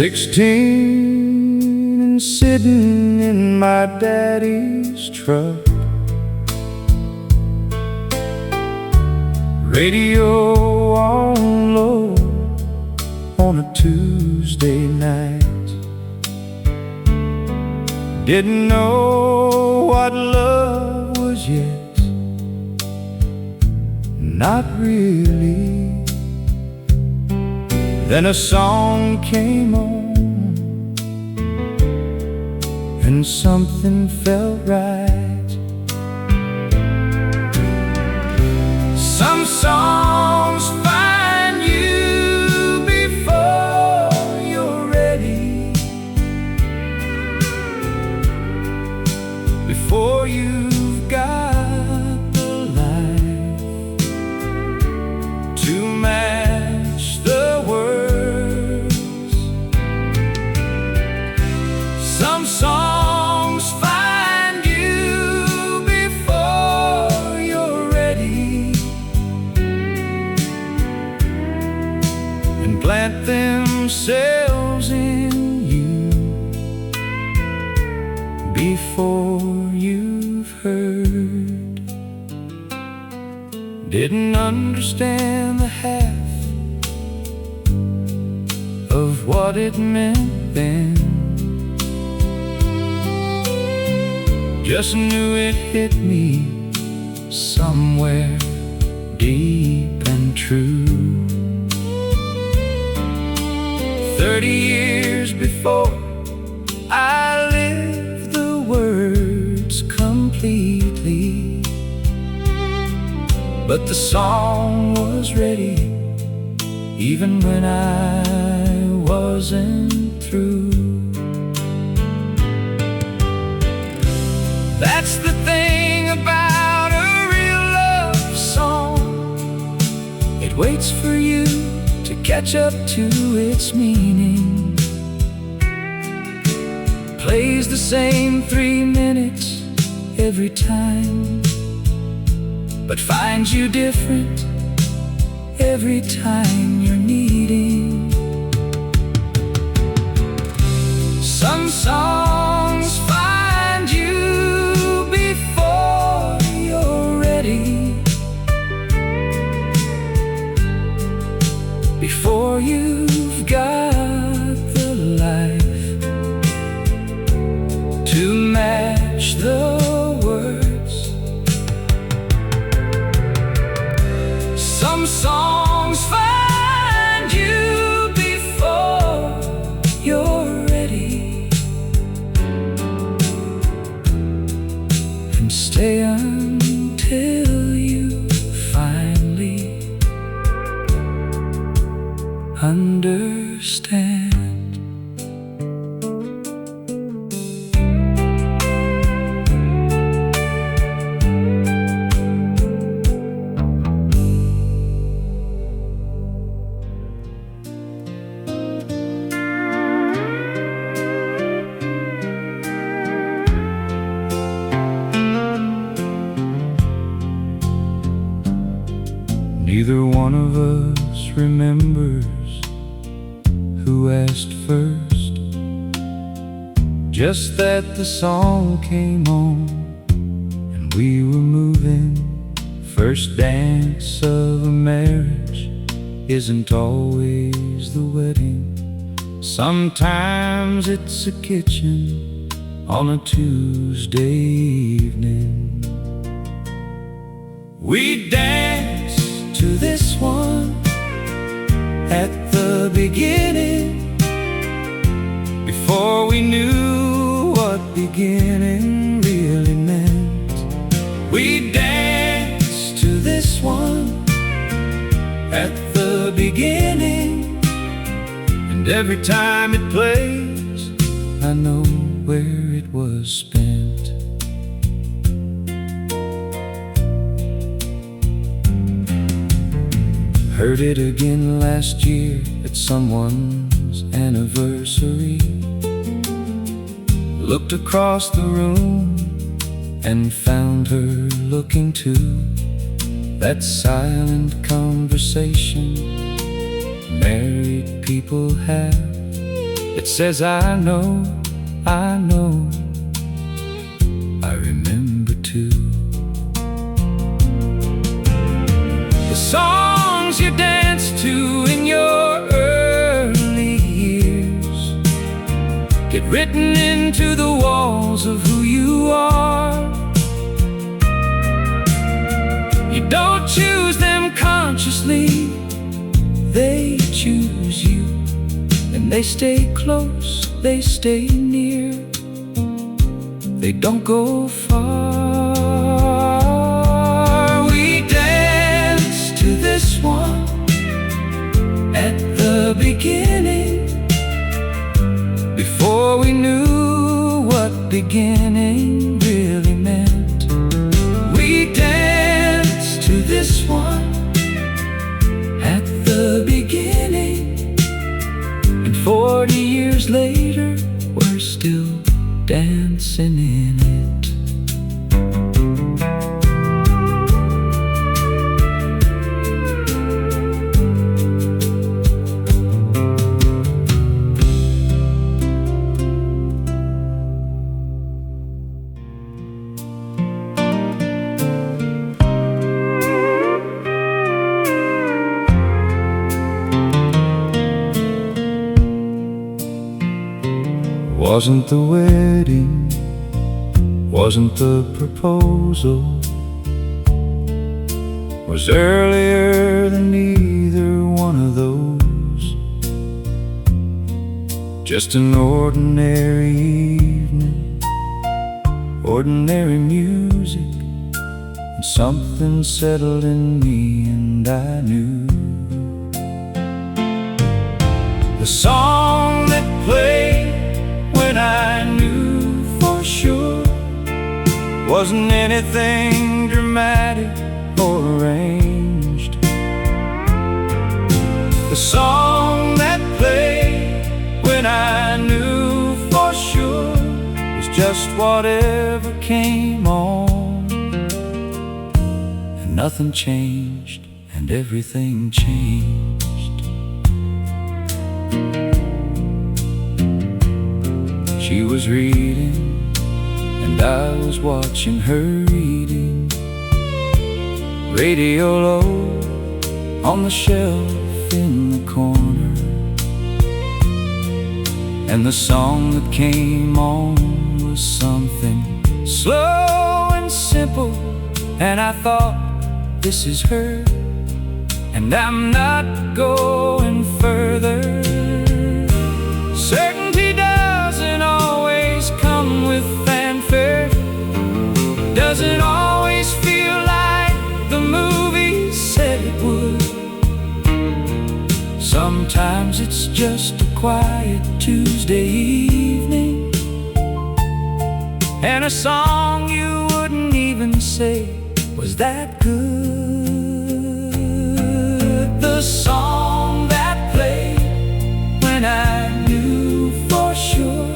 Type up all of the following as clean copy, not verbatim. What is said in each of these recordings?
16 and sitting in my daddy's truck, radio on low on a Tuesday night. Didn't know what love was yet, not really. Then a song came on and something felt right. Some songs find you before you're ready, before you've got the life to match the words. Some songs find you before you're ready and plant themselves in you before you've heard. Didn't understand the half of what it meant then, just knew it hit me somewhere deep and true. 30 years before I lived the words completely, but the song was ready even when I wasn't through. That's the thing about a real love song, it waits for you to catch up to its meaning, plays the same 3 minutes every time, but finds you different every time you're needing. Some songs find you before you're ready, before you've got the life to match the words. Some songs find you before you're ready and stay until you finally understand. Neither one of us remembers who asked first, just that the song came on and we were moving. First dance of a marriage isn't always the wedding. Sometimes it's a kitchen on a Tuesday evening. We dance to this one at the beginning, before we knew what beginning really meant. We dance to this one at the beginning, and every time it plays, I know where it was spent. Heard it again last year at someone's anniversary. Looked across the room and found her looking too. That silent conversation married people have It says I know, I know, I remember too. The songs you danced to in your early years get written into the walls of who you are. You don't choose them consciously, they choose you. And they stay close, they stay near, they don't go far. We dance to this one at the beginning, before we knew what beginning really meant. We dance to this one at the beginning, and 40 years later, we're still dancing in it. Wasn't the wedding, wasn't the proposal, was earlier than either one of those. Just an ordinary evening, ordinary music, and something settled in me, and I knew the song that played when I knew for sure wasn't anything dramatic or arranged. The song that played when I knew for sure was just whatever came on, and nothing changed, and everything changed. She was reading, and I was watching her reading. Radio low on the shelf in the corner, and the song that came on was something slow and simple. And I thought, this is her, and I'm not going further. Certainty doesn't always come with fanfare, doesn't always feel like the movie said it would. Sometimes it's just a quiet Tuesday evening, and a song you wouldn't even say was that good. The song that played when I knew for sure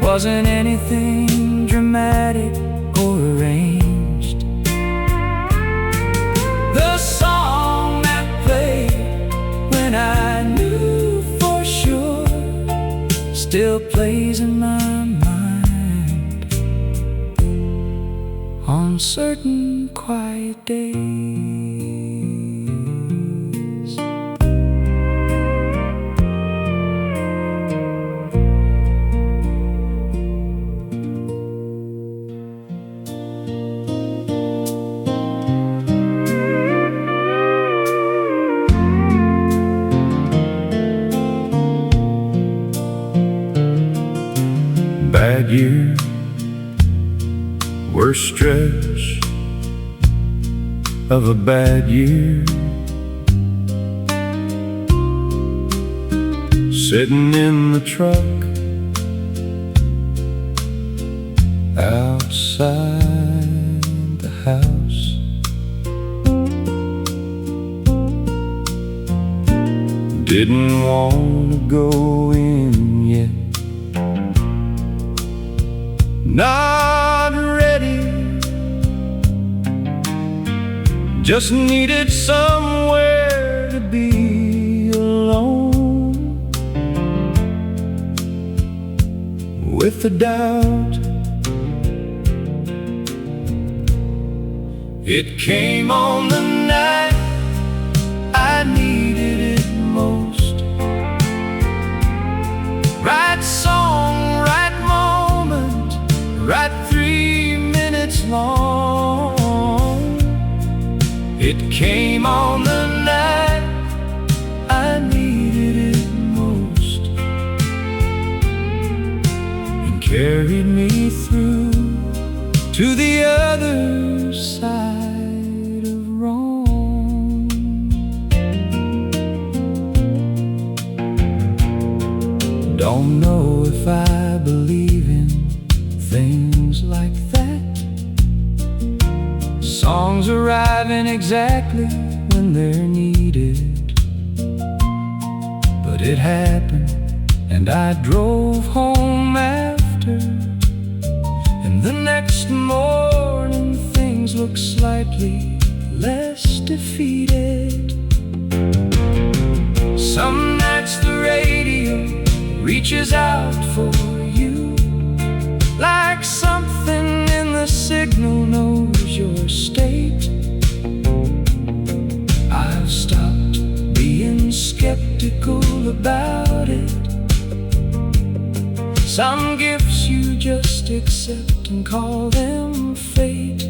wasn't anything dramatic or arranged. The song that played when I knew for sure still plays in my mind on certain quiet days. Bad year, worst stretch of a bad year, sitting in the truck outside the house, didn't want to go in yet, not ready, just needed somewhere to be alone. with the doubt. It came on the night I needed it most. Right song, right moment, right 3 minutes long. It came on the night I needed it most, and carried me through to the other side of wrong. Don't know if I believe in things like that. Songs arriving exactly when they're needed. But it happened, and I drove home after. And the next morning things look slightly less defeated. Some nights the radio reaches out for you, like something in the signal knows your state. I've stopped being skeptical about it. Some gifts you just accept and call them fate.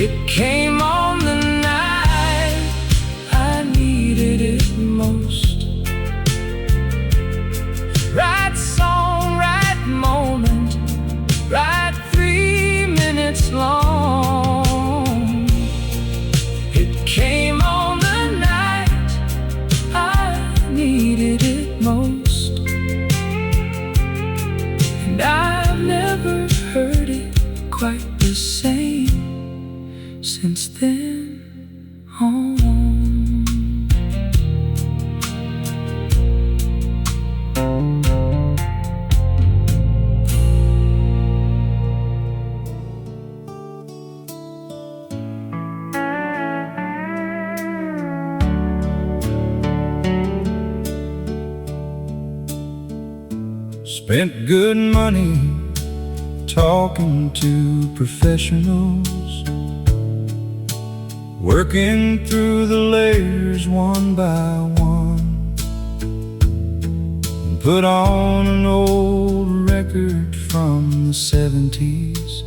It came on the night I needed it most. Right song, right moment, right 3 minutes long. It came on the night I needed it most, and I've never heard it quite the same since then on. Spent good money talking to professionals, working through the layers one by one, and put on an old record from the 70s,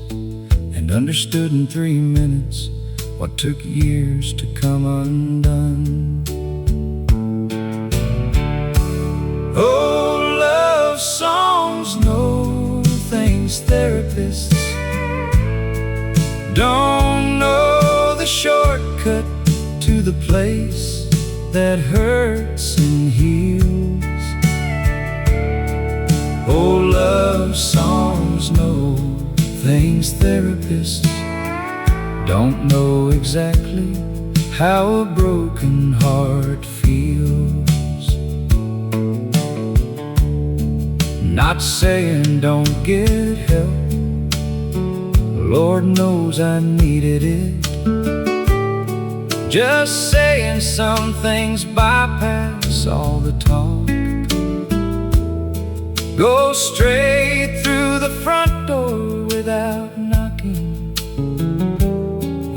and understood in 3 minutes what took years to come undone. Oh, love songs know things therapists don't know. The shortcut to the place that hurts and heals. Oh, love songs know things therapists don't know exactly how a broken heart feels. Not saying don't get help, Lord knows I needed it. Just saying some things bypass all the talk, go straight through the front door without knocking,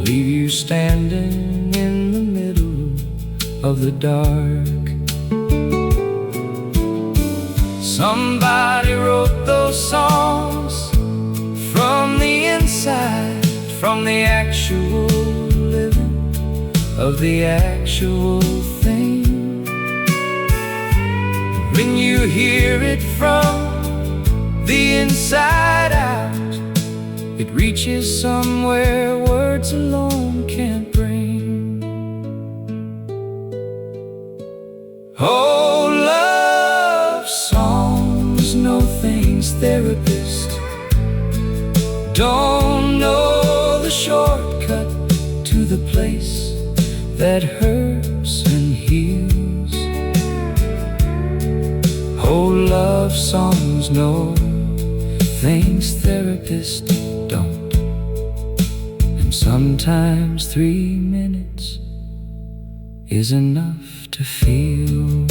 leave you standing in the middle of the dark. Somebody wrote those songs from the inside, from the actual living of the actual thing. When you hear it from the inside out, it reaches somewhere words alone can't bring. Oh, love songs know things therapists don't know. The shortcut to the place that hurts and heals. Oh, love songs know things therapists don't, and sometimes 3 minutes is enough to feel.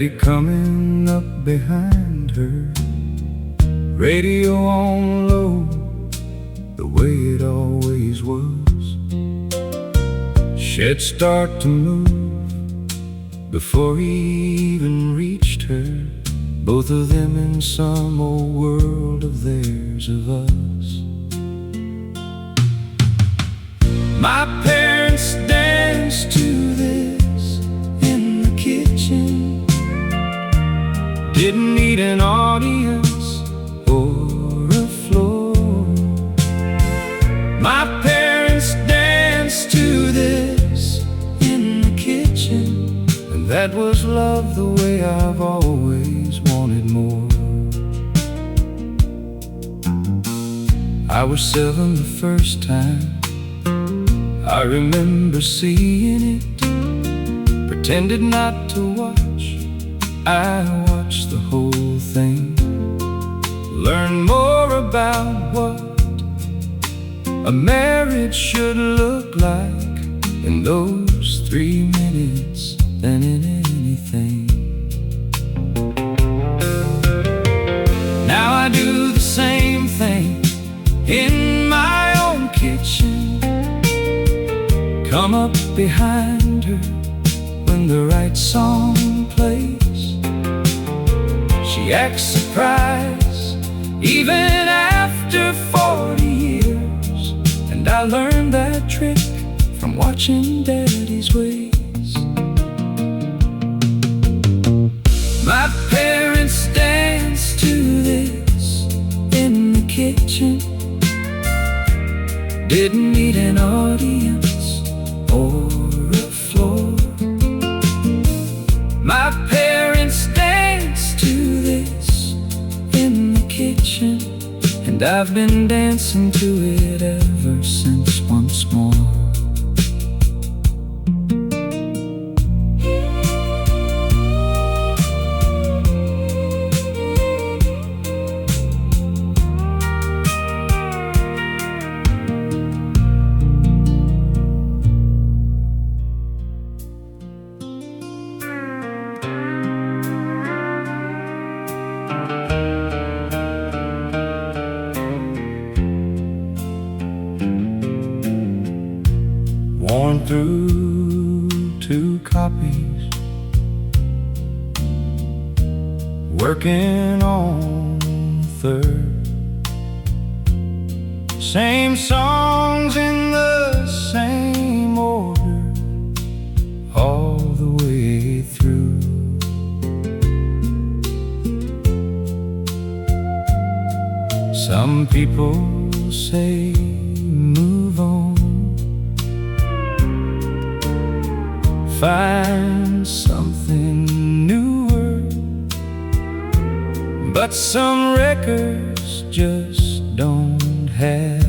Steady coming up behind her, radio on low, the way it always was. She'd start to move before he even reached her, both of them in some old world of theirs, of us. My parents danced to this in the kitchen, didn't need an audience or a floor. My parents danced to this in the kitchen, and that was love the way I've always wanted more. I was 7 the first time I remember seeing it, pretended not to watch. I watched the whole thing, learned more about what a marriage should look like in those 3 minutes than in anything. Now I do the same thing in my own kitchen, come up behind her when the right song plays. She acts surprised even after 40 years, and I learned that trick from watching Daddy's ways. My parents danced to this in the kitchen, didn't need an audience or a floor. My parents danced to this in the kitchen, and I've been dancing to it ever since once more. Worn through 2 copies, working on the 3rd. Same songs in the same order all the way through. Some people say move on, find something newer, but some records just don't have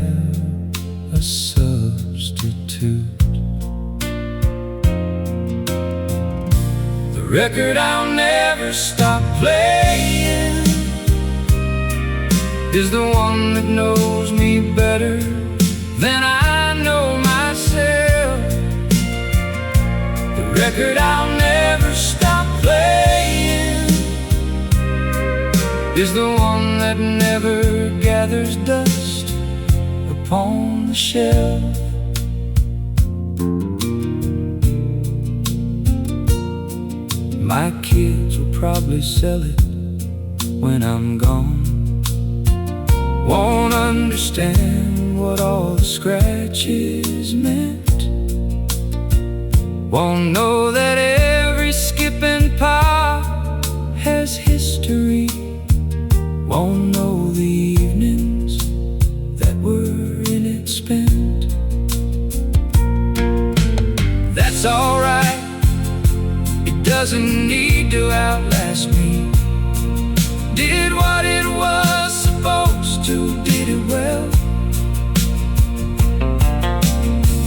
a substitute. The record I'll never stop playing is the one that knows me better than I know myself. The record I'll never stop playing is the one that never gathers dust upon the shelf. My kids will probably sell it when I'm gone, won't understand what all the scratches meant, won't know that every skip and pop has history, won't know the evenings that were in it spent. That's alright, it doesn't need to outlast me. Did what it was supposed to, did it well,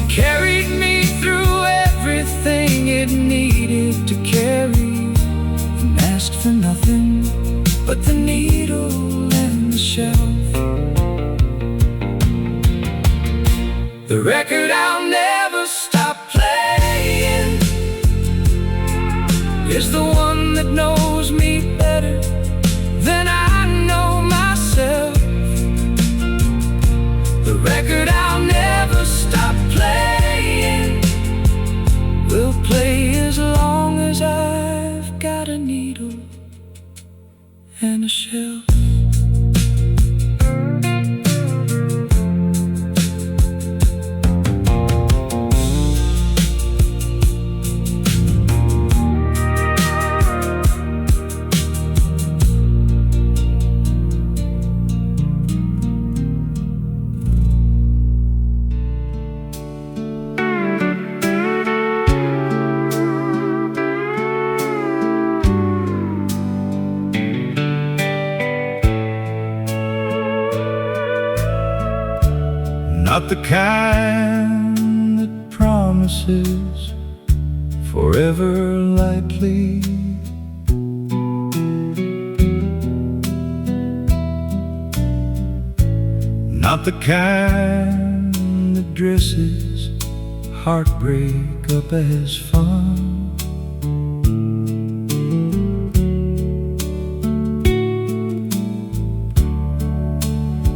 carried me through everything it needed to carry, and asked for nothing but the needle and the shelf. The record I'll never stop playing is the one that knows not the kind that promises forever lightly. Not the kind that dresses heartbreak up as fun.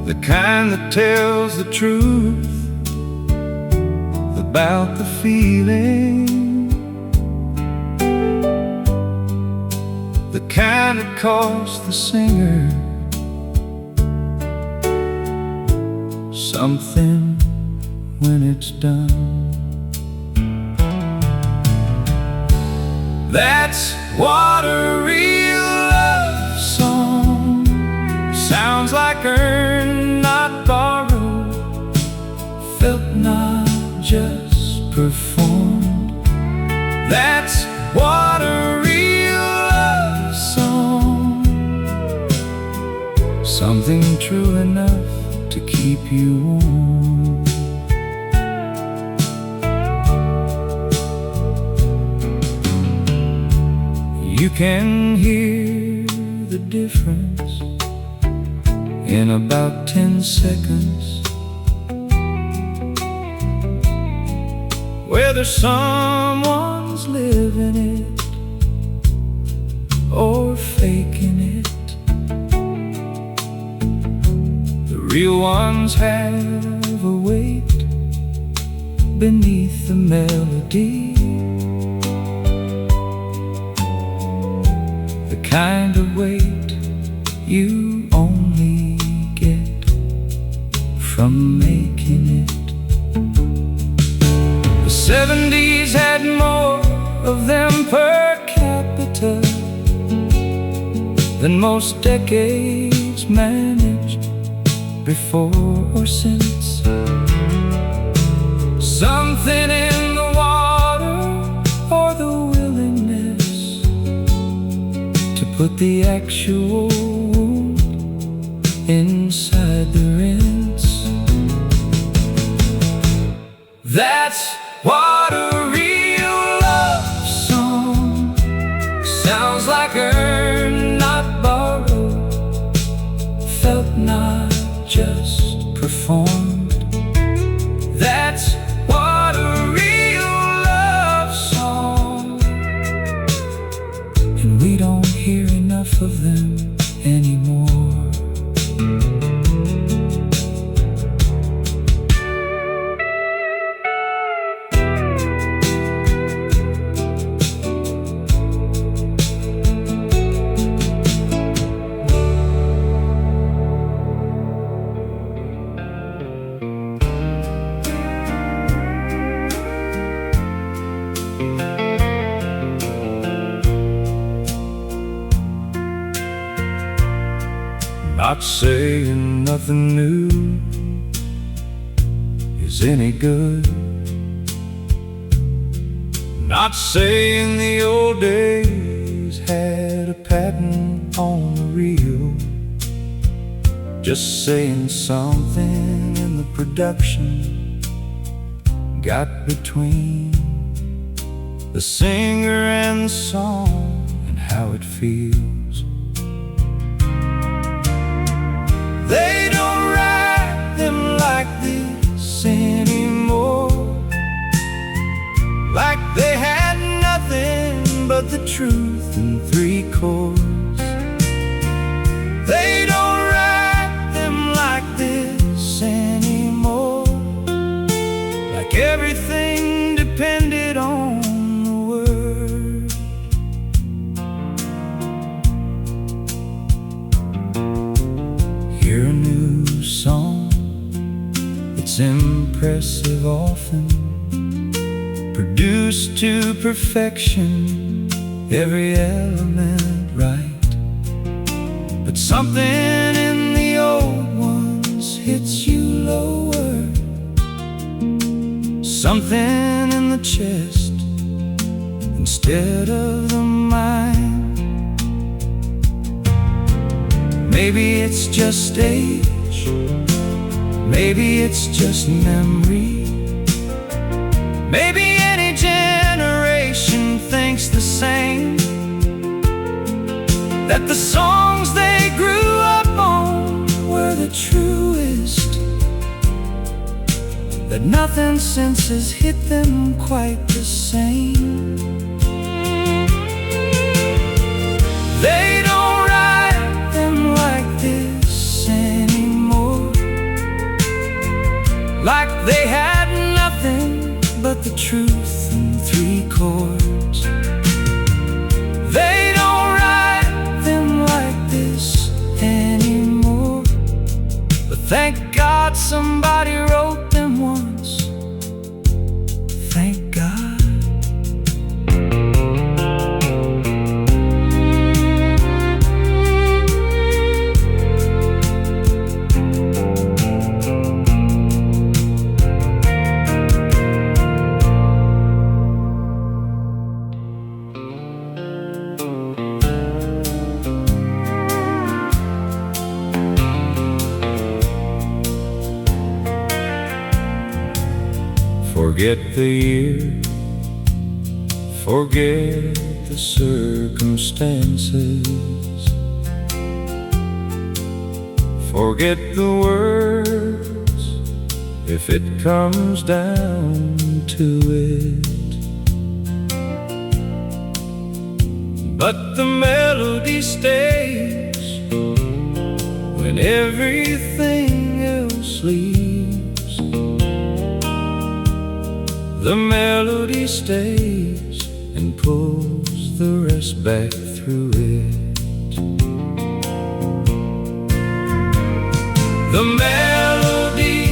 The kind that tells the truth about the feeling. The kind that costs the singer something when it's done. That's what a real love song sounds like. Earned, not borrowed, felt, not just performed. That's what a real love song. Something true enough to keep you warm. You can hear the difference in about 10 seconds, whether someone's living it or faking it. The real ones have a weight beneath the melody, the kind of weight you only get from making it. The 70s had more of them per capita than most decades managed before or since. Something in the water, or the willingness to put the actual wound inside the rinse. That's what a real love song sounds like. Earned, not borrowed, felt, not just performed. That's what a real love song. And we don't hear enough of them anymore. Not saying nothing new is any good. Not saying the old days had a patent on the reel. Just saying something in the production got between the singer and the song and how it feels. They don't write them like this anymore, like they had nothing but the truth in 3 chords. They don't write them like this anymore, like everything depended on the word. Hear a new song, it's impressive often, produced to perfection, every element right. But something in the old ones hits you lower, something in the chest instead of the mind. Maybe it's just age, Maybe it's just memory. Maybe any generation thinks the same, that the songs they grew up on were the truest, that nothing since has hit them quite the same. They don't write them like this anymore, like they had nothing but the truth in 3 chords. They don't write them like this anymore, but thank God somebody wrote them once. Thank God. Forget the year, forget the circumstances, forget the words if it comes down to it. But the melody stays when everything else leaves. The melody stays and pulls the rest back through it. The melody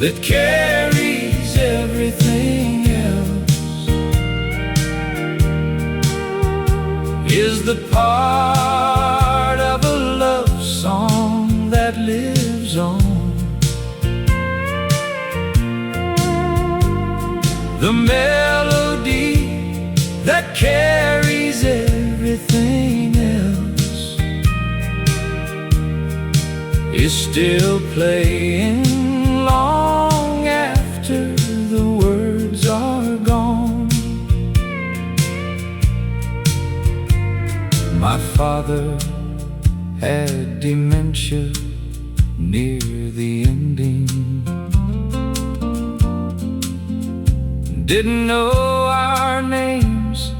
that carries everything else is the part of a love song that lives on. The melody that carries everything else is still playing long after the words are gone. My father had dementia near the ending. Didn't know our names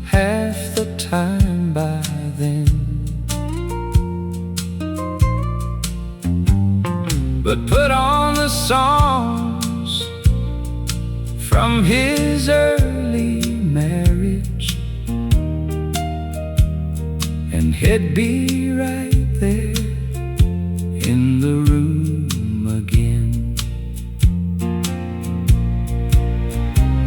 half the time by then, but put on the songs from his early marriage, and he'd be right there in the room again.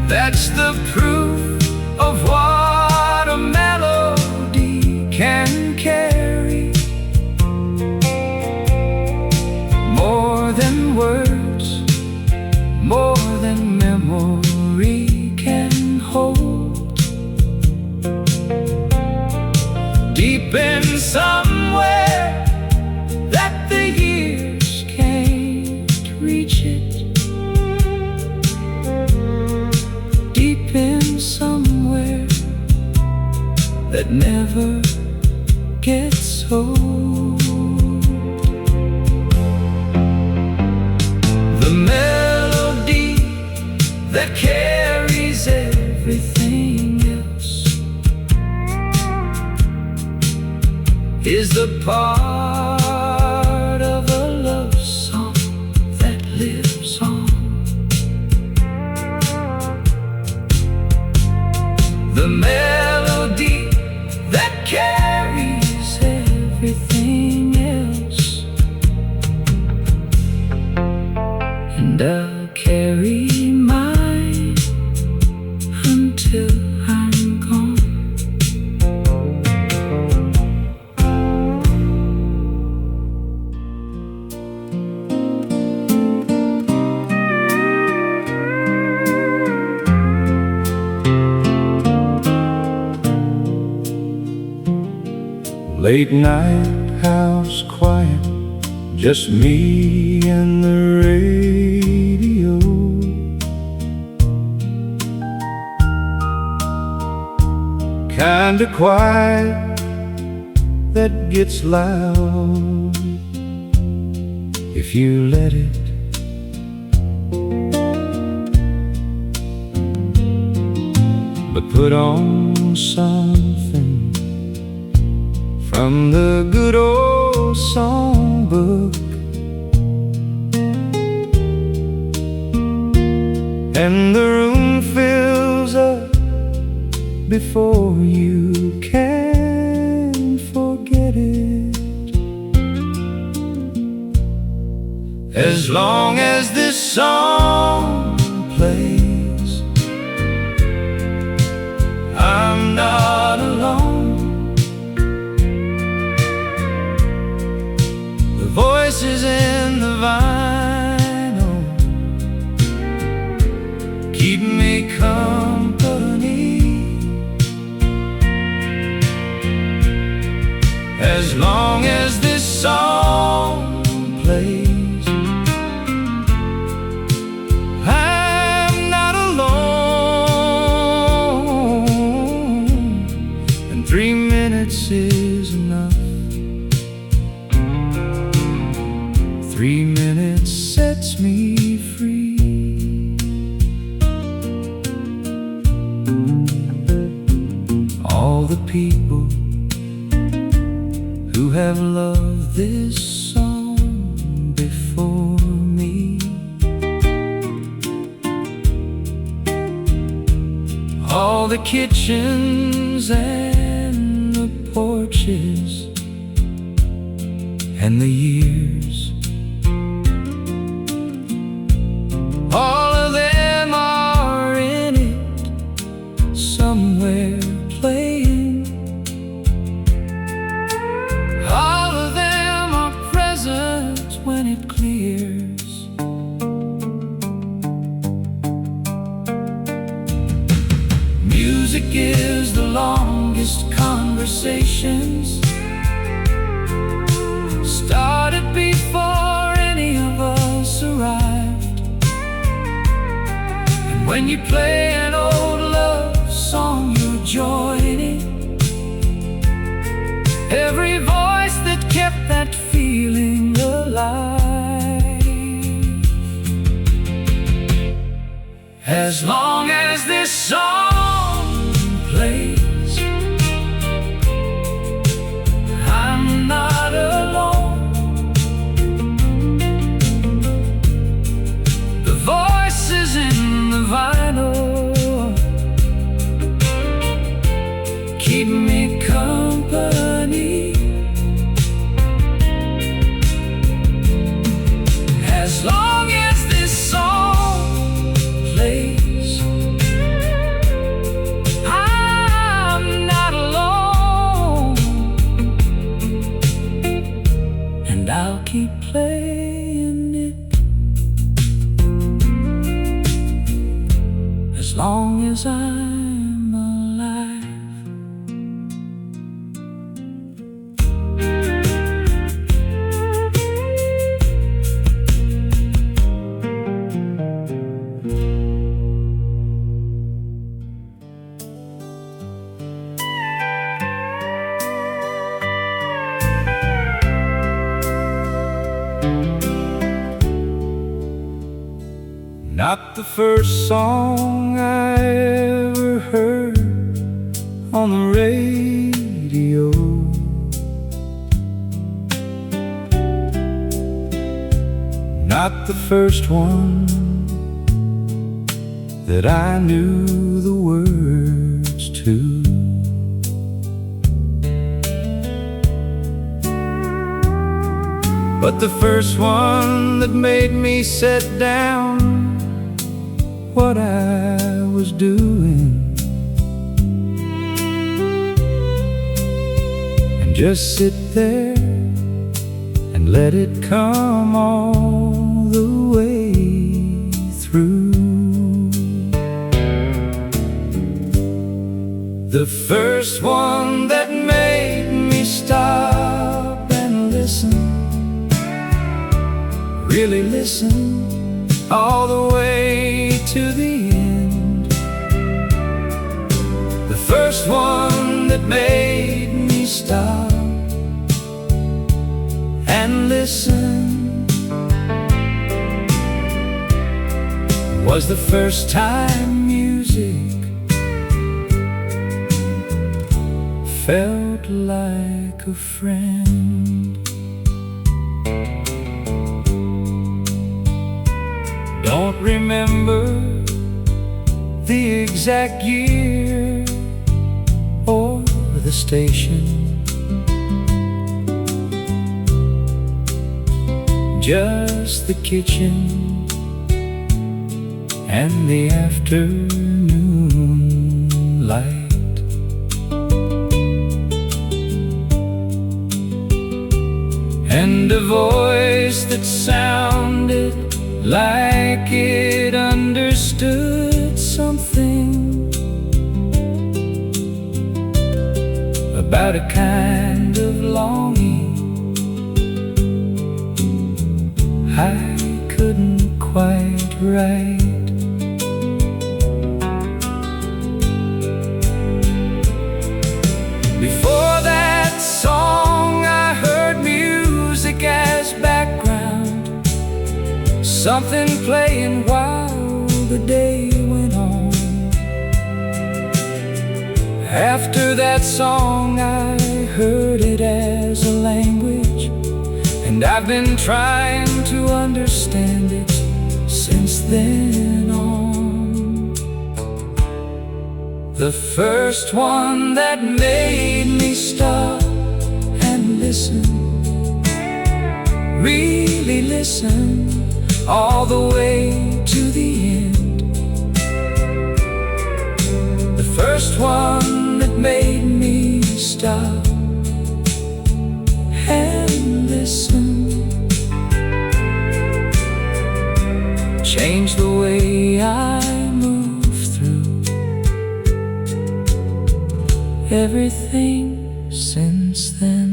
That's the proof of what a melody can carry. More than words, more than memory can hold. Deep in somewhere that the years can't reach it. In somewhere that never gets old. The melody that carries everything else is the part of a love song that lives on. The melody that carries everything else, and I'll carry mine until I'm gone. Late night, house quiet, just me and the radio. Kinda quiet, that gets loud if you let it. But put on something from the good old songbook, and the room fills up before you can forget it. As long as this song plays, I'm not alone. The voices in the vinyl keep me company. As long as this song plays, I'm not alone. And 3 minutes is enough. 3 minutes sets me free. All the people who have loved this song before me, all the kitchens and the porches and the years, all of them are in it somewhere playing. When it clears, music is the longest conversations, started before any of us arrived. And when you play an old love song, you're joining every voice that kept that feeling alive. As long as this song plays, I'm not alone. The voices in the vinyl keep me company. As long as this song plays, I'm not alone. And I'll keep playing it as long as I'm alive. Not the first song I ever heard on the radio, not the first one that I knew the words to. But the first one that made me set down what I was doing and just sit there and let it come all the way through. The first one that made me stop and listen really listen all the way to the end. The first one that made me stop and listen was the first time music felt like a friend. Don't remember the exact year or the station, just the kitchen and the afternoon light. And a voice that sounded like it understood something about a kind of longing I couldn't quite write. Before that song I heard music as background, something playing while the day went on. After that song I heard it as a language, and I've been trying to understand it since then on. The first one that made me stop and listen, really listen all the way to the end. The first one that made me stop and listen changed the way I move through everything since then.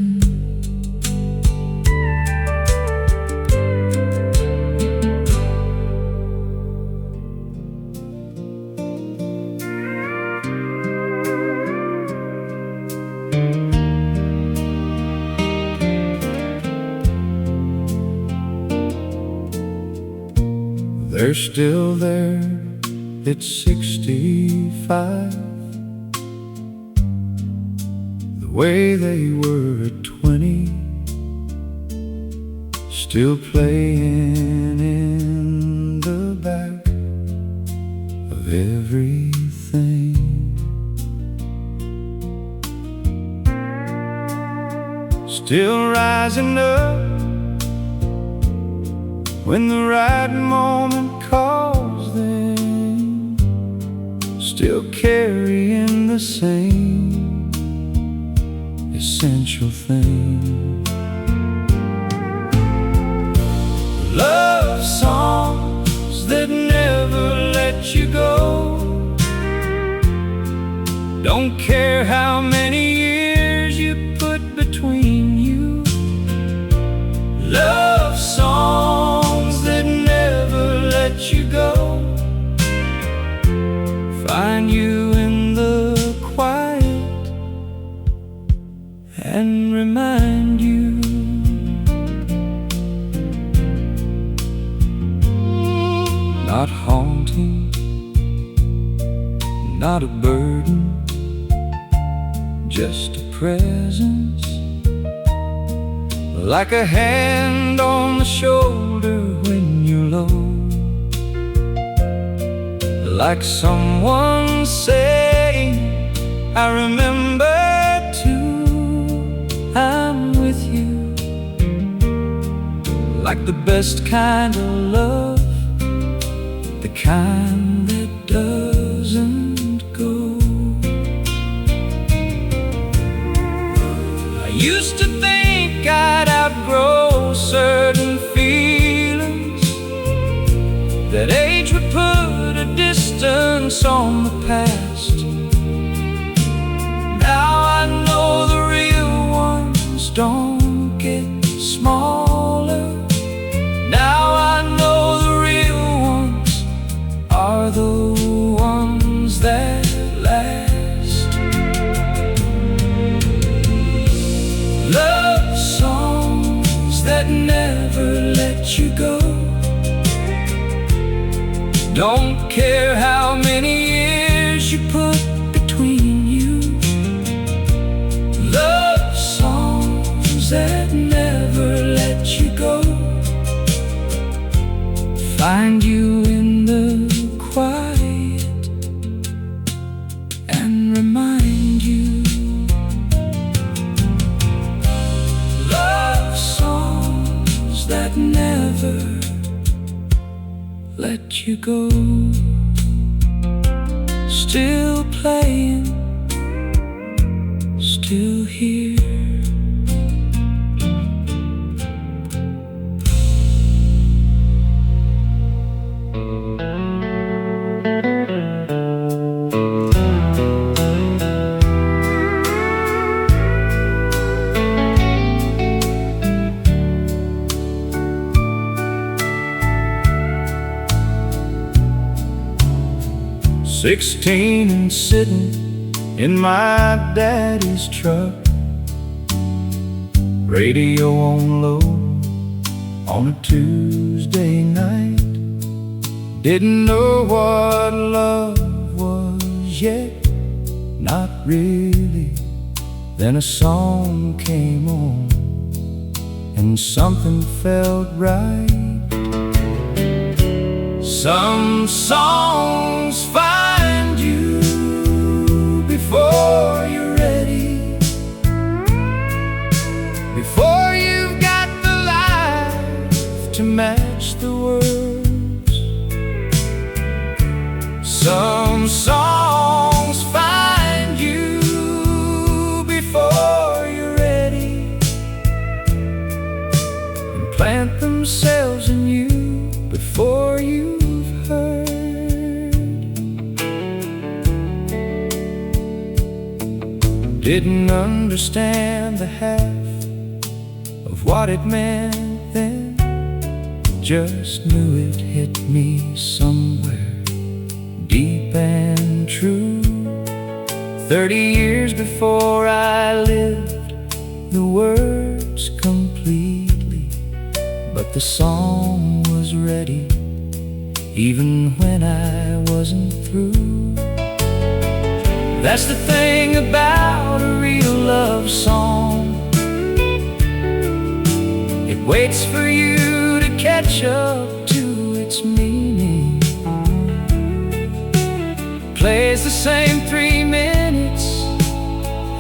They're still there at 65, the way they were at 20, still playing in the back of everything. Still rising up when the right moment calls them, still carrying the same essential thing. Love songs that never let you go. Don't care how many years you put between you. Love songs that never let you go, find you in the quiet and remind you. Not haunting, not a burden, just a presence, like a hand on the shoulder when you're low, like someone saying, I remember too, I'm with you. Like the best kind of love, the kind that doesn't go. I used to think I'd outgrow certain feelings, that age would put a distance on the past. Now I know the real ones don't get smaller. Now never let you go. Don't care how many years you put between you. Love songs that never let you go. Find you in the quiet and remind you. Love songs that never let you go. Still playing, still here. "16 and sitting in my daddy's truck, radio on low on a Tuesday night. Didn't know what love was yet, not really. Then a song came on and something felt right. Some songs find you before you're ready, before you've got the life to match the words. Some songs find you before you're ready and plant themselves in you before you've heard. Didn't understand the half of what it meant then, just knew it hit me somewhere deep and true. 30 years before I lived the words completely, but the song was ready even when I wasn't through. That's the thing about a real love song. It waits for you to catch up to its meaning. Plays the same 3 minutes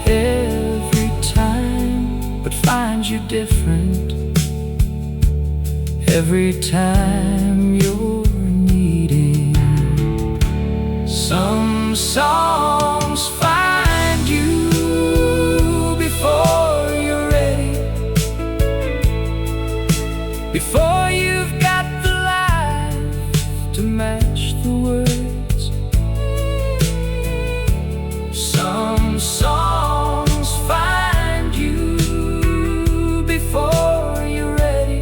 every time, but finds you different every time you're needing. Some songs find you before you're ready, before you've got the life to match the words. Some songs find you before you're ready,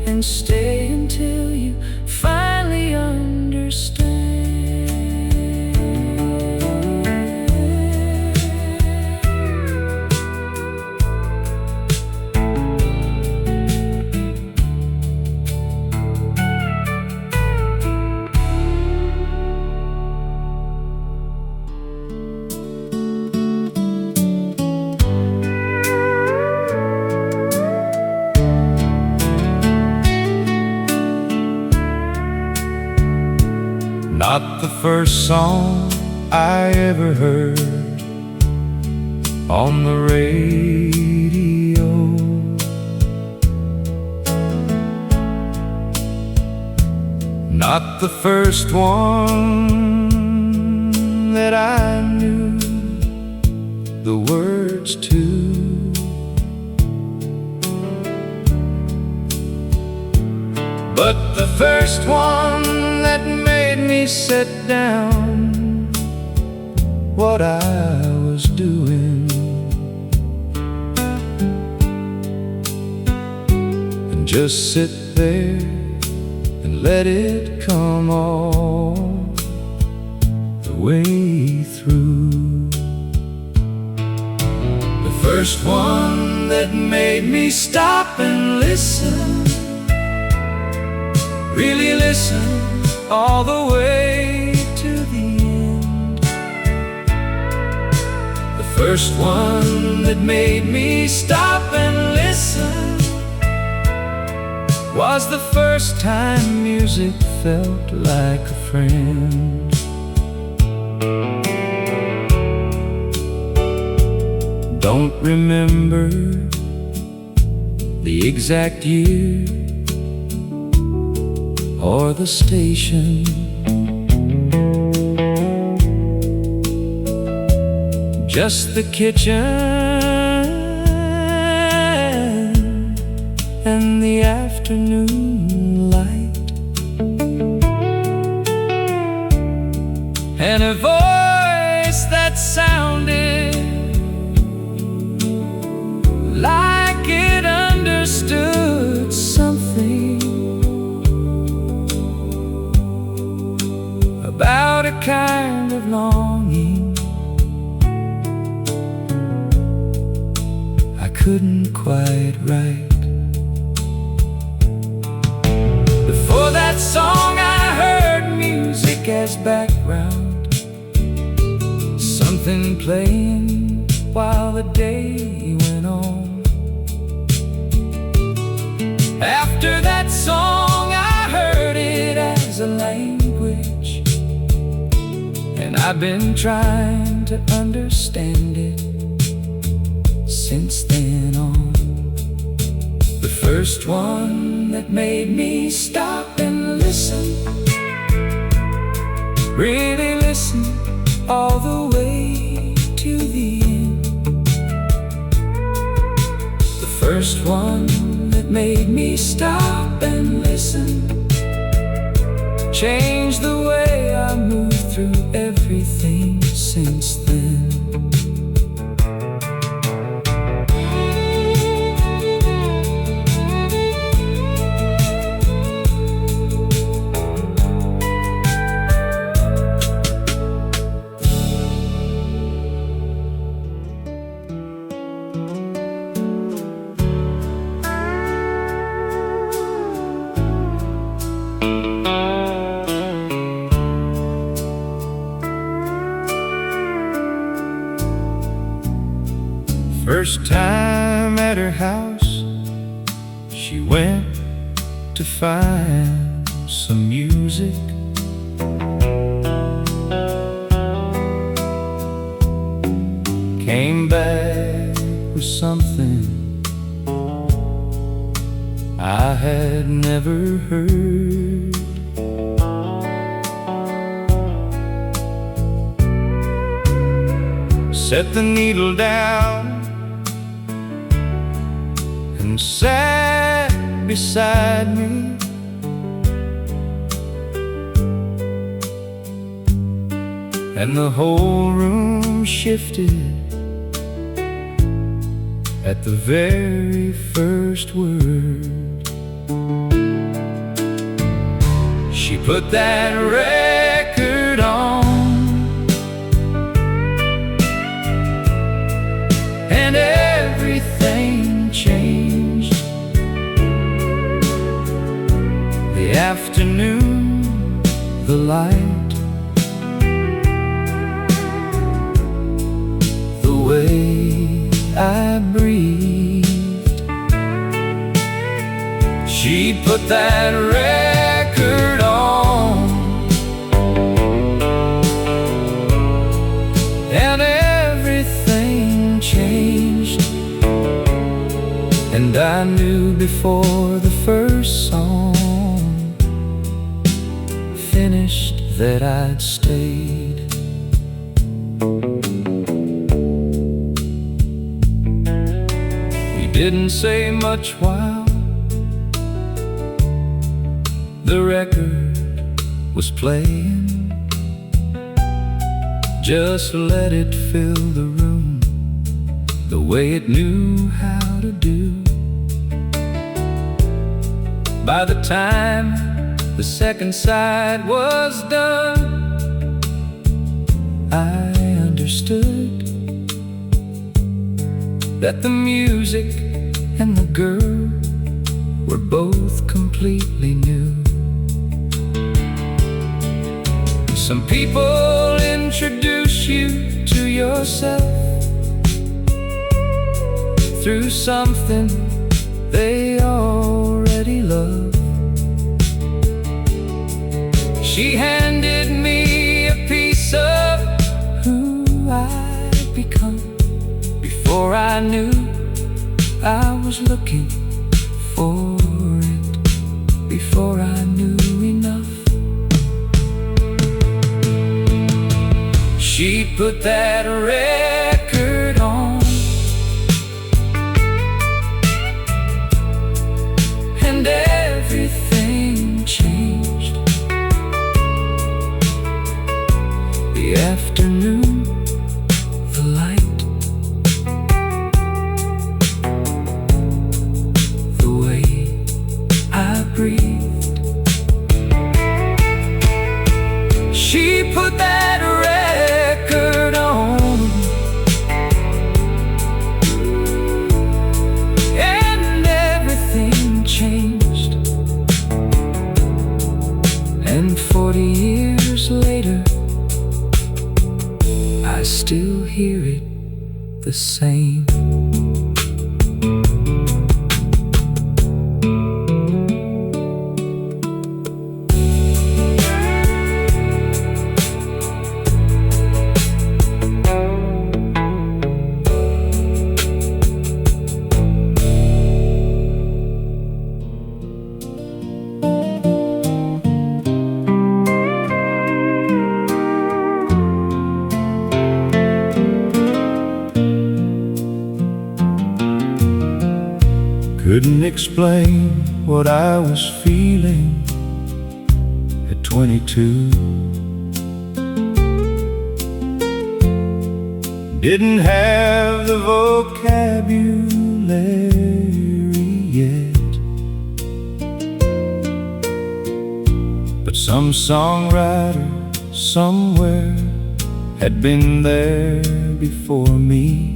and stay until you finally understand. Not the first song I ever heard on the radio. Not the first one that I knew the words to. But the first one that made me set down what I was doing and just sit there and let it come all the way through. The first one that made me stop and listen, really listen all the way to the end. The first one that made me stop and listen was the first time music felt like a friend. Don't remember the exact year or the station, just the kitchen and the afternoon light, and a voice that sounded like it understood something about a kind of longing I couldn't quite write. Before that song I heard music as background, something playing while the day went on. After that song I heard it as a language, and I've been trying to understand it since then on. The first one that made me stop and listen, really listen all the way to the end. The first one that made me stop and listen changed the way I move through everything since then. First time at her house, she went to find some music. Came back with something I had never heard. Set the needle down and sat beside me. And the whole room shifted at the very first word. She put that record on, and everything changed. The afternoon, the light, the way I breathed. She put that record on, and everything changed. And I knew before the first song finished that I'd stayed. We didn't say much while the record was playing. Just let it fill the room the way it knew how to do. By the time the second side was done, I understood that the music and the girl were both completely new. Some people introduce you to yourself through something they already love. She handed me a piece of who I'd become. Before I knew I was looking for it, before I knew enough. She put that record on, and everything changed. The afternoon, the light, the way I breathed. She put that record on, and everything changed. And 40 years later, I still hear it the same. Couldn't explain what I was feeling at 22. Didn't have the vocabulary yet, but some songwriter somewhere had been there before me,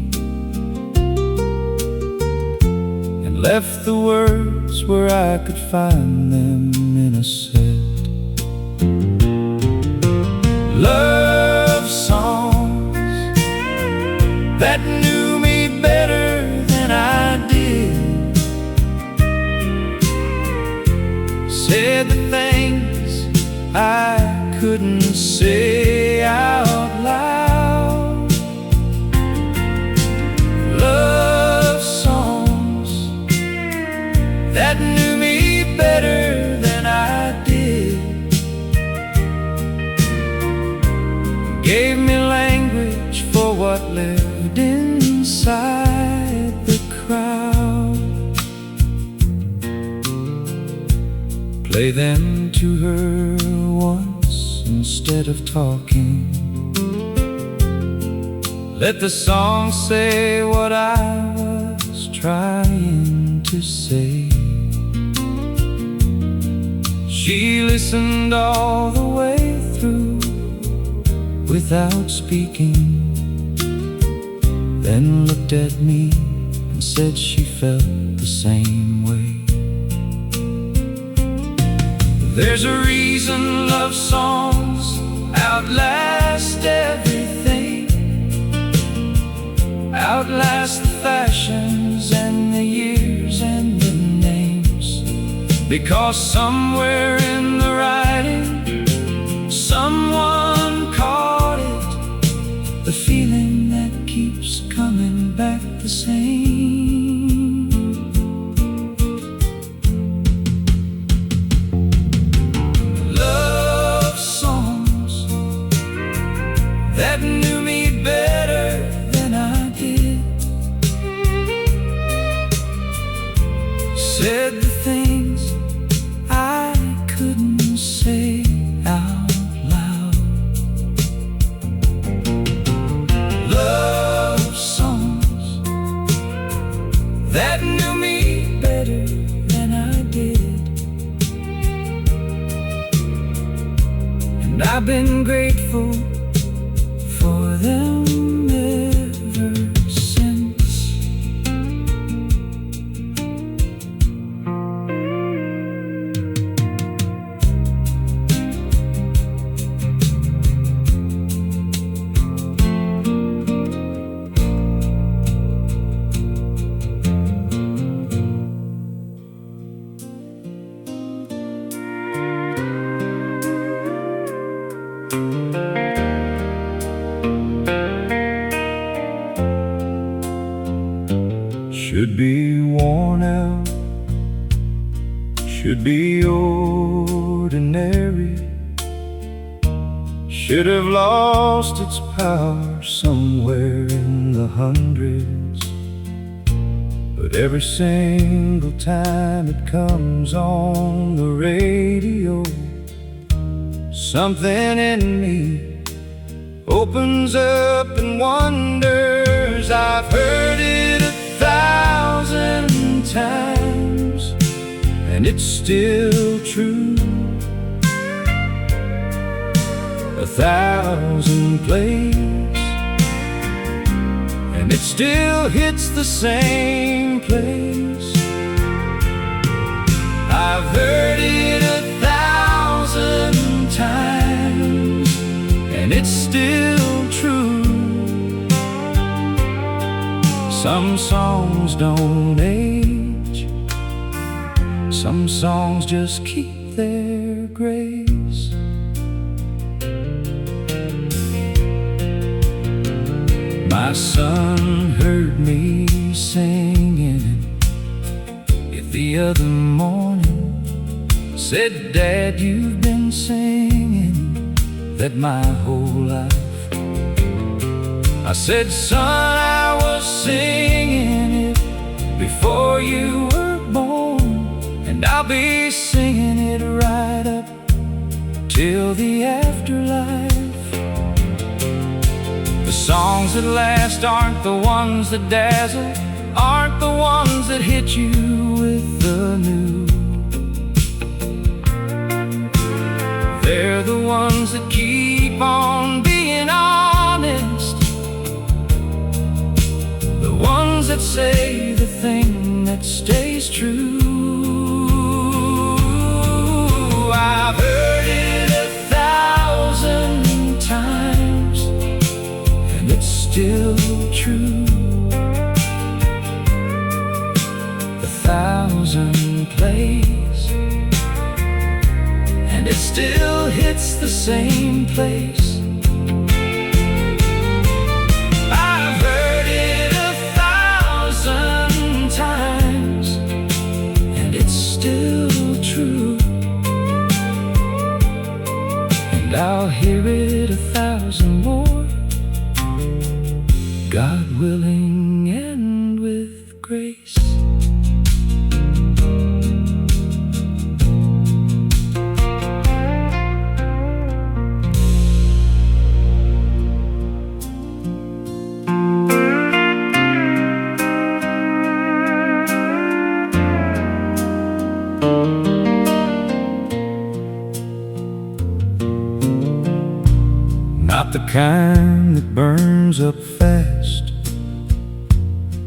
left the words where I could find them in a set. Love songs that knew me better than I did, said the things I couldn't say out loud. Love songs that knew me better than I did, gave me language for what lived inside the crowd. Play them to her once instead of talking. Let the song say what I was trying to say. She listened all the way through without speaking, then looked at me and said she felt the same way. There's a reason love songs outlast everything, outlast the fashions and the years and the names, because somewhere in the writing someone caught it, the feeling that keeps coming back the same. Love songs that knew me better than I did, said the things I couldn't say out loud. Love songs that knew me better than I did, and I've been grateful for them ever since. worn out, should be ordinary, should have lost its power somewhere in the hundreds. But every single time it comes on the radio, something in me opens up and wonders. I've heard it 1,000 times, and it's still true. 1,000 plays, and it still hits the same place. I've heard it 1,000 times, and it's still true. Some songs don't age, some songs just keep their grace. My son heard me singing it the other morning. Said, "Dad, you've been singing that my whole life." I said, "Son, I was singing it before you were born, and I'll be singing it right up till the afterlife." The songs that last aren't the ones that dazzle, aren't the ones that hit you with the new. They're the ones that keep on being honest, the ones that say the thing that stays true. I've heard it 1,000 times, and it's still true. 1,000 plays, and it still hits the same place. I've heard it 1,000 times, and it's still true. And I'll hear it 1,000 more, God willing, and with grace. Not the kind that burns up fast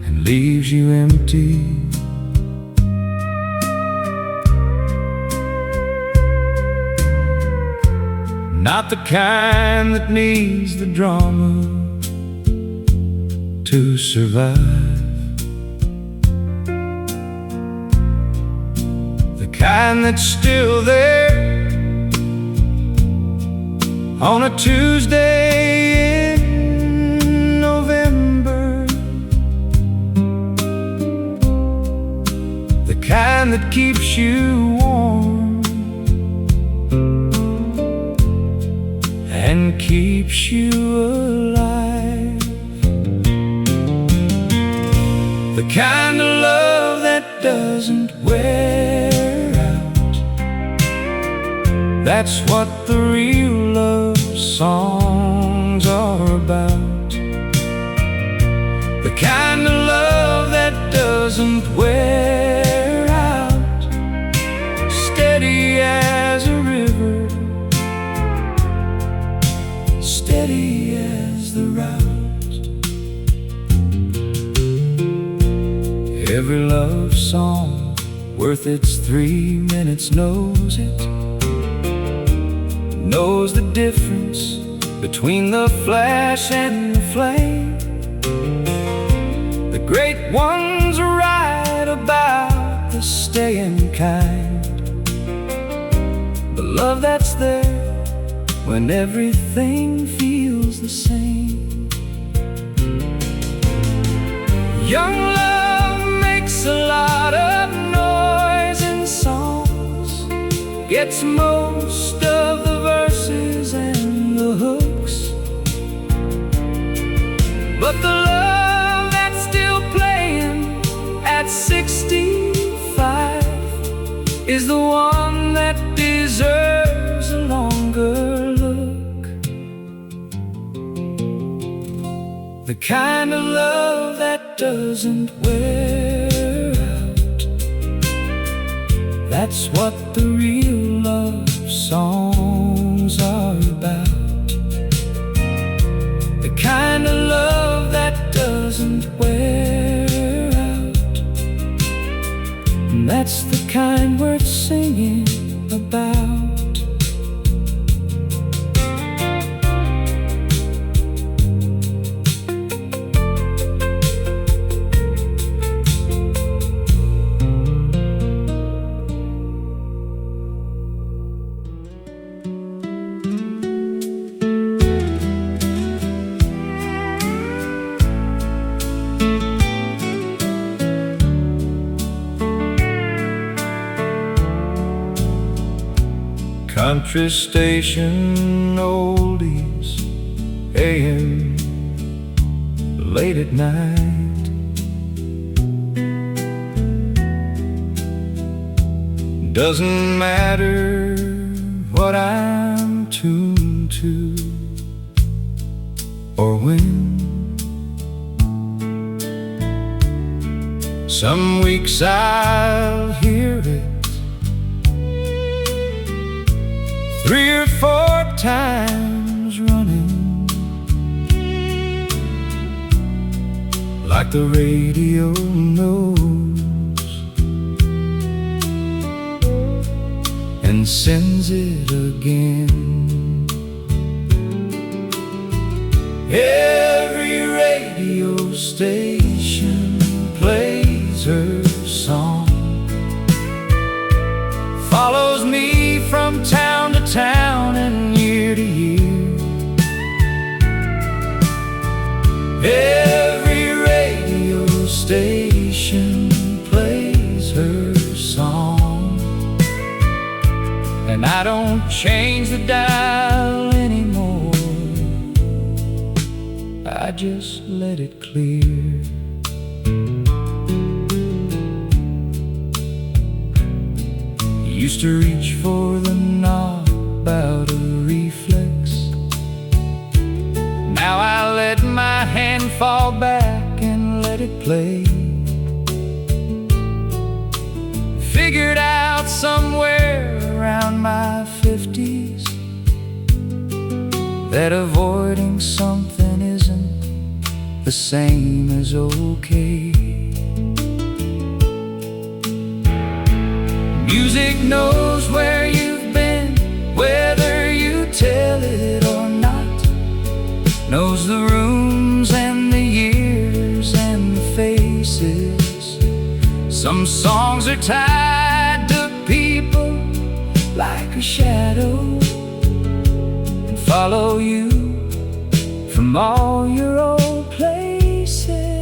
and leaves you empty. Not the kind that needs the drama to survive. The kind that's still there on a Tuesday in November. The kind that keeps you warm and keeps you alive. The kind of love that doesn't wear out. That's what the real love songs are about. The kind of love that doesn't wear out. Steady as a river, steady as the route. Every love song worth its 3 minutes knows it. Knows the difference between the flash and the flame. The great ones write about the staying kind, the love that's there when everything feels the same. Young love makes a lot gets most of the verses and the hooks, but the love that's still playing at 65 is the one that deserves a longer look. The kind of love that doesn't wear out, that's what the real love songs are about. The kind of love that doesn't wear out, and that's the kind worth singing about. Country station oldies, AM, late at night. Doesn't matter what I'm tuned to or when. Some weeks I'll hear it 3 or 4 times running, like the radio knows and sends it again. Every radio station plays her song, follows me from town to town and year to year. Every radio station plays her song, and I don't change the dial anymore. I just let it clear. Used to reach for the knob out of reflex. Now I let my hand fall back and let it play. Figured out somewhere around my 50s that avoiding something isn't the same as okay. Music knows where you've been, whether you tell it or not. Knows the rooms and the years and the faces. Some songs are tied to people like a shadow, and follow you from all your old places.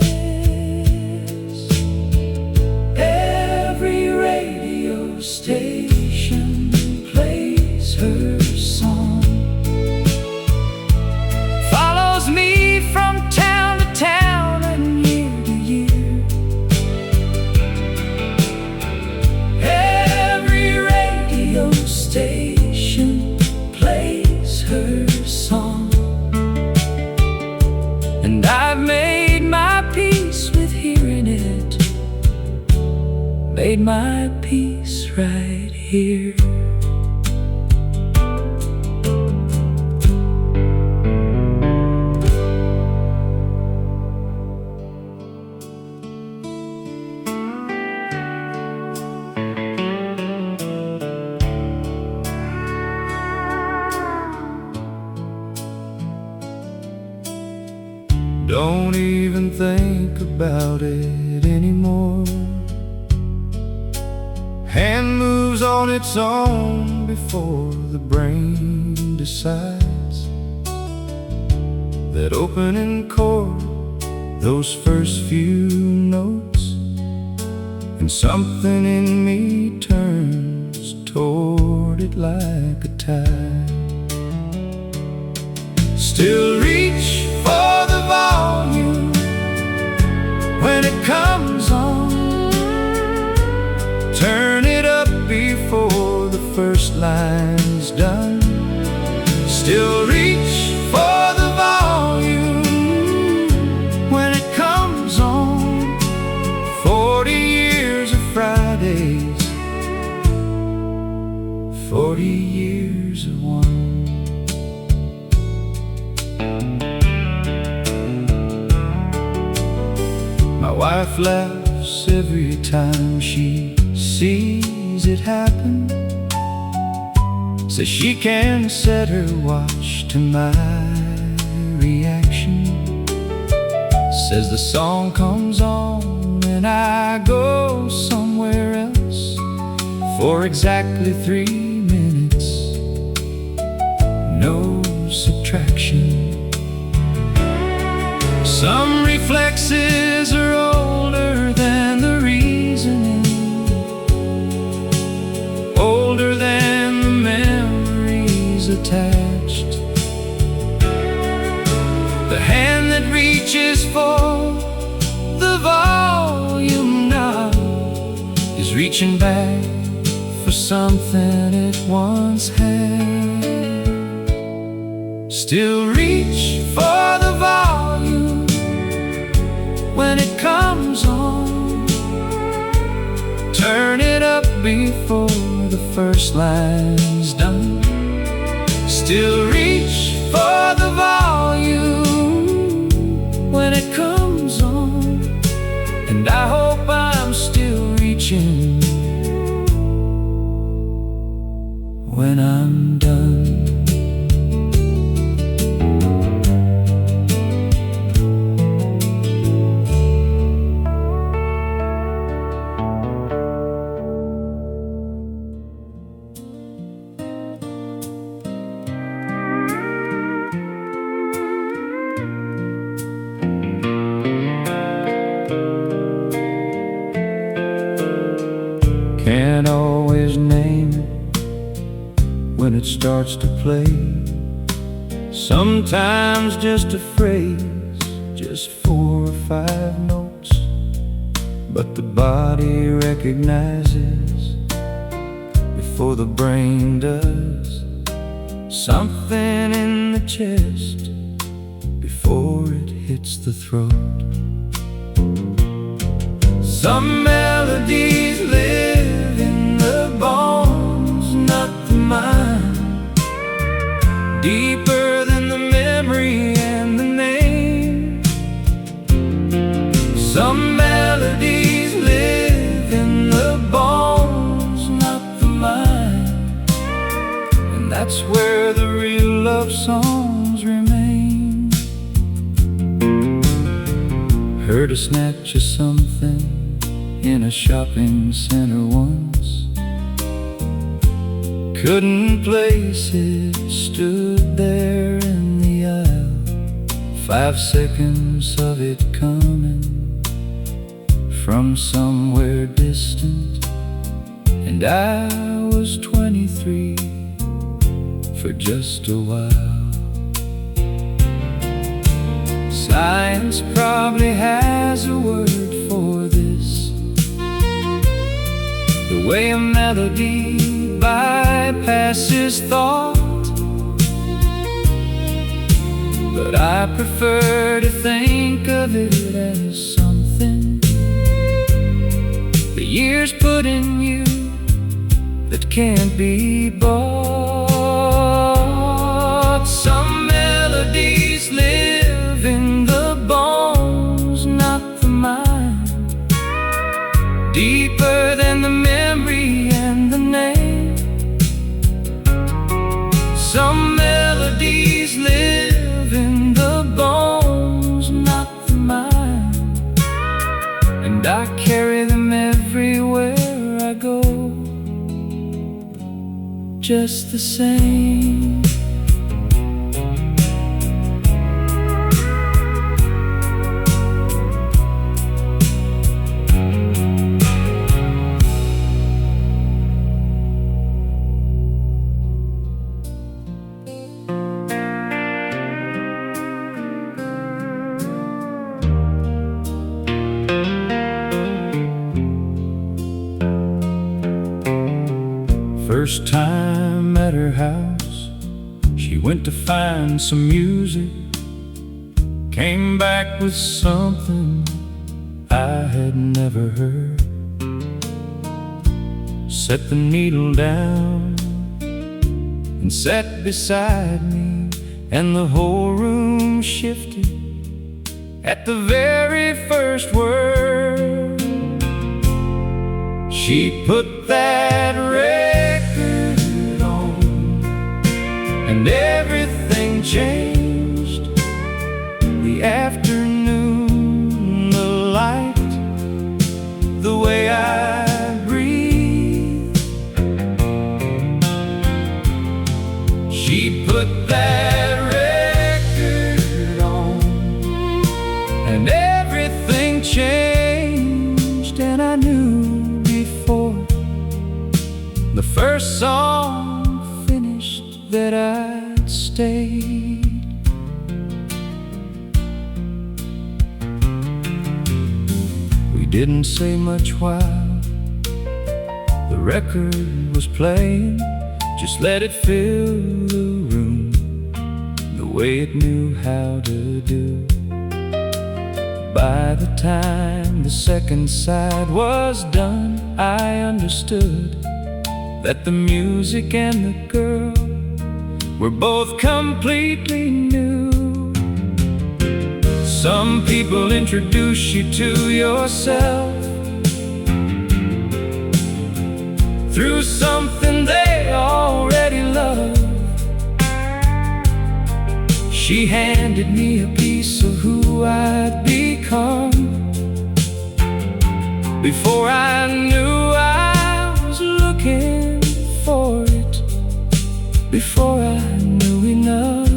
Every radio station plays her song, follows me from town to town and year to year. Every radio station plays her song, and I've made my peace with hearing it, made my peace right here. Don't even think about it anymore. Hand moves on its own before the brain decides. That opening chord, those first few notes, and something in me turns toward hold it like a tide. Still reach for the volume when it comes on. Turn it up before the first line's done. Still reach for the volume when it comes on. 40 years of Fridays, 40 years of one. My wife laughs every time she sees it happen. Says she can set her watch to my reaction. Says the song comes on and I go somewhere else for exactly 3 minutes. No subtraction. Some reflexes are older than the reasoning, older than the memories attached. The hand that reaches for the volume now is reaching back for something it once had. Still reach for the volume when it comes on. Turn it up before the first line's done. Still reach for the volume when it comes on. And I hope I'm still reaching when I'm done. Can't always name it when it starts to play. Sometimes just a phrase, just 4 or 5 notes, but the body recognizes before the brain does. Something in the chest before it hits the throat. Some melodies live in the bones, not the mind, deeper than the memory and the name. Some melodies live in the bones, not the mind, and that's where the real love songs remain. Heard a snatch of something in a shopping center once. Couldn't place it, stood there in the aisle. 5 seconds of it coming from somewhere distant, and I was 23 for just a while. Science probably has a word for this, the way a melody bypasses thought. But I prefer to think of it as something the years put in you that can't be bought. Some melodies live in the bones, not the mind, deeper than the memory and the name. Some melodies live in the bones, not the mind, and I carry them everywhere I go, just the same. First time at her house, she went to find some music, came back with something I had never heard. Set the needle down and sat beside me, and the whole room shifted at the very first word. She put that record on, and everything changed. The afternoon, the light, the way I breathe. She put that record on, and everything changed. And I knew before the first song finished that I'd stayed. We didn't say much while the record was playing, just let it fill the room the way it knew how to do. By the time the second side was done, I understood that the music and the girl were both completely new. Some people introduce you to yourself through something they already love. She handed me a piece of who I'd become. Before I knew I was looking for it, before I knew enough.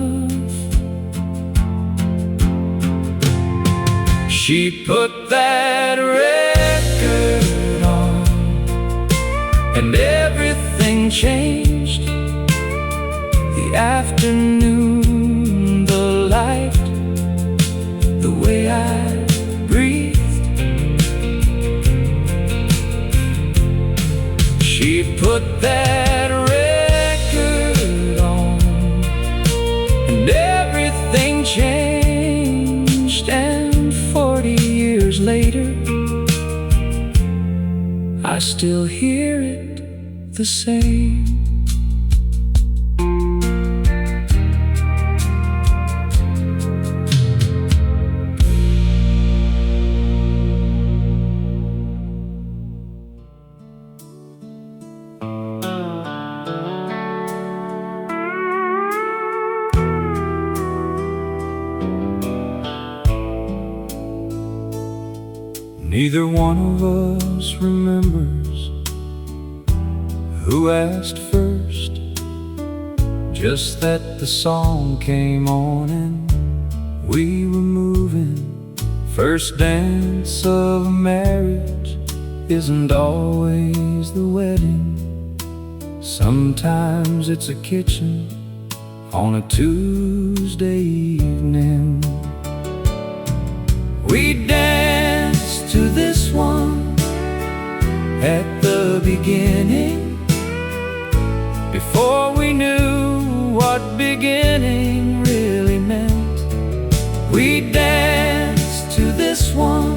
She put that record on, and everything changed. The afternoon, the light, the way I breathed. She put that record on, and everything changed. And 40 years later, I still hear it the same. Neither one of us remembers who asked first, just that the song came on and we were moving. First dance of a marriage isn't always the wedding. Sometimes it's a kitchen on a Tuesday evening. We danced to this one at the beginning, before we knew what beginning really meant. We danced to this one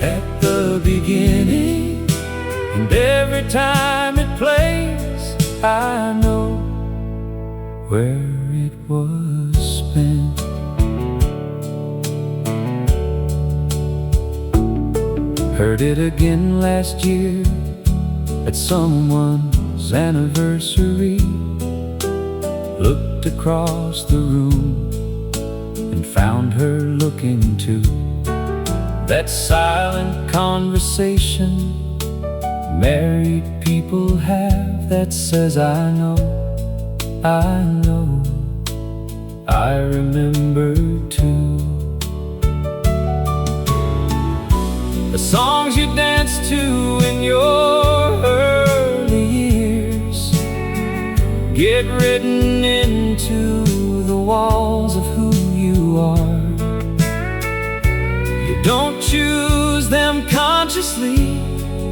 at the beginning, and every time it plays, I know where it was spent. Heard it again last year at someone's anniversary. Looked across the room and found her looking too. That silent conversation married people have that says, I know, I remember too. The songs you danced to in your early years get written into the walls of who you are. You don't choose them consciously,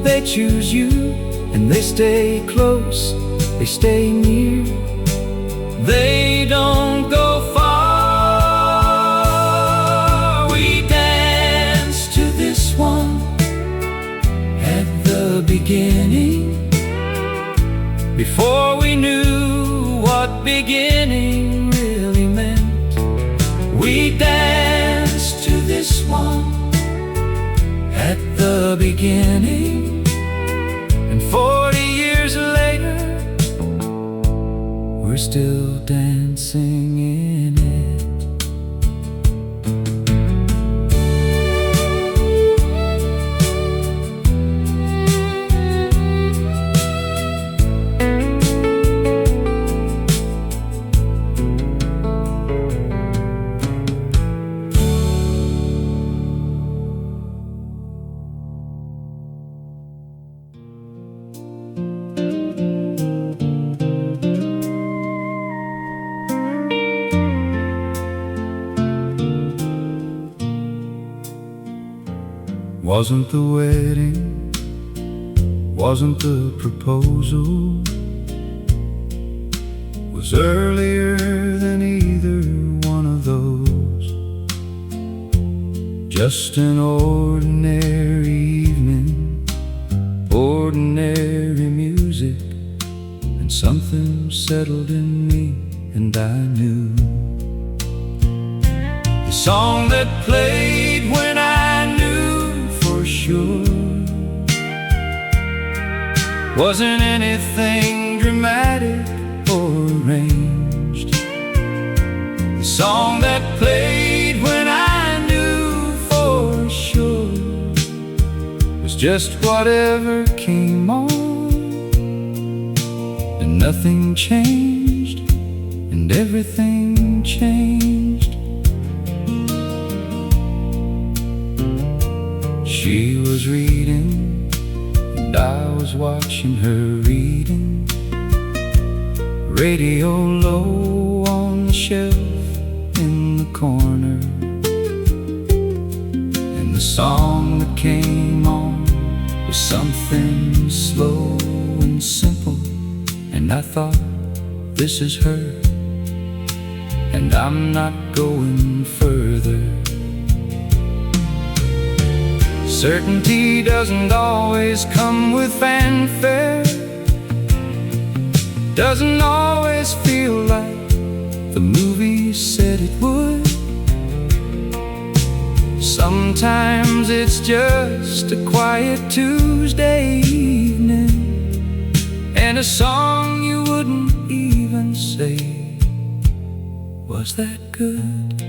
they choose you. and they stay close, they stay near. They don't go far. We dance to this one at the beginning, before we knew what beginning really meant. We danced to this one at the beginning, and 40 years later we're still dancing in it. Wasn't the wedding, wasn't the proposal, was earlier than either one of those. Just an ordinary evening, ordinary music, and something settled in me, and I knew the song that played when I knew for sure wasn't anything dramatic or arranged. The song that played when I knew for sure was just whatever came on, and nothing changed, and everything changed. She was reading, and I was watching her reading. Radio low on the shelf in the corner, and the song that came on was something slow and simple. And I thought, this is her, and I'm not going further. Certainty doesn't always come with fanfare, doesn't always feel like the movie said it would. Sometimes it's just a quiet Tuesday evening, and a song you wouldn't even say, was that good?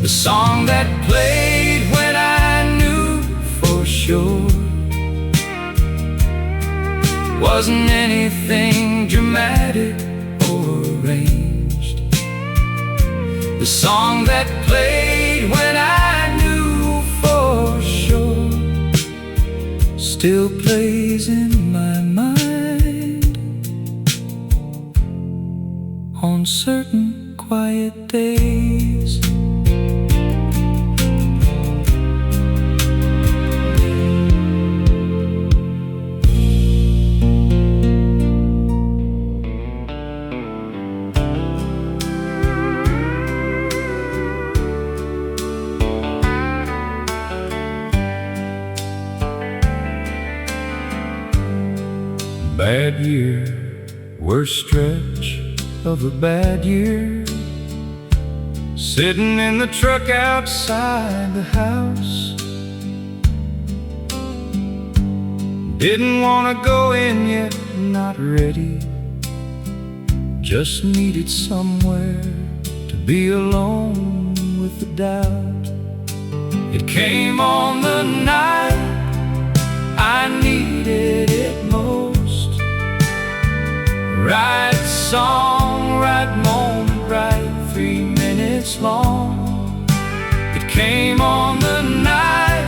The song that played when I knew for sure wasn't anything dramatic or arranged. The song that played when I knew for sure still plays in my mind on certain quiet days. Bad year, worst stretch of a bad year, sitting in the truck outside the house. Didn't want to go in yet, not ready, just needed somewhere to be alone with the doubt. It came on the night I needed it most. Right song, right moment, right 3 minutes long. It came on the night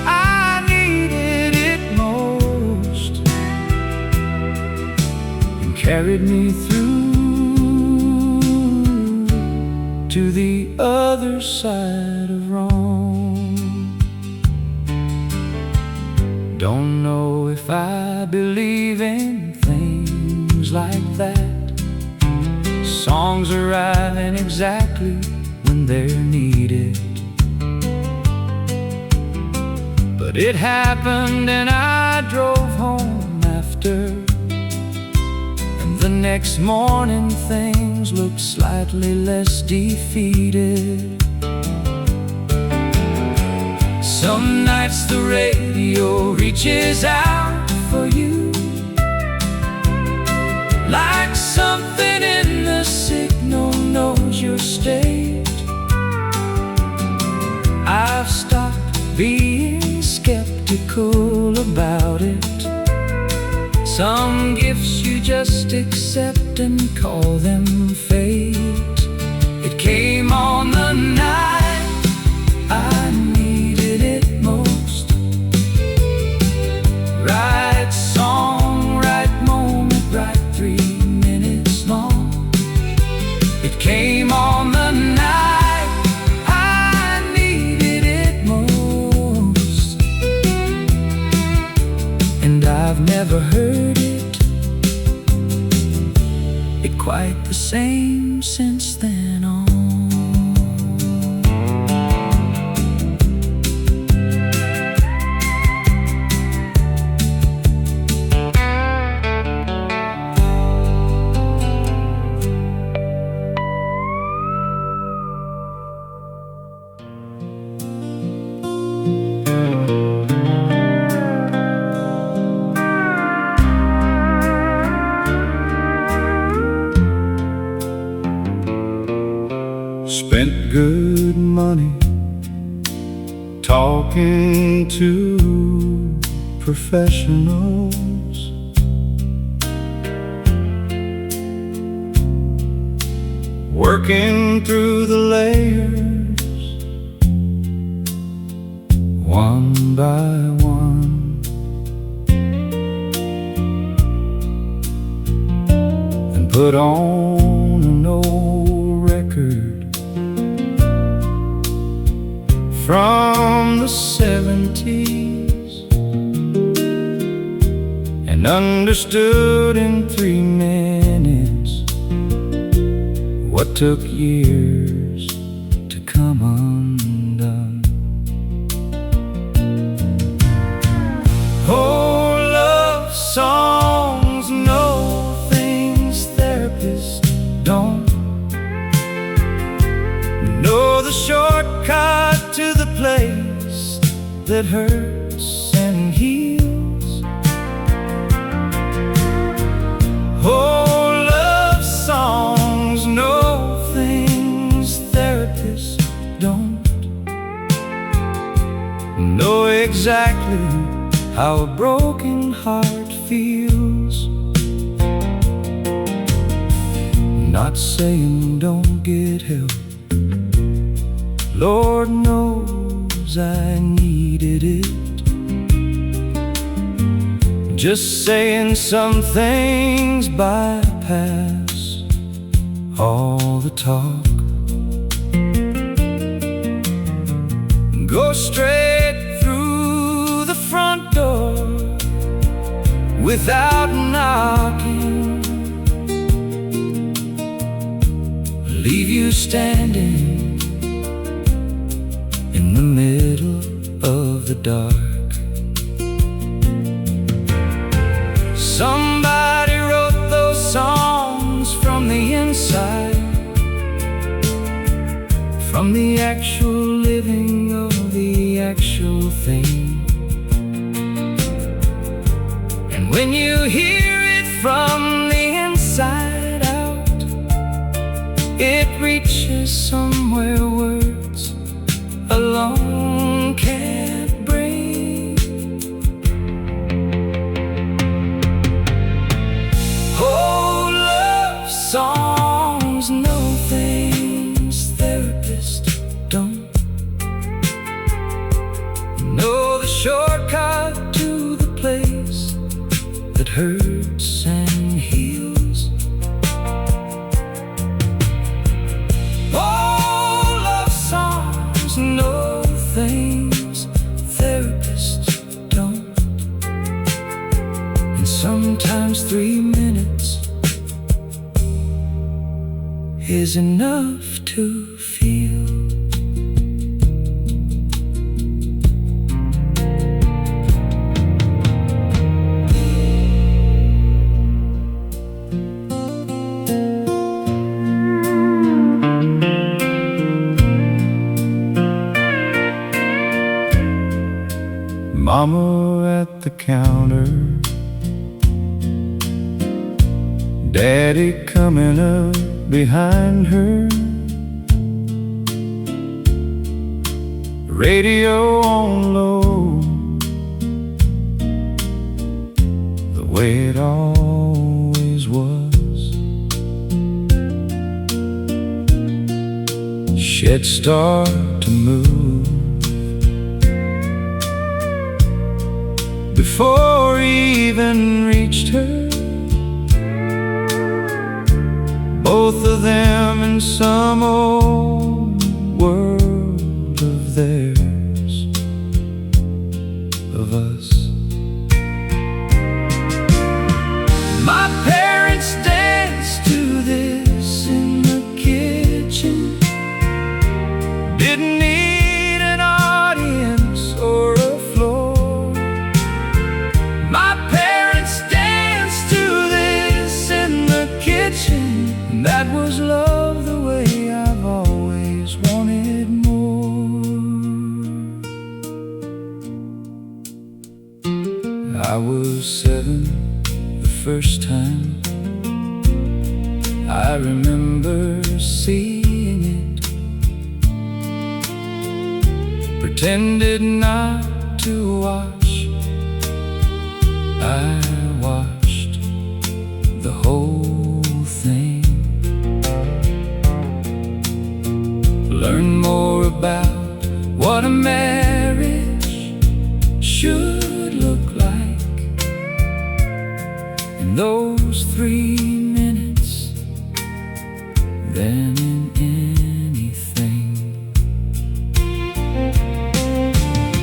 I needed it most, and carried me through to the other side of wrong. Don't know if I believe in things like that. Songs arriving exactly when they're needed. But it happened and I drove home after, and the next morning things looked slightly less defeated. Some nights the radio reaches out for you, like something in the signal knows your state. I've stopped being skeptical about it. Some gifts you just accept and call them fate. It came on the night I needed it most. Right song, right moment, right 3 minutes long. It came on the night I needed it most. And I've never heard it quite the same since then on. Spent good money talking to professionals, working through the layers one by one, and put on an old record from the 70s, and understood in 3 minutes what took years to come undone. Oh, love songs know things therapists don't. Know the shortcut to the place that hurts and heals. Oh, love songs know things therapists don't. Know exactly how a broken heart feels. Not saying don't get help, Lord knows I needed it. Just saying some things bypass all the talk. Go straight through the front door without knocking. Leave you standing in the middle of the dark. Somebody wrote those songs from the inside, from the actual living of the actual thing. And when you hear it from the inside out, it reaches somewhere words alone can't bring. Oh, love songs know things therapists don't. Know the shortcut to the place that hurts and heals. Oh, love songs know things therapists don't. Sometimes 3 minutes is enough to feel. Mama at the counter, Daddy coming up behind her, radio on low, the way it always was. She'd start to move before he even reached her. Both of them in some old world of theirs, of us. My parents danced to this in the kitchen. Didn't need an audience or a floor. My parents danced to this in the kitchen. That was love the way I've always wanted more. I was 7 the first time I remember seeing it. Pretended not to watch. I watched the whole thing. Learn more about what a marriage should look like in those 3 minutes than in anything.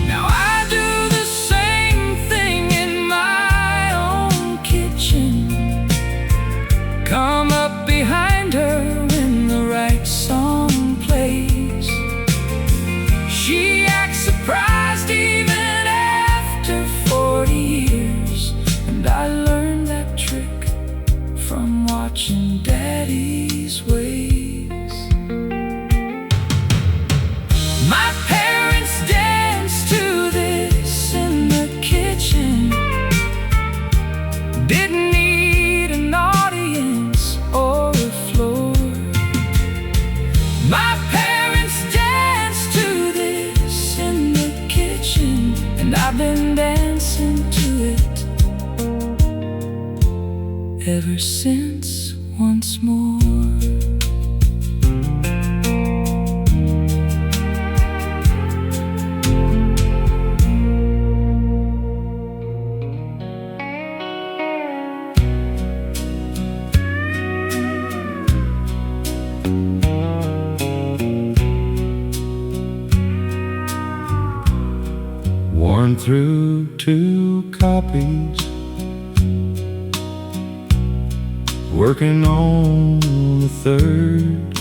Now I do the same thing in my own kitchen. Come up behind her when the right song plays. She acts surprised even after 40 years. And I learned that trick from watching Daddy's ways. My parents danced to this in the kitchen. Didn't need an audience or a floor. My parents danced to this in the kitchen, and I've been dancing to it ever since once more. Worn through 2 copies, working on the 3rd.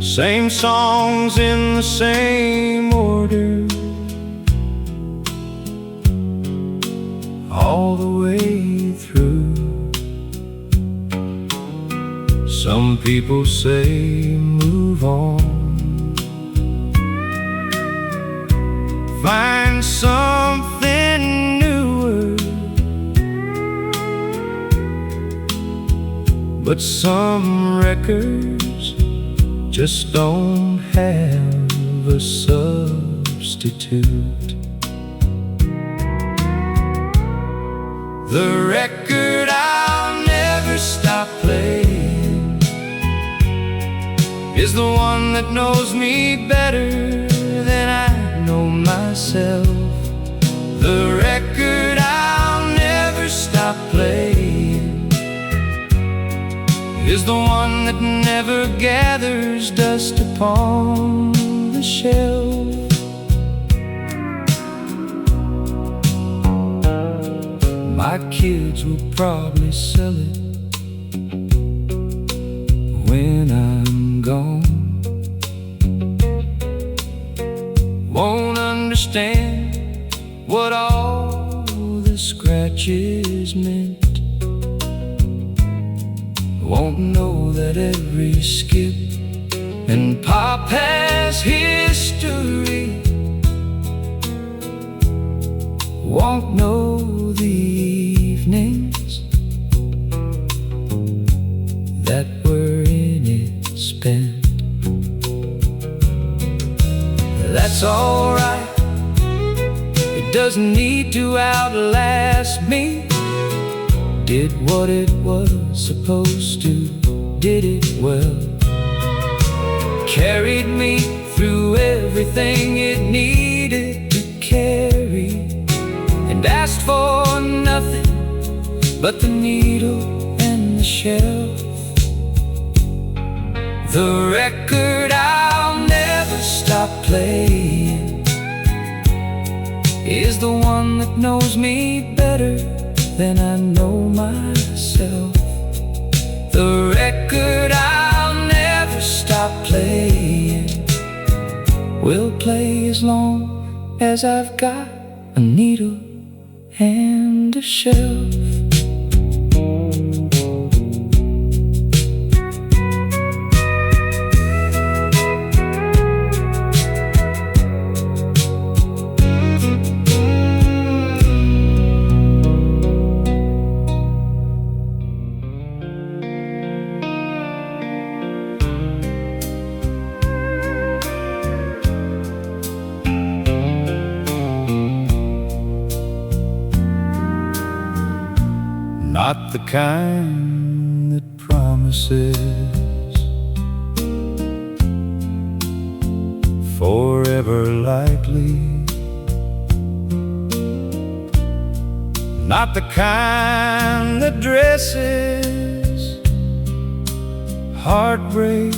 Same songs in the same order, all the way through. Some people say move on, find something newer. But some records just don't have a substitute. The record I'll never stop playing is the one that knows me better than I know myself. The record I'll never stop playing is the one that never gathers dust upon the shelf. My kids will probably sell it when I'm gone. Won't understand what all the scratches meant. Won't know that every skip and pop has history. Won't know the evenings that were in it spent. That's alright, it doesn't need to outlast me. Did what it was supposed to, did it well. Carried me through everything it needed to carry, and asked for nothing but the needle and the shelf. The record I'll never stop playing is the one that knows me better than I know myself. The record I'll never stop playing will play as long as I've got a needle and a shelf. Not the kind that promises forever lightly, not the kind that dresses heartbreak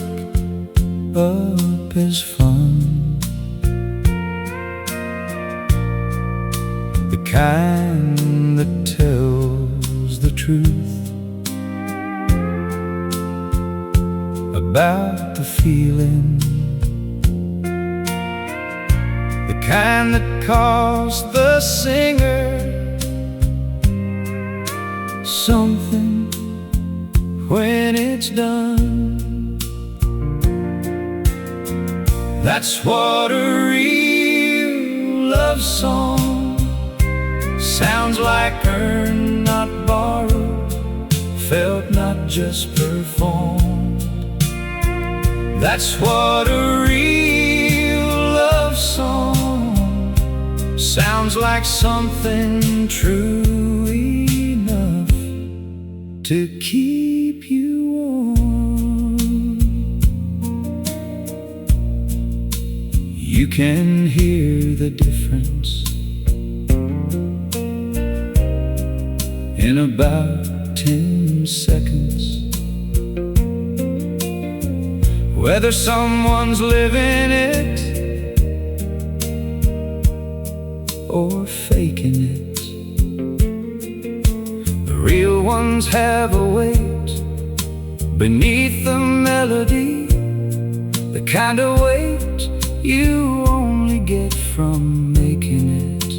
up as fun, the kind that tells the truth about the feeling, the kind that cost the singer something when it's done. That's what a real love song sounds like. Earned, not borrowed, felt, not just performed. That's what a real love song sounds like. Something true enough to keep you warm. You can hear the difference in about 10 seconds, whether someone's living it or faking it. The real ones have a weight beneath the melody, the kind of weight you only get from making it.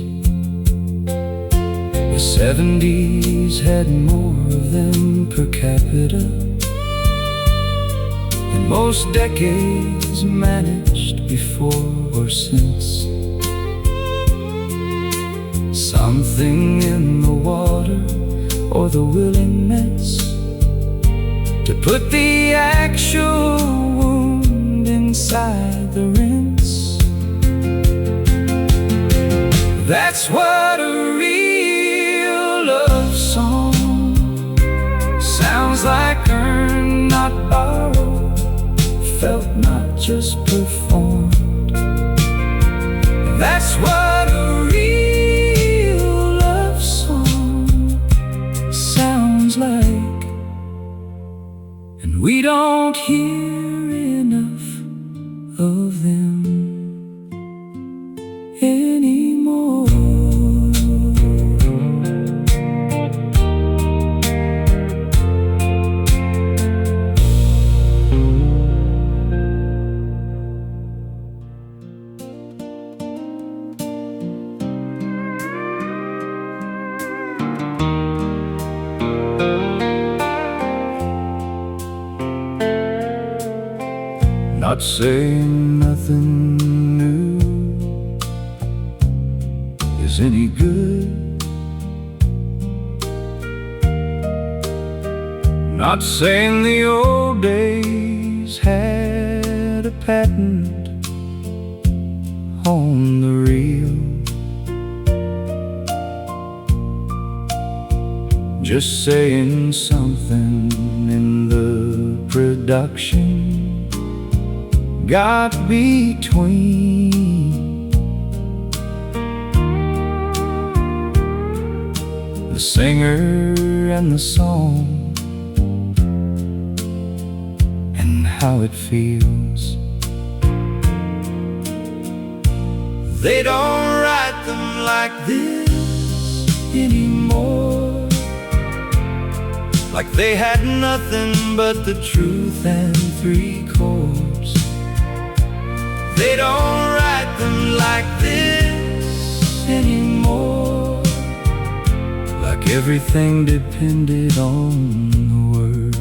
The 70s had more of them per capita than most decades managed before or since. Something in the water or the willingness to put the actual wound inside the rinse. That's what a real love song sounds like. Earned, not borrowed, felt, not just performed. That's what a real love song sounds like. And we don't hear enough of them anymore. not saying nothing new is any good, not saying the old days had a patent on the reel, just saying something in the production got between the singer and the song, and how it feels. They don't write them like this anymore, like they had nothing but the truth and 3 chords. They don't write them like this anymore, like everything depended on the word.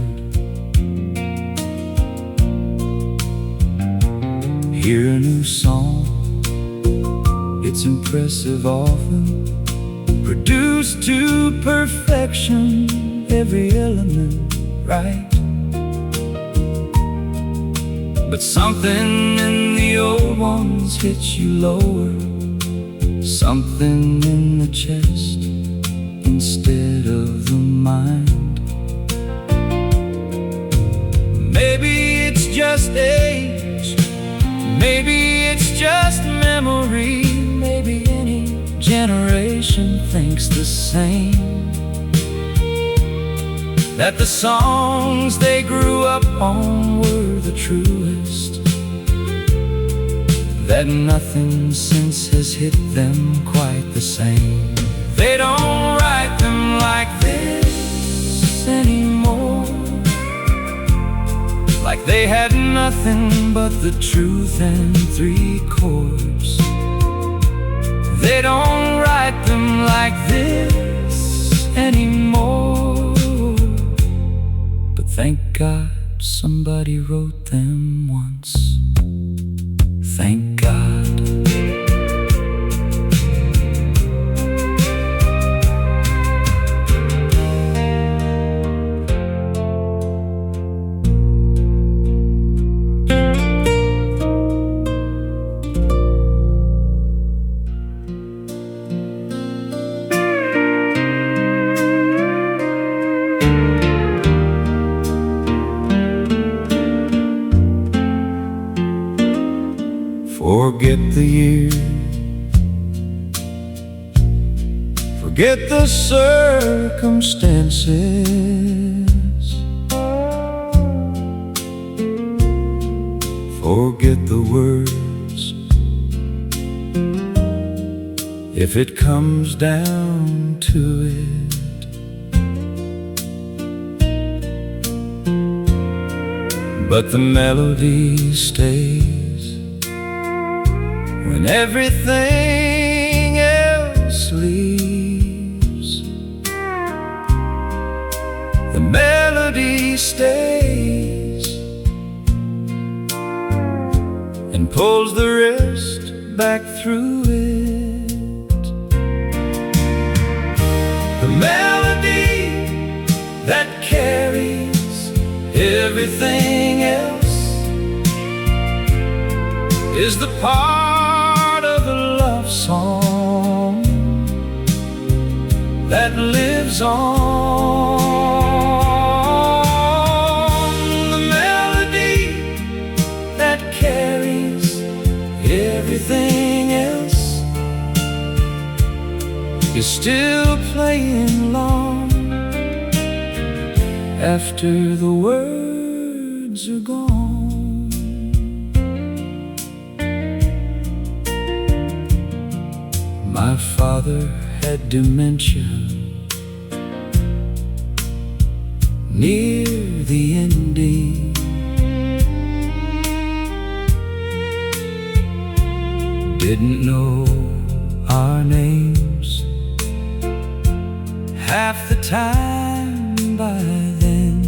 Hear a new song, it's impressive often, produced to perfection, every element right. But something in the old ones hits you lower, something in the chest instead of the mind. Maybe it's just age, maybe it's just memory, maybe any generation thinks the same, that the songs they grew up on were the truest, that nothing since has hit them quite the same. They don't write them like this anymore, like they had nothing but the truth and 3 chords. They don't write them like this anymore, but thank God somebody wrote them once. Thank God. Forget the year, forget the circumstances, forget the words. If it comes down to it, but the melody stays when everything else leaves. The melody stays and pulls the rest back through it. The melody that carries everything else is the part of a love song that lives on. The melody that carries everything else is still playing long after the words are gone. My father had dementia near the ending. Didn't know our names half the time by then.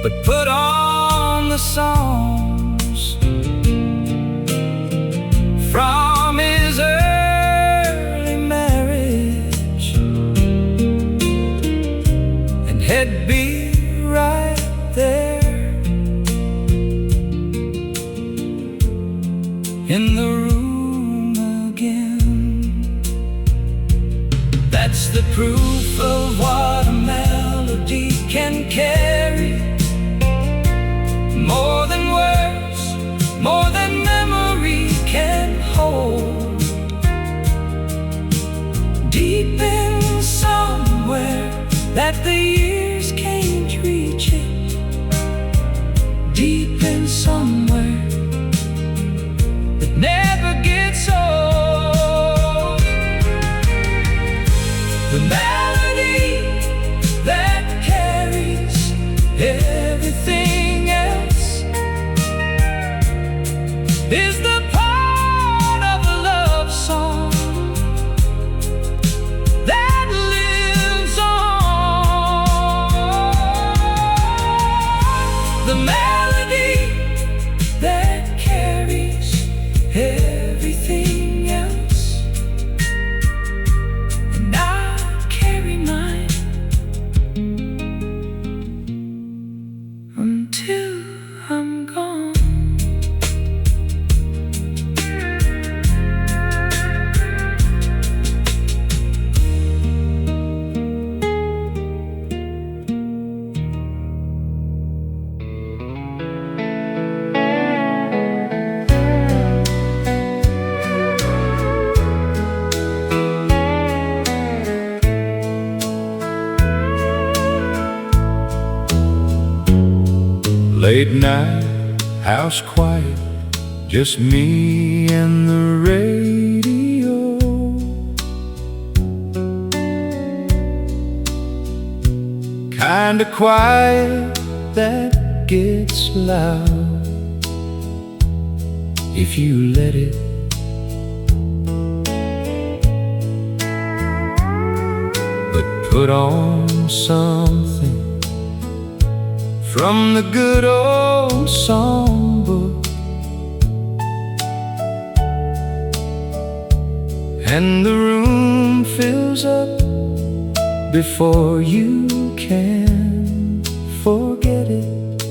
but put on the songs from his early marriage, and he'd be right there in the room again. That's the proof of what a melody can carry. More than words, more than memory can hold. Deep in somewhere that the years can't reach it. Deep in somewhere that never gets old. The melody that carries everything else is the part of a love song that lives on. The melody that carries everything else, and I carry mine until I'm gone. Late night, house quiet, just me and the radio. Kinda quiet that gets loud if you let it. But put on something from the good old songbook, and the room fills up before you can forget it.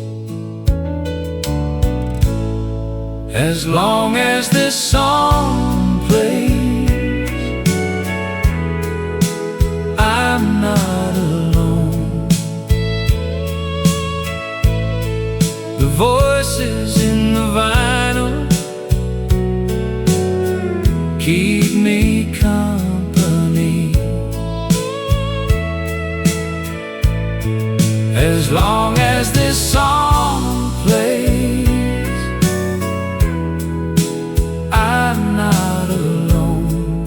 As long as this song plays, I'm not alone. The voices in the vinyl keep me company. As long as this song plays, I'm not alone.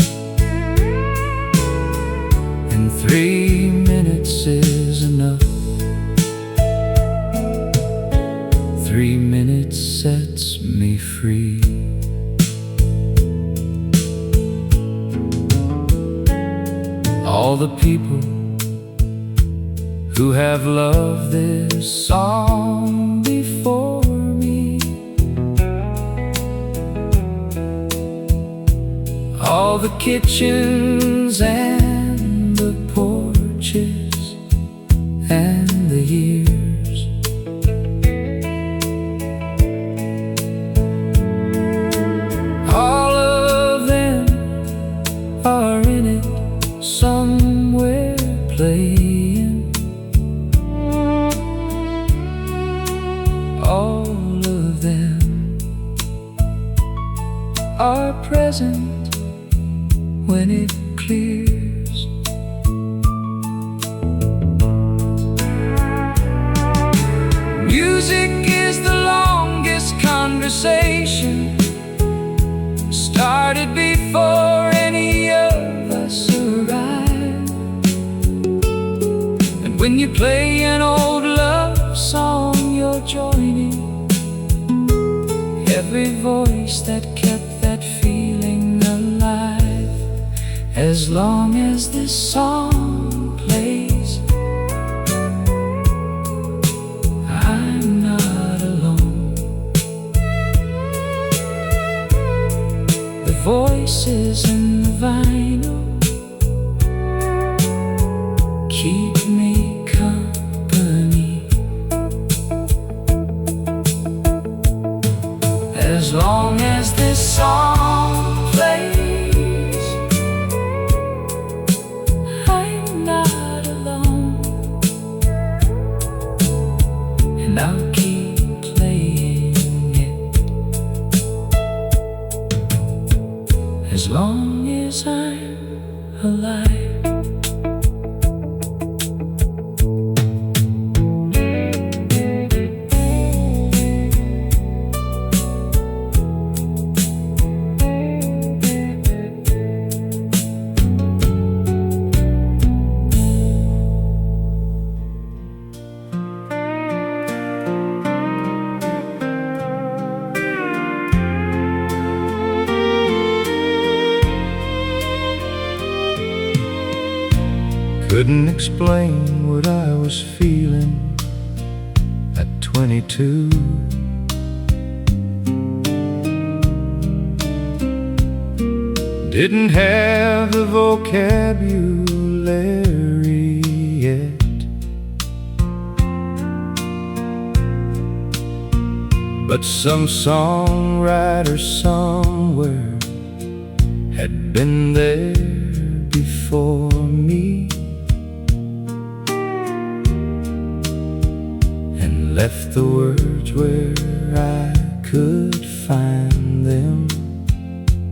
And 3 minutes is enough. 3 minutes sets me free. All the people who have loved this song before me, all the kitchens and the porches and the years, all of them are in it somewhere playing. All of them are present when it clears. Music is the longest conversation, started before any of us arrived. And when you play an old love song, you're joining every voice that kept that feeling alive. As long as this song plays, I'm voices in the vinyl keep me company. As long as this song plays, I'm not alone, and I'll keep playing it as long as I'm alive. Couldn't explain what I was feeling at 22. Didn't have the vocabulary yet, but some songwriter somewhere had been there before me, left the words where I could find them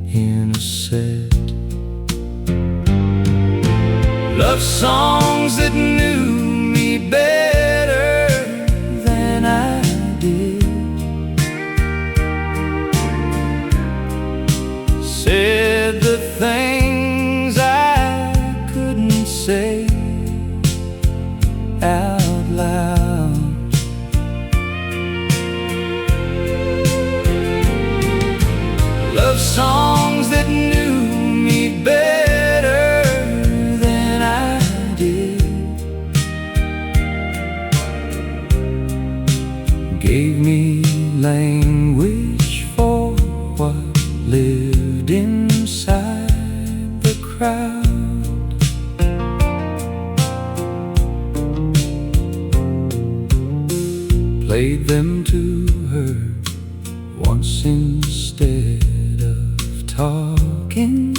in a set. Love songs that knew me better than I did, said the things I couldn't say out loud. Love songs that knew me better than I did, gave me language for what lived inside the crowd. Played them to her once instead talking.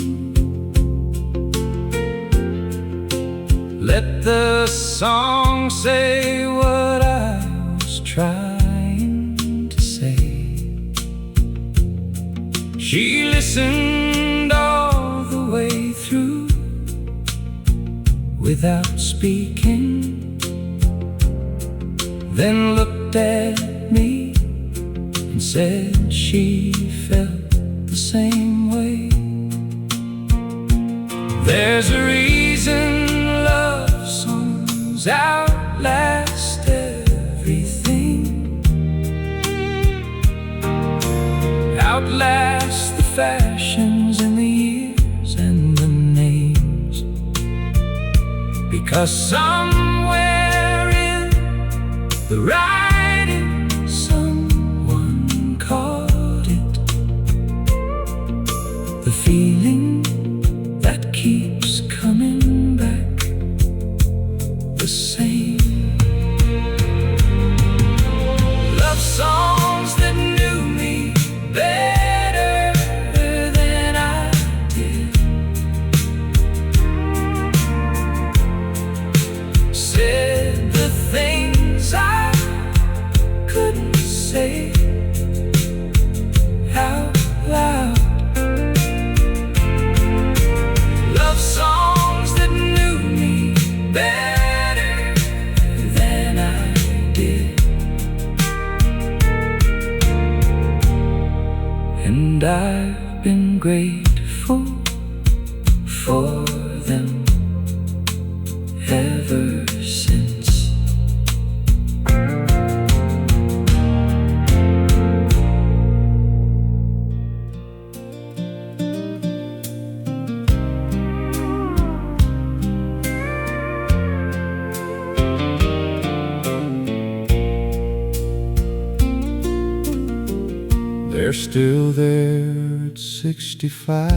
Let the song say what I was trying to say. She listened all the way through without speaking, then looked at me and said she felt the same way. There's a reason love songs outlast everything, outlast the fashions and the years and the names, because somewhere in the writing someone caught it, the feeling that keeps coming back the same. Love songs that knew me better than I did, said the things I couldn't say out loud. Love songs that knew me better than I did, and I've been grateful for them ever since. They're still there at 65.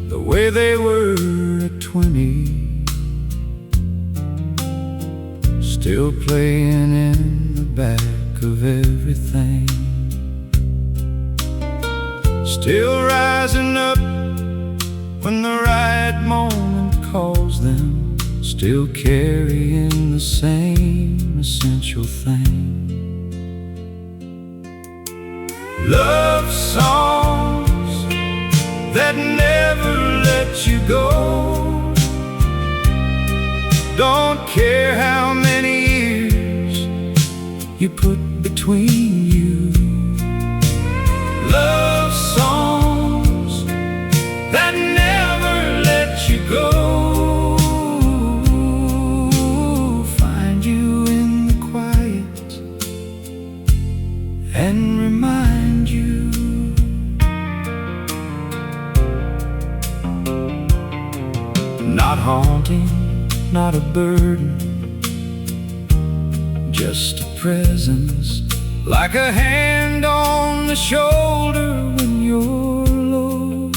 The way they were at 20, still playing in the back of everything, still rising up when the right moment calls them, still carrying the same essential thing. Love songs that never let you go. Don't care how many years you put between you. Love songs that never let you go. Find you in the quiet and remind you. Not haunting, not a burden, just a presence, like a hand on the shoulder when you're low,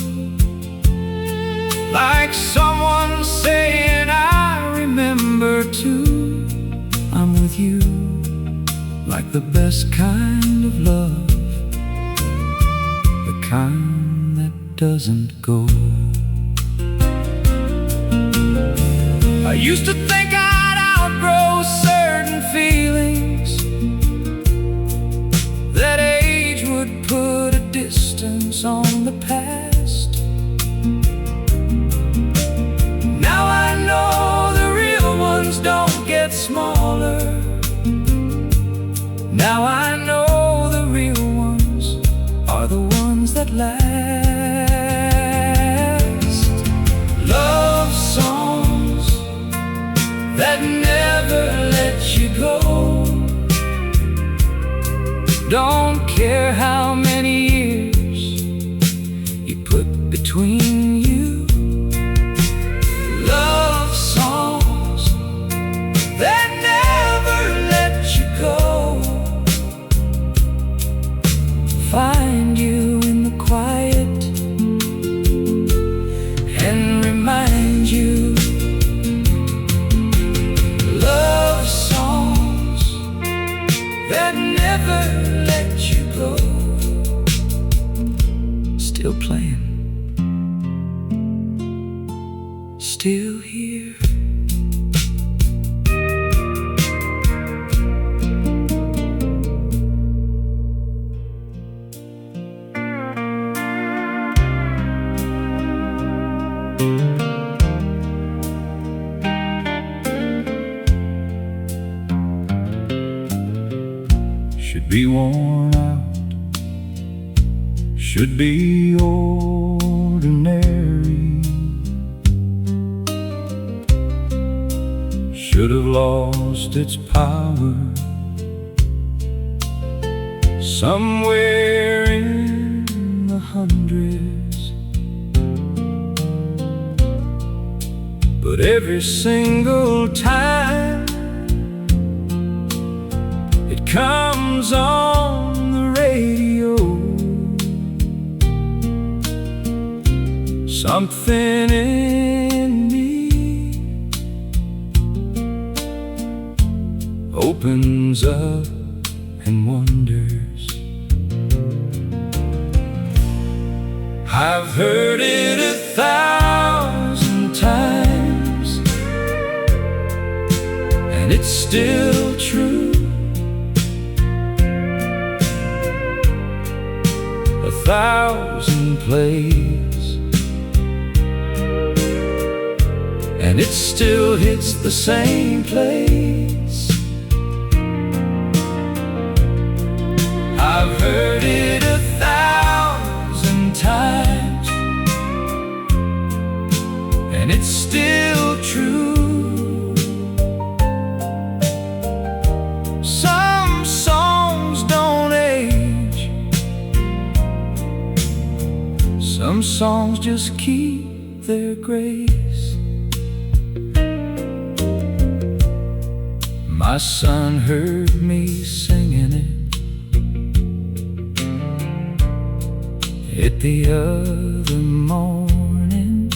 like someone saying, I remember too, I'm with you, like the best kind of love, the kind that doesn't go. I used to think I'd outgrow certain feelings, that age would put a distance on the past. Now I know the real ones don't get smaller. Now I know the real ones are the ones that last. Love songs that never let you go. Don't care how many years you put between you. Love songs that never let you go. Find you in the quiet and remind you. Love songs that never let you go. Still playing, still here. Should be worn out, should be ordinary, should have lost its power somewhere in the hundreds. But every single time it comes on the radio, something in me opens up and wonders. I've heard it 1,000 times, and it's still true. 1,000 plays, and it still hits the same place. I've heard it 1,000 times, and it's still true. Some songs don't age, some songs just keep their grace. My son heard me singing it it the other morning.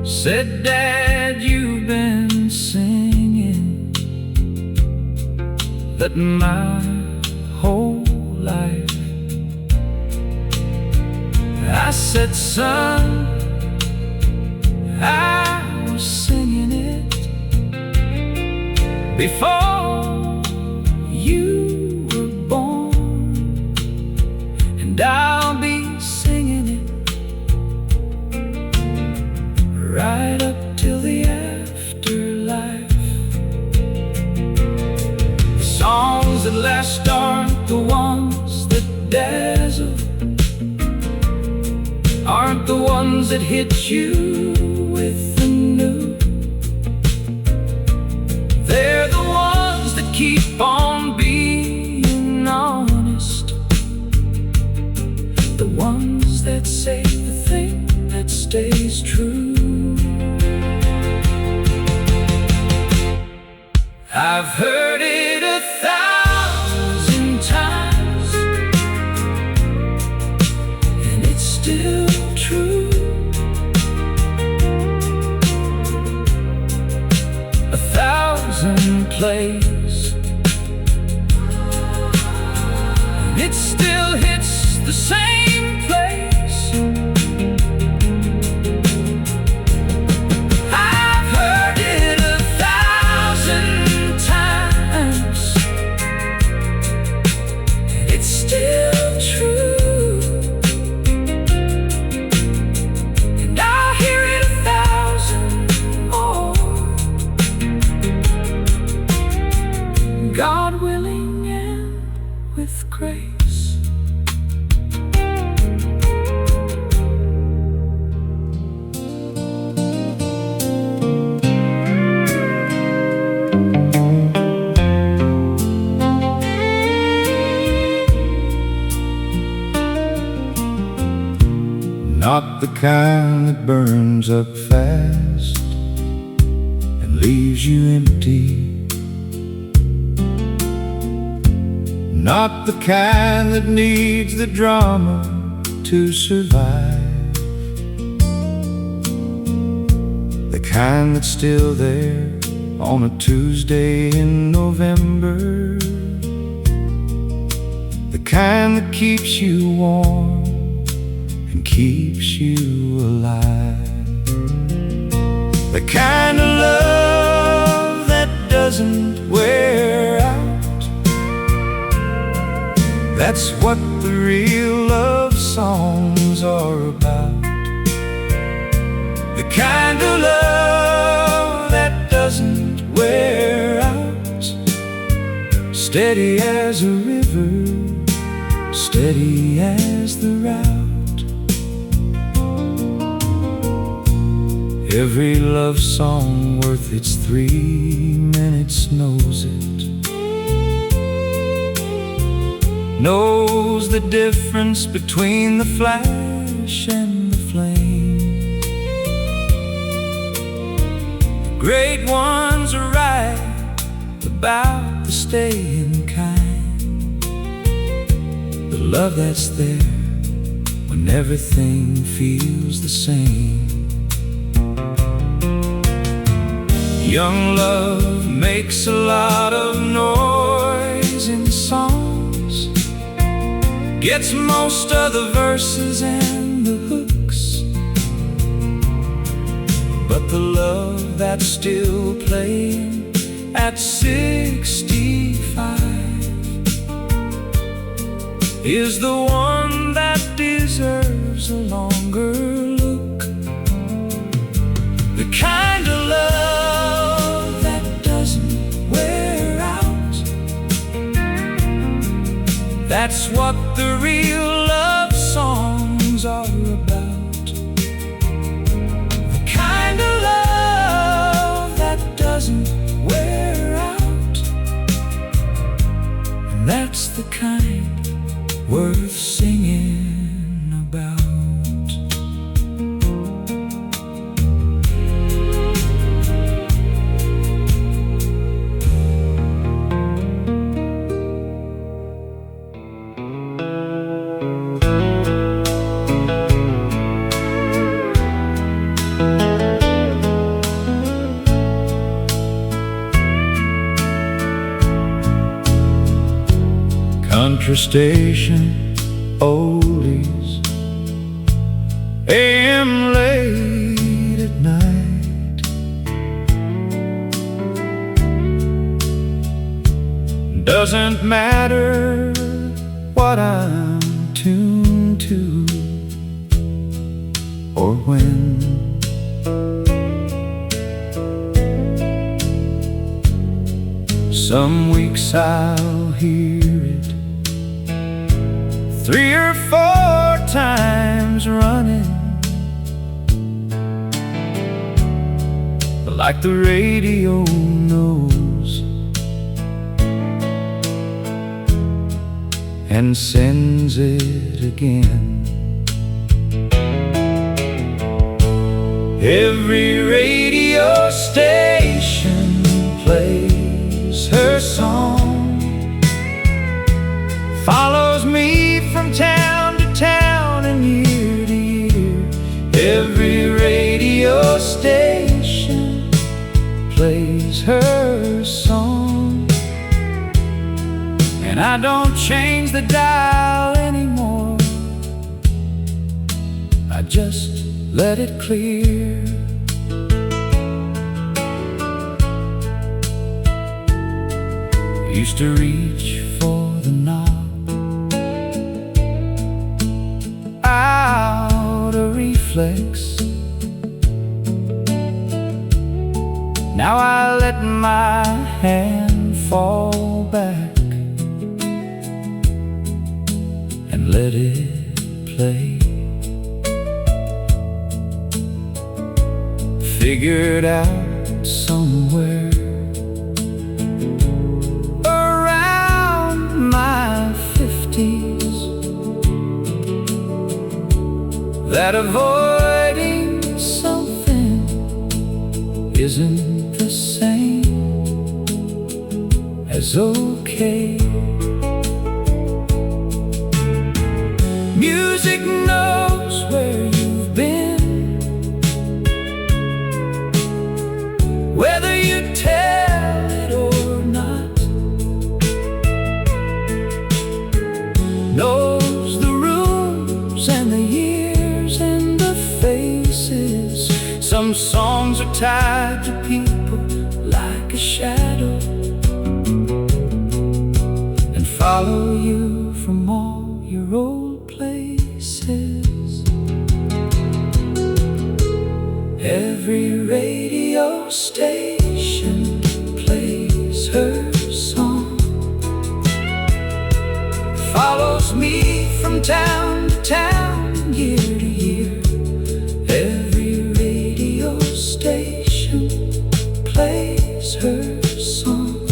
Said, Dad, you've been singing that my whole life. I said, son, I was singing it before you were born, and I'll be singing it right up till the afterlife. The songs that last aren't the ones that dazzle, aren't the ones that hit you with the new. They're the ones that keep on being honest, the ones that say the thing that stays true. I've heard it 1,000 times, and it's still true. 1,000 plays, and it still hits the same place. I've heard it 1,000 times, and it's still true. And I'll hear it 1,000 more, God willing and with grace. Not the kind that burns up fast and leaves you empty. Not the kind that needs the drama to survive. The kind that's still there on a Tuesday in November. The kind that keeps you warm and keeps you alive. The kind of love that doesn't wear out. That's what the real love songs are about. The kind of love that doesn't wear out. Steady as a river, steady as the route. Every love song worth its 3 minutes knows it. Knows the difference between the flash and the flame. The great ones are right about the staying kind. The love that's there when everything feels the same. Young love makes a lot of noise in songs, gets most of the verses and the hooks. But the love that's still playing at 65 is the one that deserves a longer look. The kind of love that doesn't wear out. That's what the real love songs are about. The kind of love that doesn't wear out. And that's the kind worth singing about. country station, oldies, AM late at night. Doesn't matter what I'm tuned to or when. Some weeks I'll hear it 3 or 4 times running, but like the radio knows and sends it again. Every radio station plays her song, follows me from town to town and year to year. Every radio station plays her song, and I don't change the dial anymore. I just let it clear. Used to reach for the knob, out of reflex. Now I let my hand fall back and let it play. Figured out somewhere around my 50s that avoiding something isn't the same as okay. Music knows where you've been, whether you tell it or not. Knows the rooms and the years and the faces. Some songs are tied to people like a shadow and follow you from all your old places. Every radio station plays her song, follows me from town to town, year to year. Every radio station plays her song,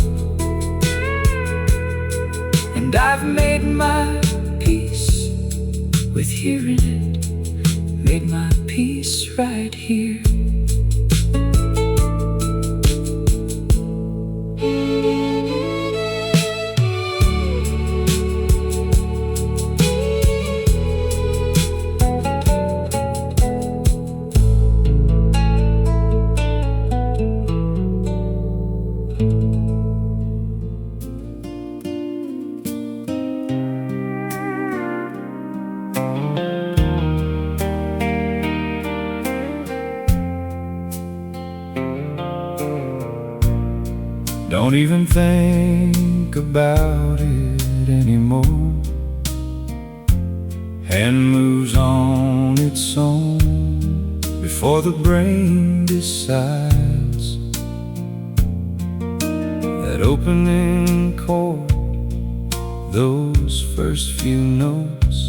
and I've made my peace with hearing it, made my peace right here. Don't even think about it anymore. Hand moves on its own before the brain decides. That opening chord, those first few notes,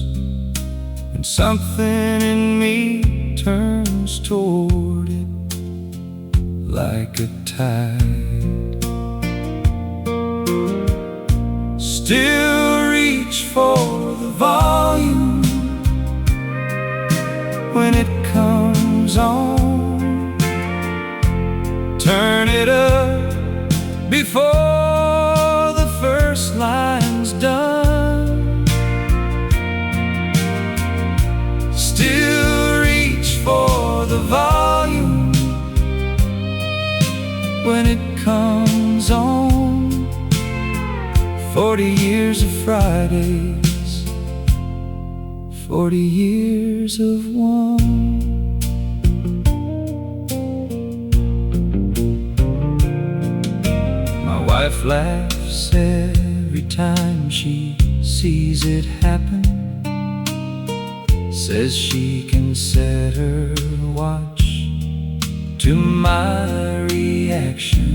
and something in me turns toward it like a tide. Still reach for the volume when it comes on. Turn it up before the first line's done. Still reach for the volume when it comes on. 40 years of Fridays, 40 years of one. My wife laughs every time she sees it happen. Says she can set her watch to my reaction.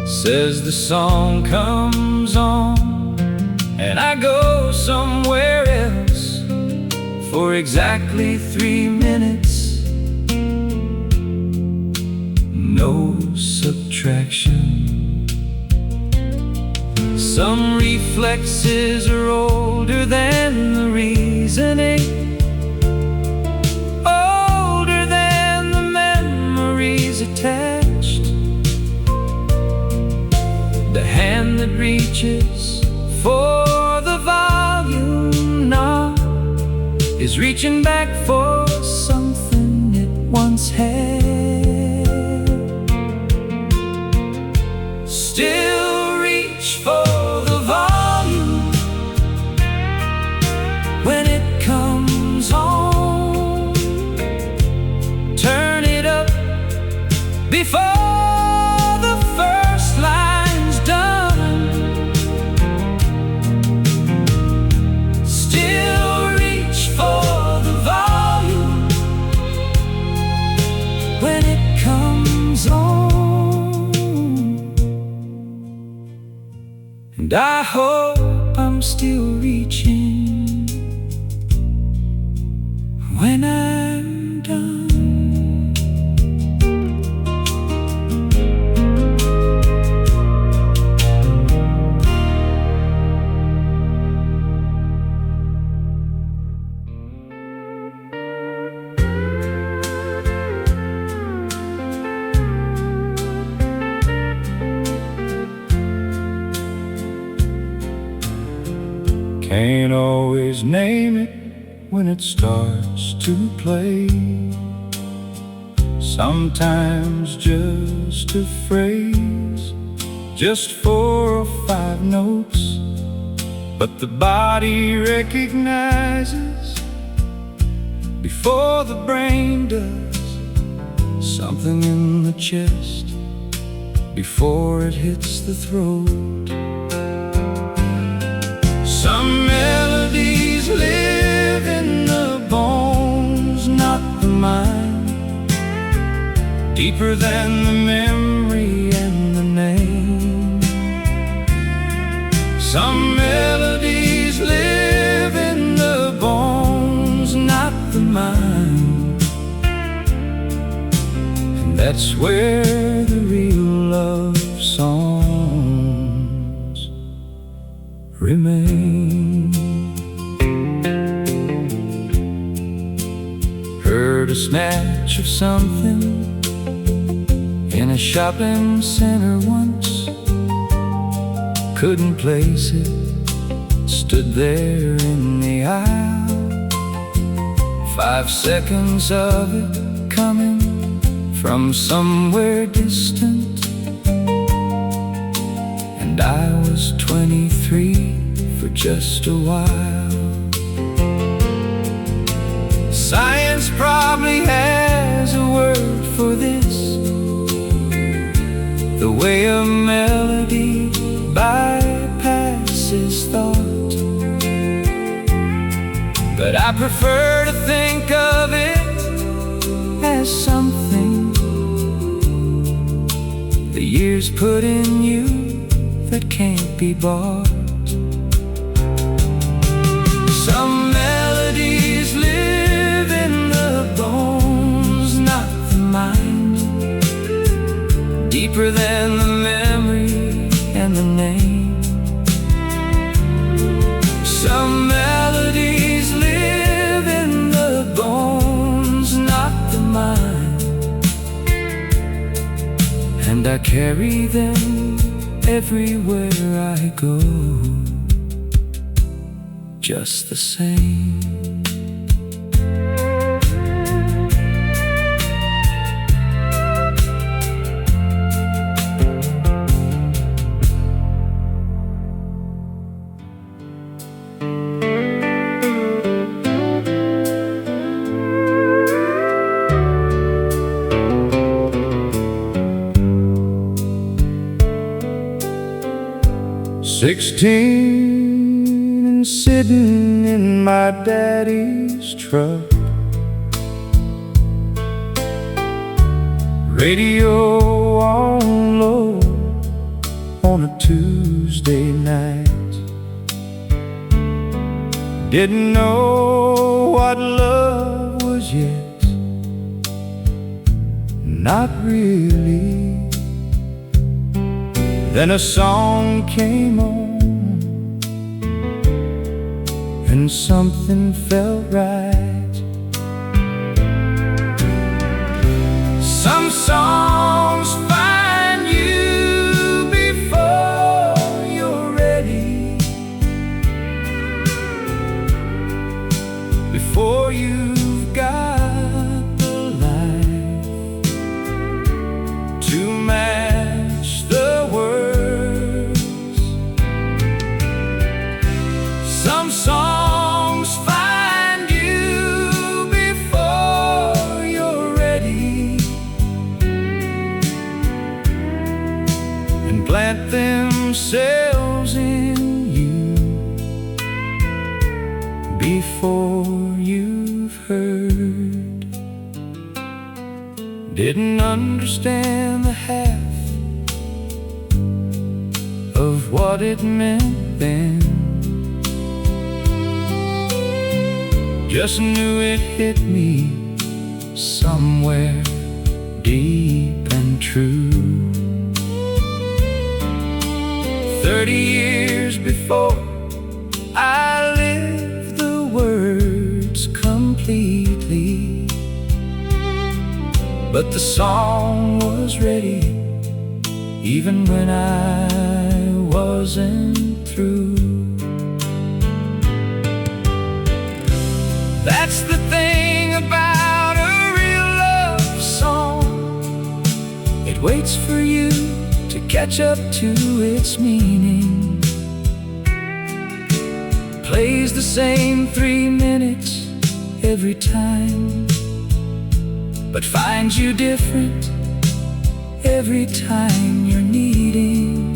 Says the song comes on and I go somewhere else for exactly 3 minutes. No subtraction. Some reflexes are older than the reasoning, older than the memories attached. The hand that reaches for the volume knob is reaching back for something it once had. Still reach for the volume when it comes on. Turn it up before the first line's done. Still reach for the volume when it comes on. And I hope I'm still reaching when I'm done. Can't always name it when it starts to play. Sometimes just a phrase, just 4 or 5 notes, but the body recognizes before the brain does. Something in the chest before it hits the throat. Some melodies live in the bones, not the mind, deeper than the memory and the name. Some melodies live in the bones, not the mind, and that's where the real love songs remain. Heard a snatch of something in a shopping center once. Couldn't place it, stood there in the aisle. 5 seconds of it coming from somewhere distant, and I was 23 for just a while. Science probably has a word for this, the way a melody bypasses thought, but I prefer to think of it as something the years put in you that can't be bought. Some melodies live in the bones, not the mind, deeper than the memory and the name. Some melodies live in the bones, not the mind, and I carry them everywhere I go, just the same. 16 and sitting in my daddy's truck, radio on low on a Tuesday night. Didn't know what love was yet, not really. Then a song came on and something felt right. Some songs find you before you're ready, before you've got the life to match the words. Some songs find you before you're ready and plant themselves in you before you've heard. Didn't understand the half of what it meant then, just knew it hit me somewhere deep and true. 30 years before I lived the words completely, but the song was ready even when I wasn't through. That's the thing about a real love song, it waits for you to catch up to its meaning. Plays the same 3 minutes every time, but finds you different every time you're needing.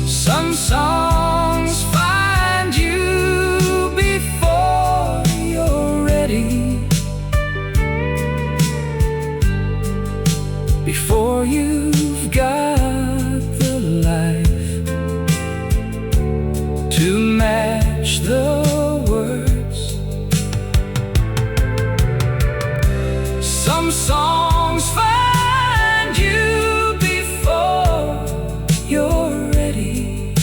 Some songs find you before you're ready, before you've got the life to match the words. Some songs find you before you're ready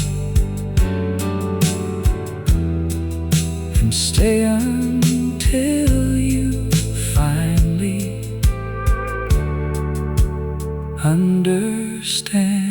and stay until you finally understand.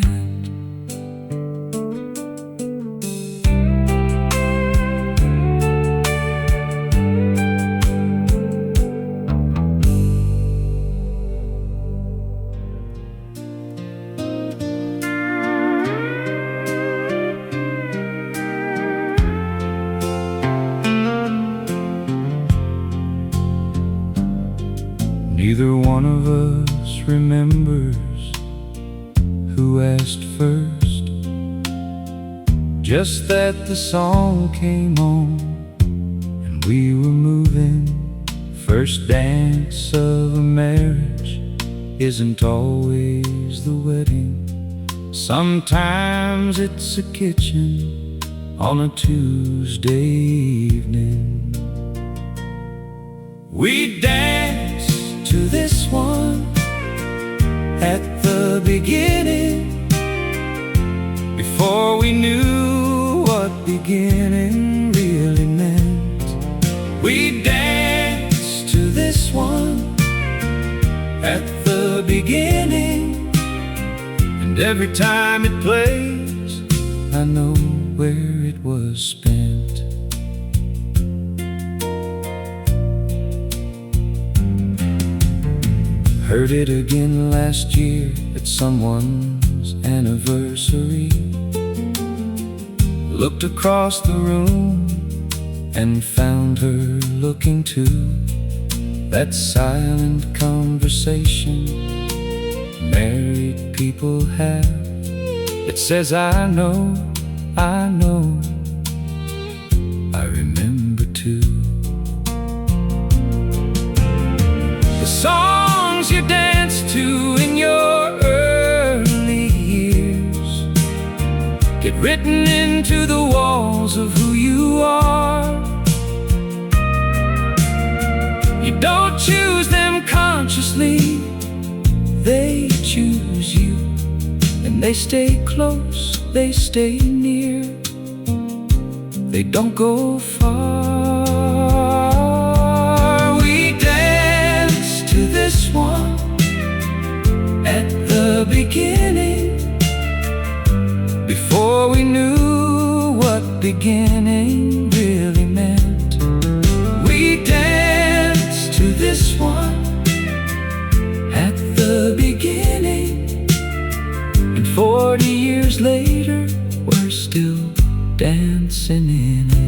Neither one of us remembers who asked first, just that the song came on and we were moving. First dance of a marriage isn't always the wedding. Sometimes it's a kitchen on a Tuesday evening. We dance to this one at the beginning, before we knew what beginning really meant. We dance to this one at the beginning, and every time it plays, I know where it was spent. Heard it again last year at someone's anniversary. Looked across the room and found her looking too. That silent conversation married people have It says I know, I know, I remember too. The songs you danced to in your early years get written into the walls of who you are. You don't choose them consciously, they choose you. And they stay close, they stay near, they don't go far. We danced to this one at the beginning, before we knew what beginning really meant. We danced to this one at the beginning, and 40 years later we're still dancing in it.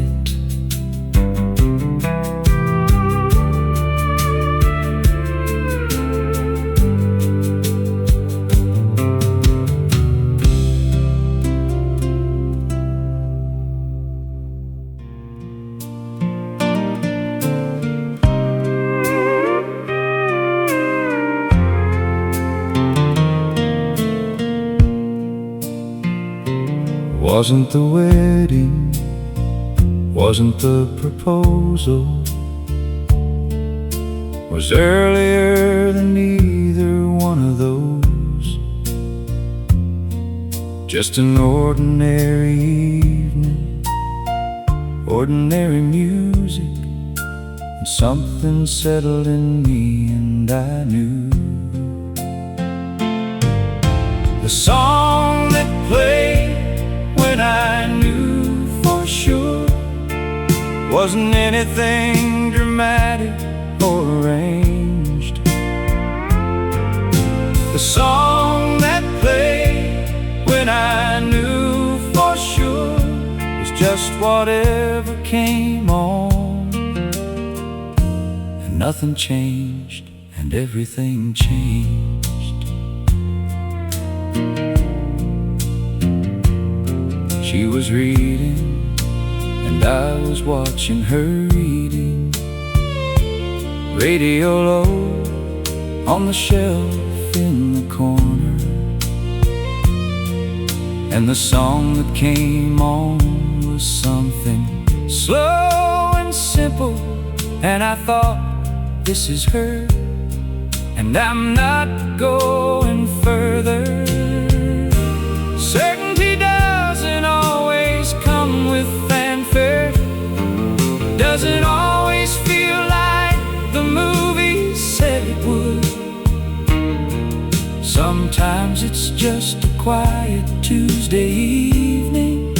Wasn't the wedding, wasn't the proposal, was earlier than either one of those. Just an ordinary evening, ordinary music, and something settled in me and I knew. The song that played when I knew for sure wasn't anything dramatic or arranged. The song that played when I knew for sure was just whatever came on. And nothing changed, and everything changed. She was reading, and I was watching her reading. Radio low on the shelf in the corner, and the song that came on was something slow and simple. And I thought, this is her, and I'm not going further. Certainty doesn't always come with fanfare, doesn't always feel like the movie said it would. Sometimes it's just a quiet Tuesday evening,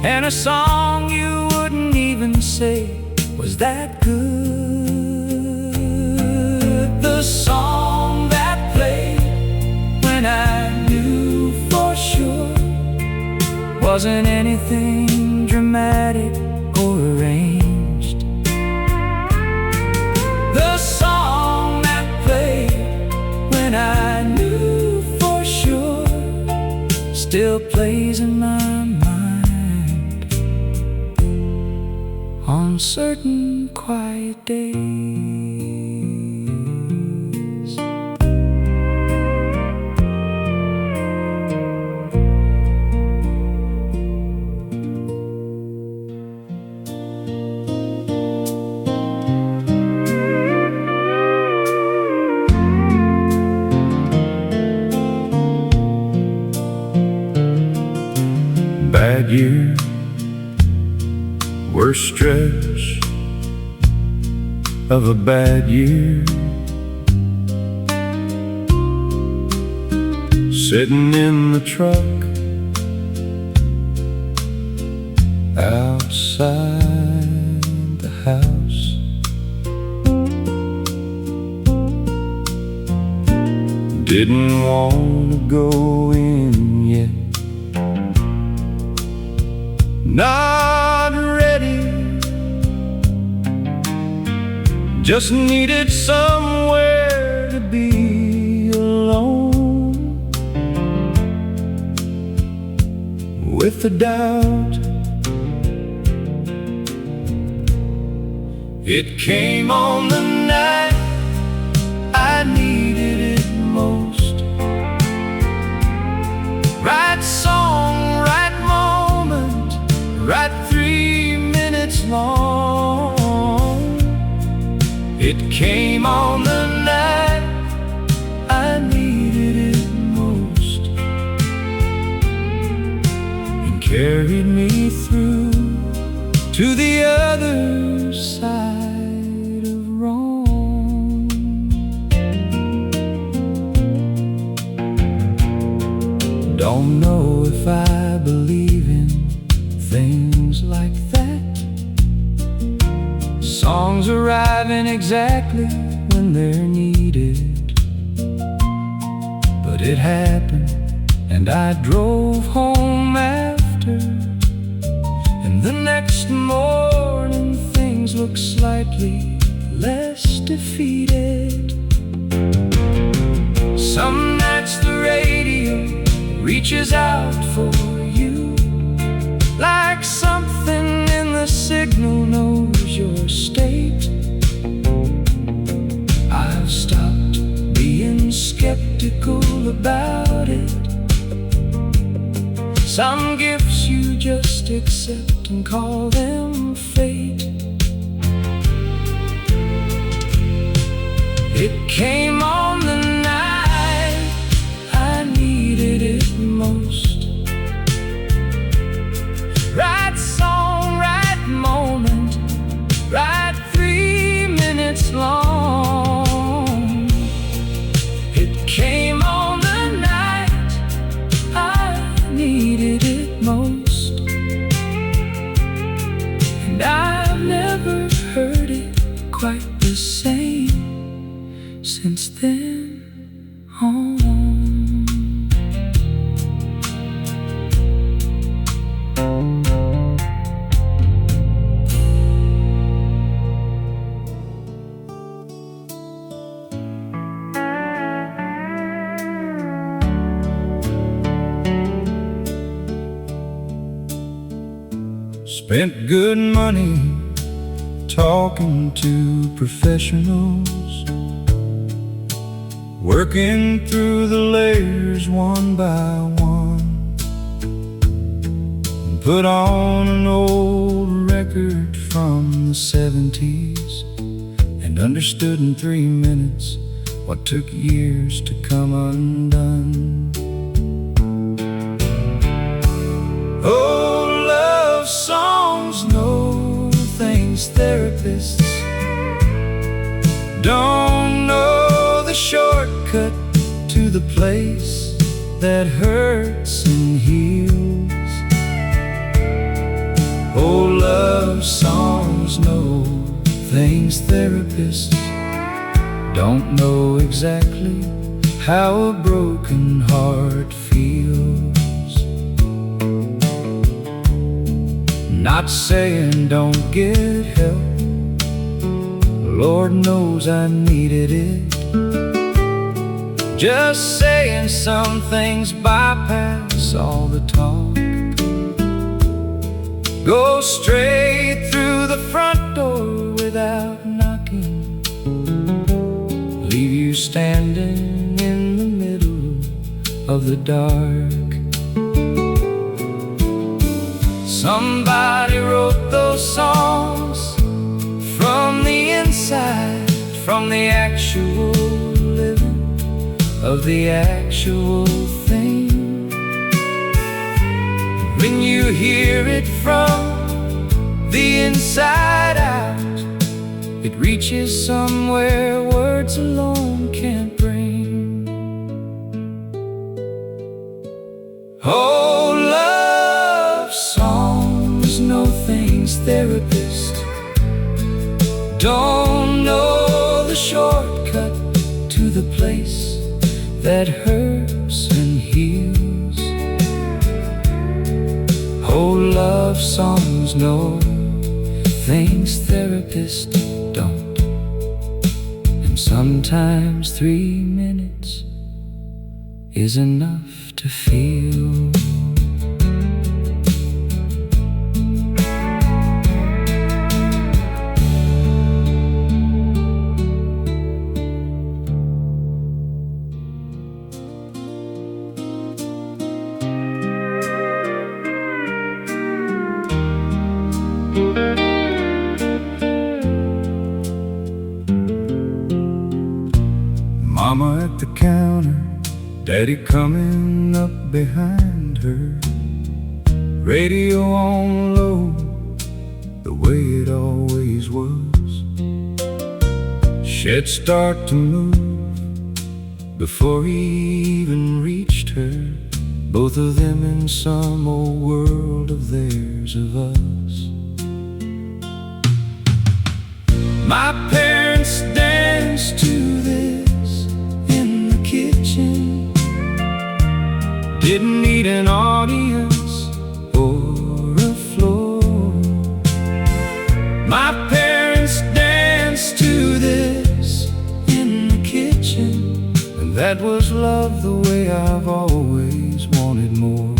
and a song you wouldn't even say was that good. The song that played when I knew for sure wasn't anything dramatic or arranged. The song that played when I knew for sure still plays in my mind on certain quiet days. Bad year, worst stretch of a bad year, sitting in the truck outside the house. Didn't want to go in yet, not ready, just needed somewhere to be alone. with the doubt. It came on the night I needed it most. Right song, right moment, right 3 minutes long. It came on the night I needed it most, and carried me through to the other side of wrong. Don't know if I believe in things like that. Songs arriving exactly when they're needed. But it happened, and I drove home after. And the next morning things look slightly less defeated. Some nights the radio reaches out for you, like something in the signal knows your state. I've stopped being skeptical about it. Some gifts you just accept and call them fate. It came on the night I needed it most. Right song, right moment, right 3 minutes long. It came on the night I needed it most, and I've never heard it quite the same since then on. Spent good money talking to professionals, working through the layers one by one. Put on an old record from the 70s and understood in 3 minutes what took years to come undone. Oh, love songs know things therapists don't know, the shortcut to the place that hurts and heals. Oh, love songs know things therapists don't know, exactly how a broken heart feels. Not saying don't get help, Lord knows I needed it. Just saying some things bypass all the talk, go straight through the front door without knocking, leave you standing in the middle of the dark. Somebody wrote those songs from the inside, from the actual living of the actual thing. When you hear it from the inside out, it reaches somewhere words alone can't bring. Oh, love songs know things therapists don't know, the shortcut to the place that hurts and heals. Oh, love songs know things therapists don't, and sometimes 3 minutes is enough to feel. the counter, Daddy coming up behind her, radio on low, the way it always was. She'd start to move before he even reached her, both of them in some old world of theirs, of us. My parents danced to this in the kitchen, didn't need an audience or a floor. My parents danced to this in the kitchen, and that was love the way I've always wanted more.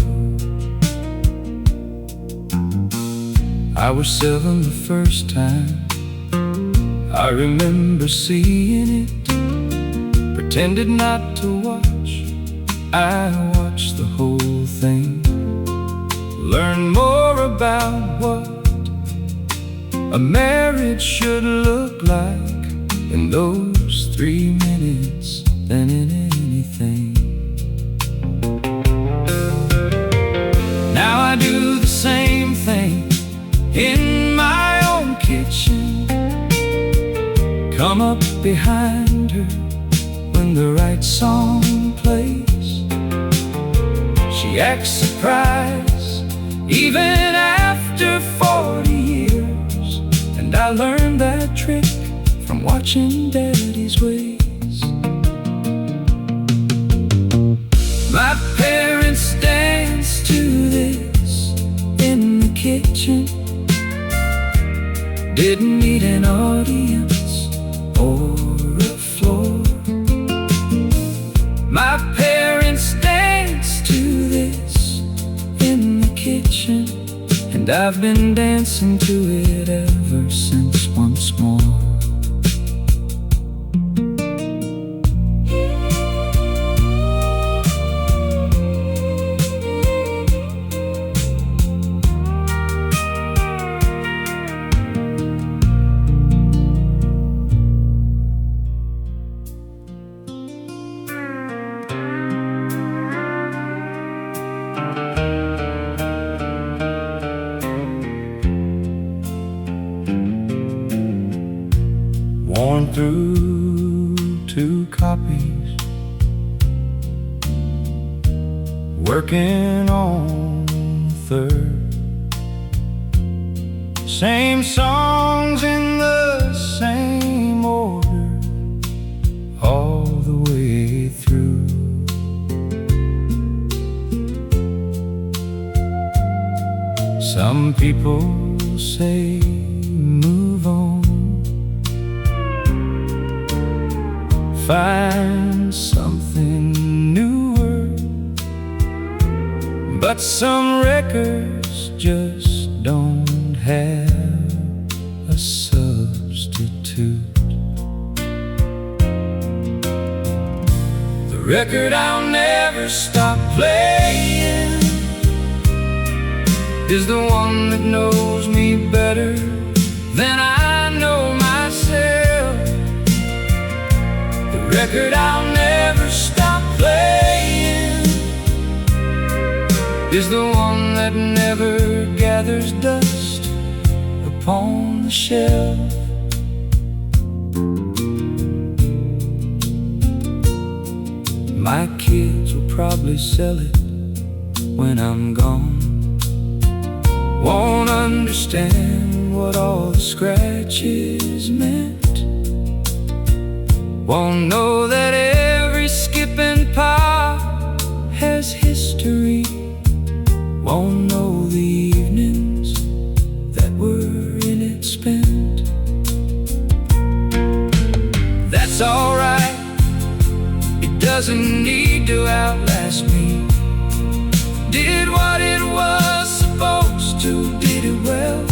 I was 7 the first time I remember seeing it, pretended not to watch. I watched the whole thing, learned more about what a marriage should look like in those 3 minutes than in anything. Now I do the same thing in my own kitchen, come up behind her when the right song plays. She acts surprised even after 40 years, and I learned that trick from watching Daddy's ways. My parents danced to this in the kitchen, didn't need an audience or a floor. My parents danced to this in the kitchen, and I've been dancing to it ever since once more. Worn through 2 copies, working on the 3rd. Same songs in the same order all the way through. Some people say move on, find something newer, but some records just don't have a substitute. The record I'll never stop playing is the one that knows me better than I know myself. The record I'll never stop playing is the one that never gathers dust upon the shelf. My kids will probably sell it when I'm gone, won't understand what all the scratches meant, won't know that every skip and pop has history, won't know the evenings that were in it spent. That's alright, it doesn't need to outlast me. Did what it was supposed to, did it well,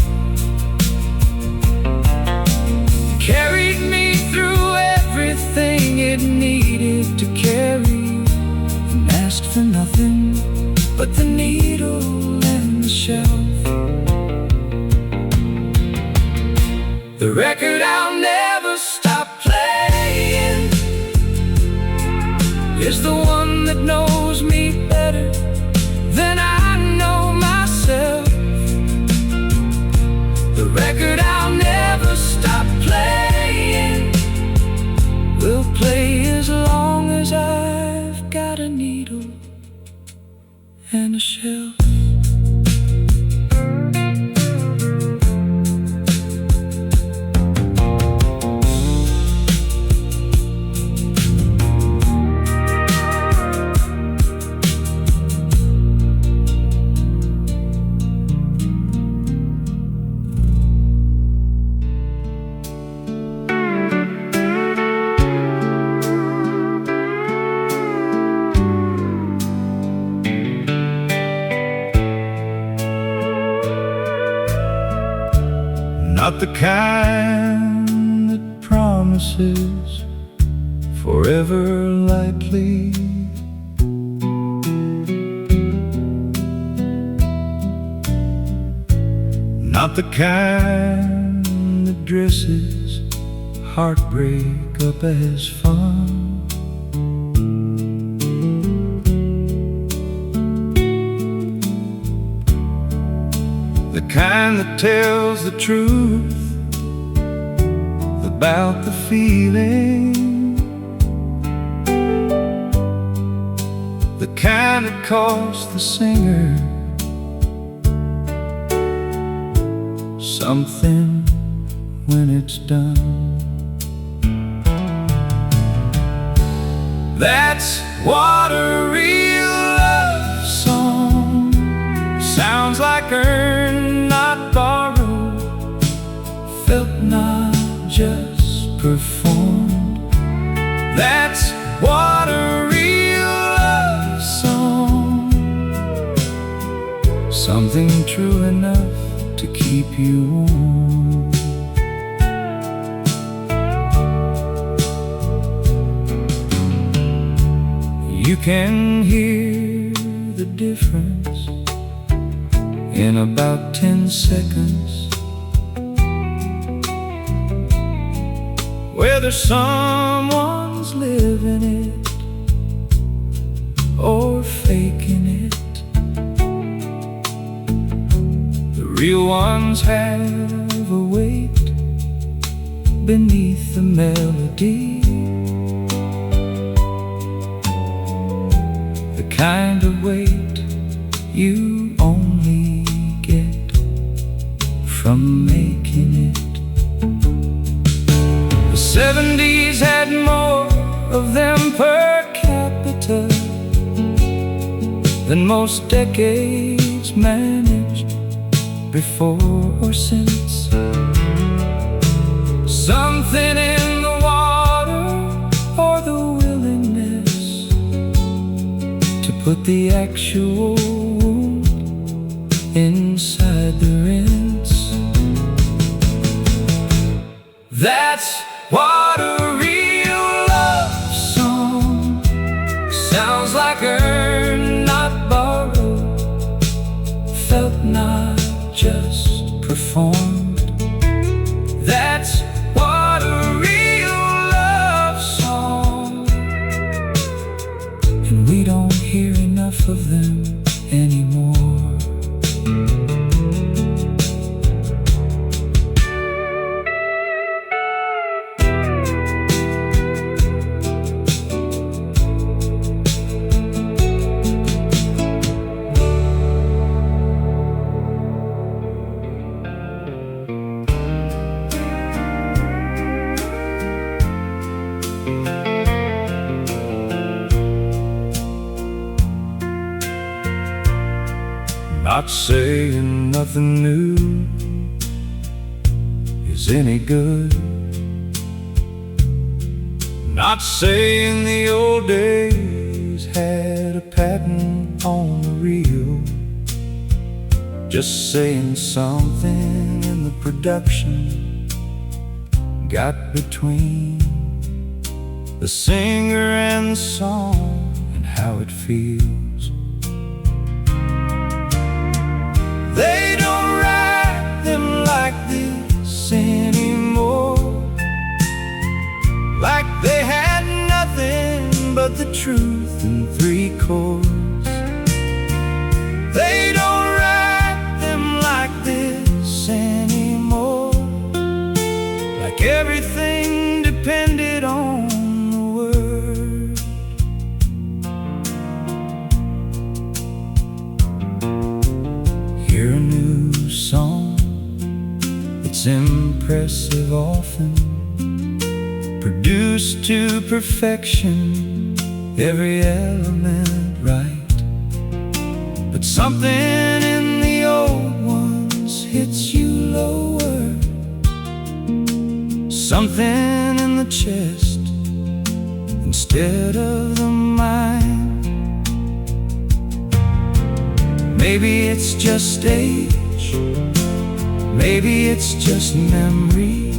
carried me through everything it needed to carry, and asked for nothing but the needle and the shell. not the kind that promises forever lightly. Not the kind that dresses heartbreak up as fun. The kind that tells the truth about the feeling. The kind that costs the singer something when it's done. That's what a real love song sounds like. Earned, not borrowed, felt, not just performed. That's what a real love song. Something true enough to keep you warm. You can hear the difference in about 10 seconds, whether someone's living it or faking it. The real ones have a weight beneath the melody, the kind of weight you only get from making it. The 70s had more of them per capita than most decades managed before or since. Something in the water, or the willingness to put the actual wound inside the rinse. That's what a real love song sounds like. Earned, not borrowed, felt, not just performed. That's what a real love song. And we don't hear enough of them anymore. Not saying nothing new is any good. Not saying the old days had a patent on the reel. Just saying something in the production got between the singer and the song, and how it feels. They don't write them like this anymore, like they had nothing but the truth in 3 chords. They don't write them like this anymore, like everything depended on the word. Hear a new song, it's impressive often, produced to perfection, every element right. But something in the old ones hits you lower, something in the chest instead of the mind. Maybe it's just age, Maybe it's just memory.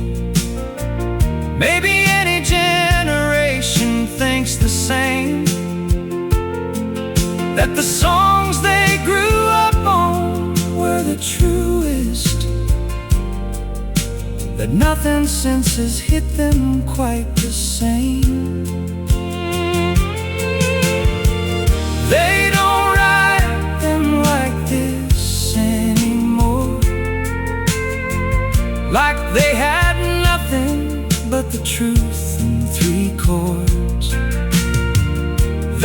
Maybe any generation thinks the same, that the songs they grew up on were the truest, that nothing since has hit them quite the same. They don't write them like this anymore, like they had nothing but the truth in 3 chords.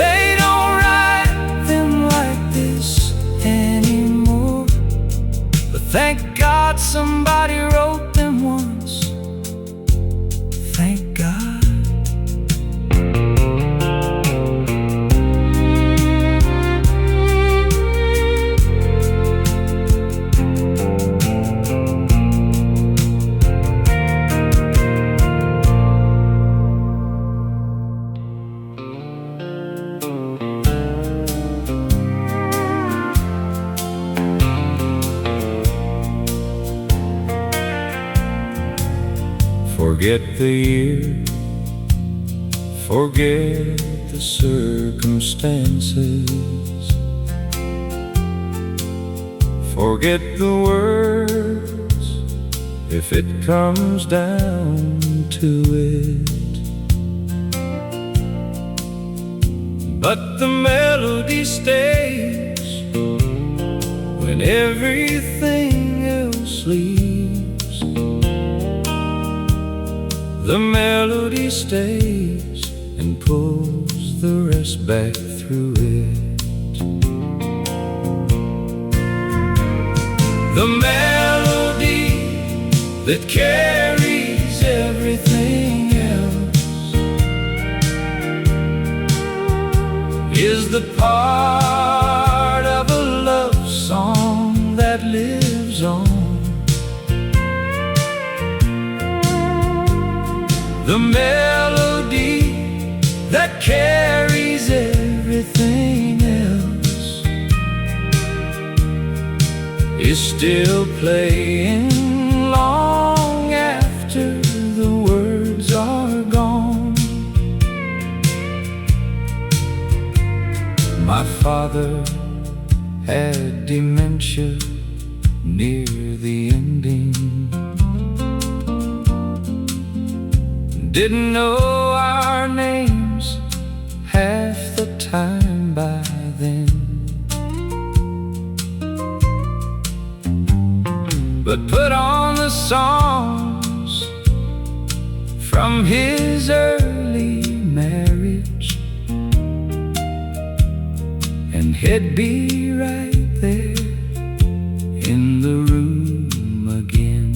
They don't write them like this anymore, but thank God somebody wrote them once. Thank God. Forget the year, forget the circumstances, forget the words if it comes down to it. But the melody stays when everything else leaves. The melody stays and pulls the rest back through it. The melody that carries everything else is the part of a love song that lives on. The melody that carries everything else is still playing long after the words are gone. My father had dementia near the ending. Didn't know our names half the time by then, but put on the songs from his early marriage, and he'd be right there in the room again.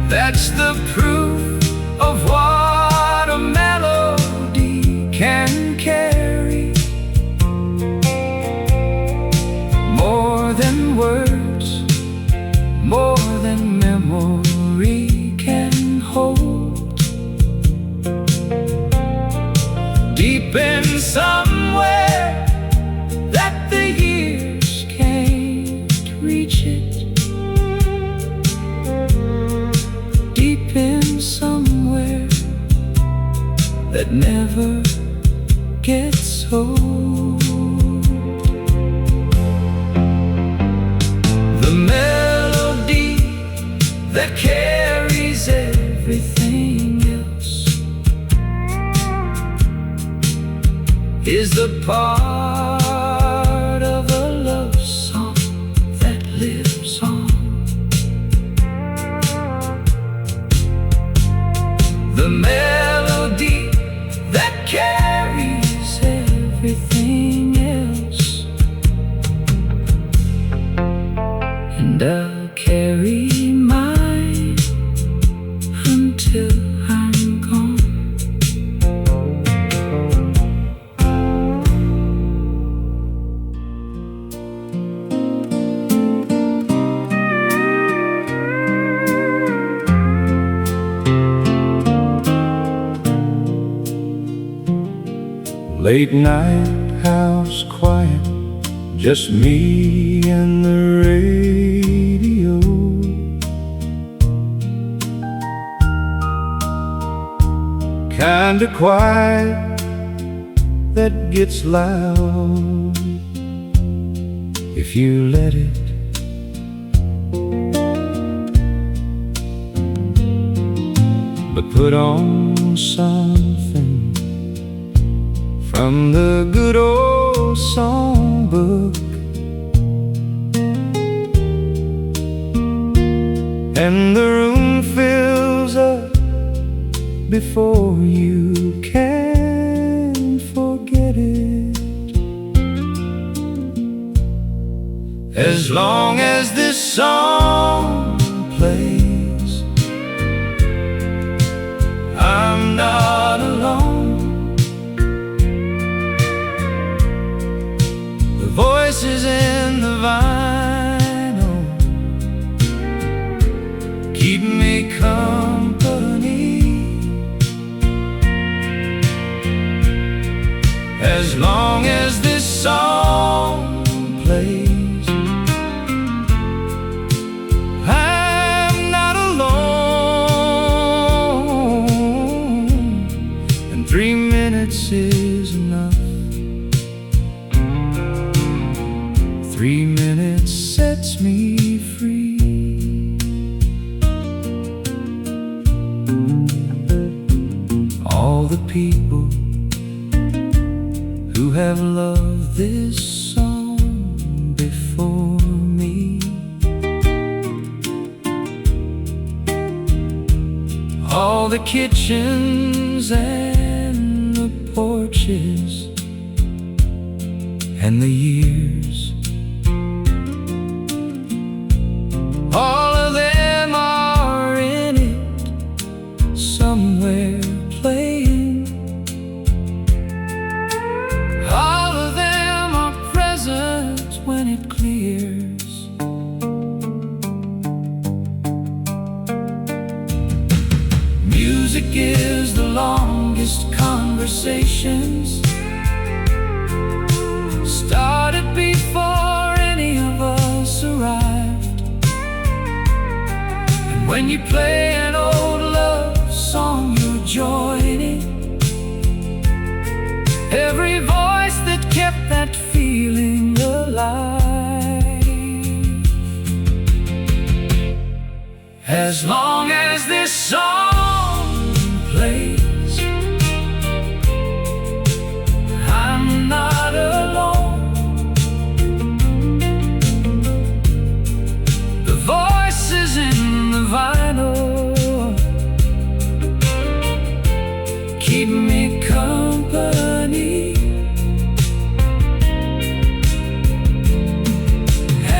That's the proof of what a melody can carry. More than words, more than memory can hold. Deep in somewhere that the years can't reach it. In somewhere that never gets old. The melody that carries everything else is the part of a love song that lives on. The melody that carries everything else, and I'll carry mine until I'm gone. Late night, house quiet, just me and the radio. Kinda quiet, that gets loud if you let it. But put on something from the good old songbook, and the room fills up before you can forget it. As long as this song plays, I'm not alone. The voices in the vinyl keep me company. As long as this song plays, I'm not alone. And 3 minutes is enough. 3 minutes sets me free. All the people who have loved this song before me, all the kitchens and the porches and the years, all of them are in it somewhere playing. All of them are present when it clears. Music is the longest conversations, started before any of us arrived. And when you play an old love song, you're joining every voice that kept that feeling alive. As long as this song plays, I'm not alone. The voices in the vinyl keep me company.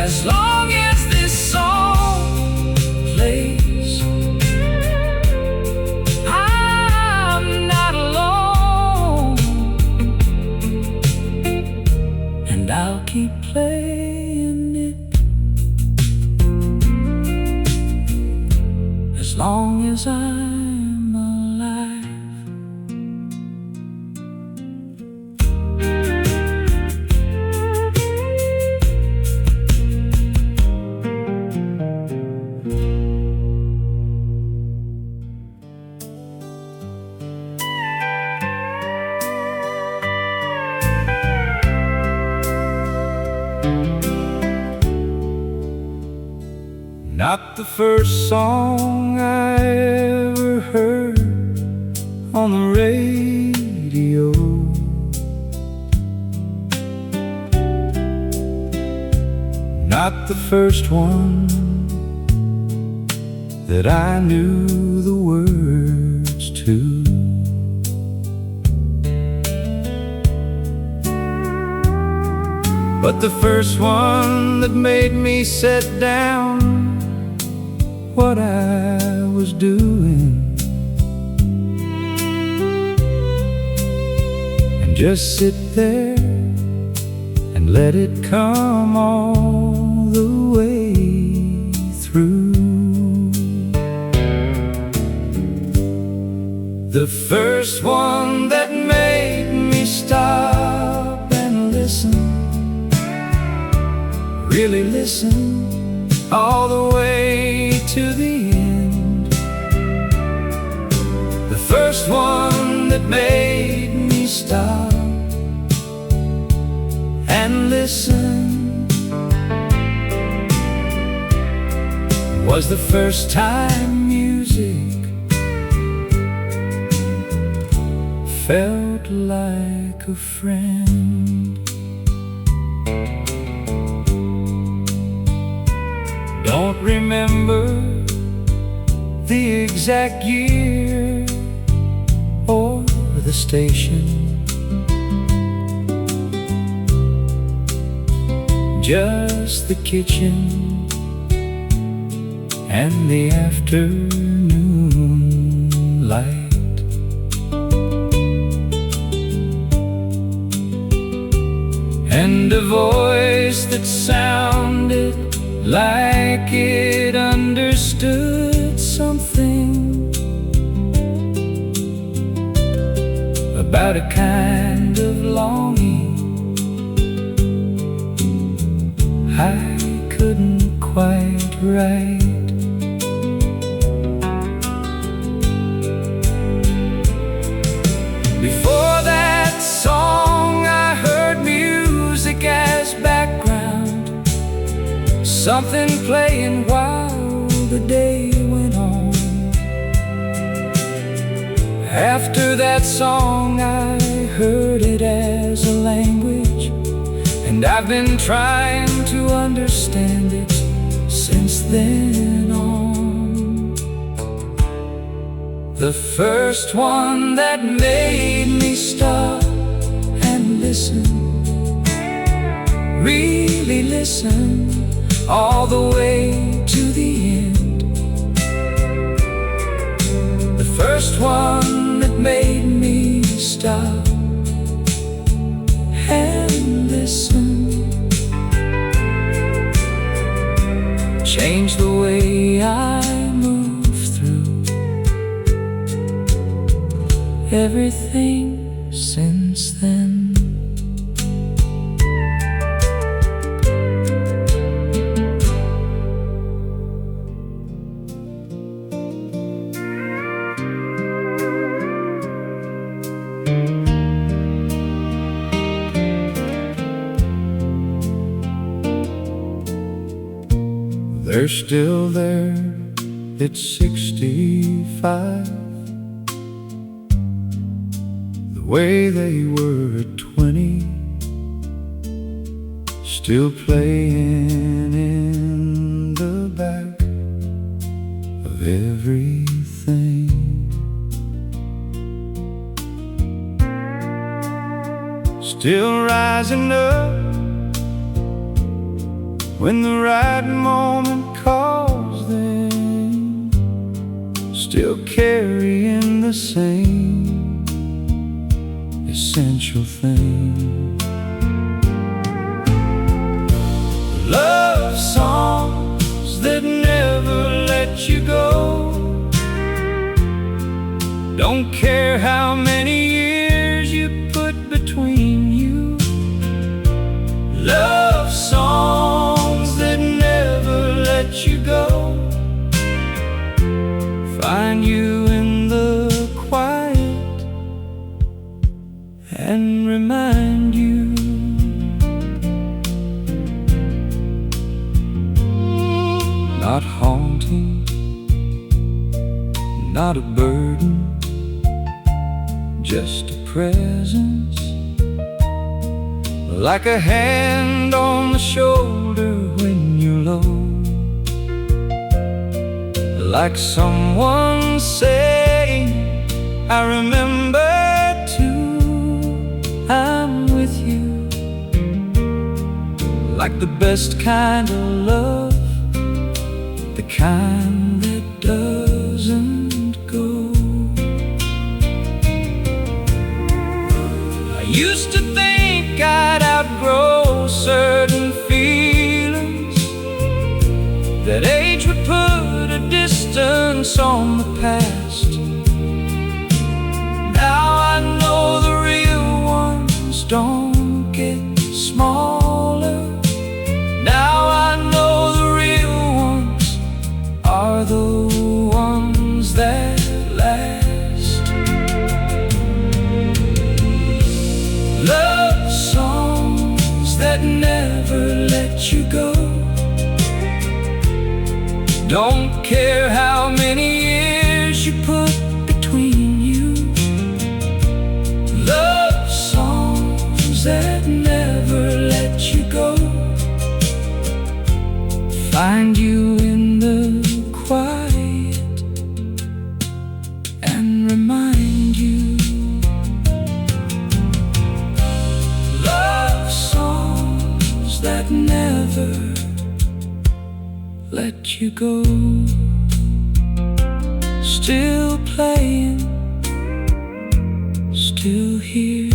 As long as this song plays, I'm not alone. And I'll keep playing it as long as I'm alive. Not the first song I ever heard on the radio. Not the first one that I knew the words to. But the first one that made me set down what I was doing and just sit there and let it come all the way through. The first one that made me stop and listen really listen all the way to the end. The first one that made me stop and listen was the first time music felt like a friend. Don't remember the exact year or the station, just the kitchen and the afternoon light. And a voice that sounded like it understood something about a kind of longing I couldn't quite write. Before that song I heard music as background, something playing while the day went on. After that song I heard it as a language, and I've been trying to understand it since then on. The first one that made me stop and listen, really listen all the way to the end. The first one that made me stop and listen changed the way I move through everything since then. They're still there at 65, the way they were at 20, still playing in the back of everything. Still rising up when the right moment calls them, still carrying the same essential thing. Love songs that never let you go, don't care how many years you put between you. Love songs that never let you go, find you in the quiet and remind you. Not haunting, not a burden, just a presence, like a hand on the shoulder when you're low, like someone saying, I remember too, I'm with you. Like the best kind of love, the kind that doesn't go. I used to think I'd outgrow certain feelings, that age would put a distance on the past. Now I know the real ones don't get smaller. Now Don't care how many years you put between you. Love songs that never let you go, find you in the quiet and remind you. Love songs that never let you go, still playing, still here.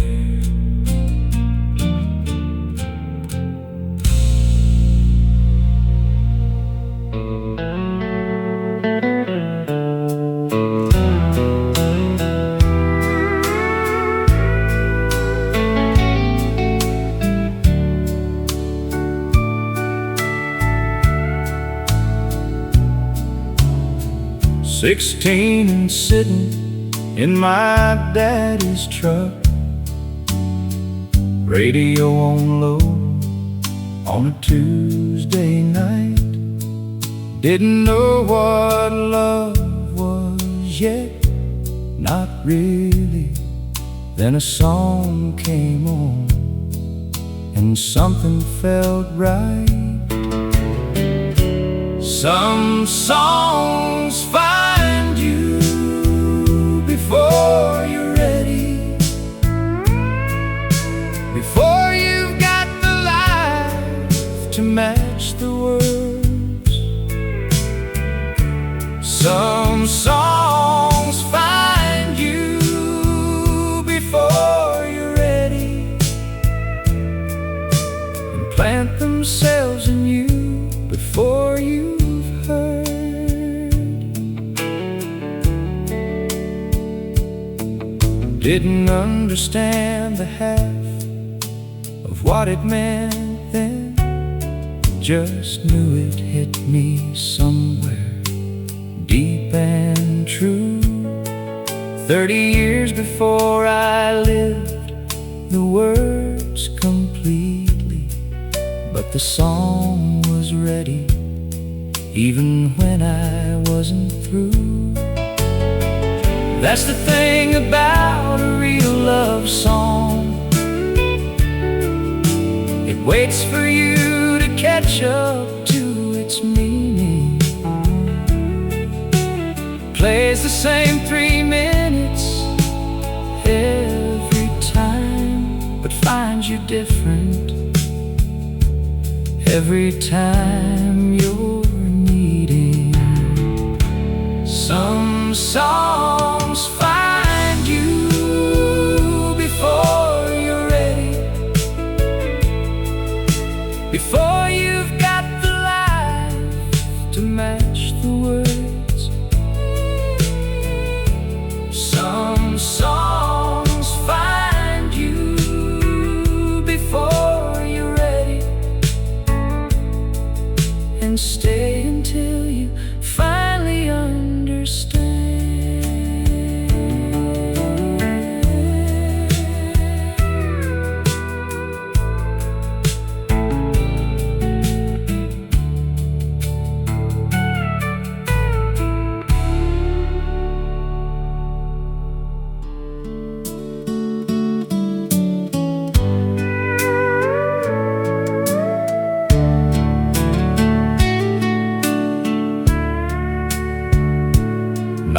"16 and sitting in my daddy's truck, radio on low on a Tuesday night. Didn't know what love was yet, not really. Then a song came on and something felt right. Some songs find you before you're ready, before you've got the life to match the words. Some songs find you before you're ready and plant themselves in you before you've heard. Didn't understand the half of what it meant then, just knew it hit me somewhere deep and true. 30 years before I lived the words completely, but the song was ready even when I wasn't through. That's the thing about a real love song, it waits for you to catch up to its meaning. Plays the same 3 minutes every time, but finds you different every time you're needing. Some songs find you before you're ready, before you've got the life to match the words. Some songs find you before you're ready, and stay until you finally understand.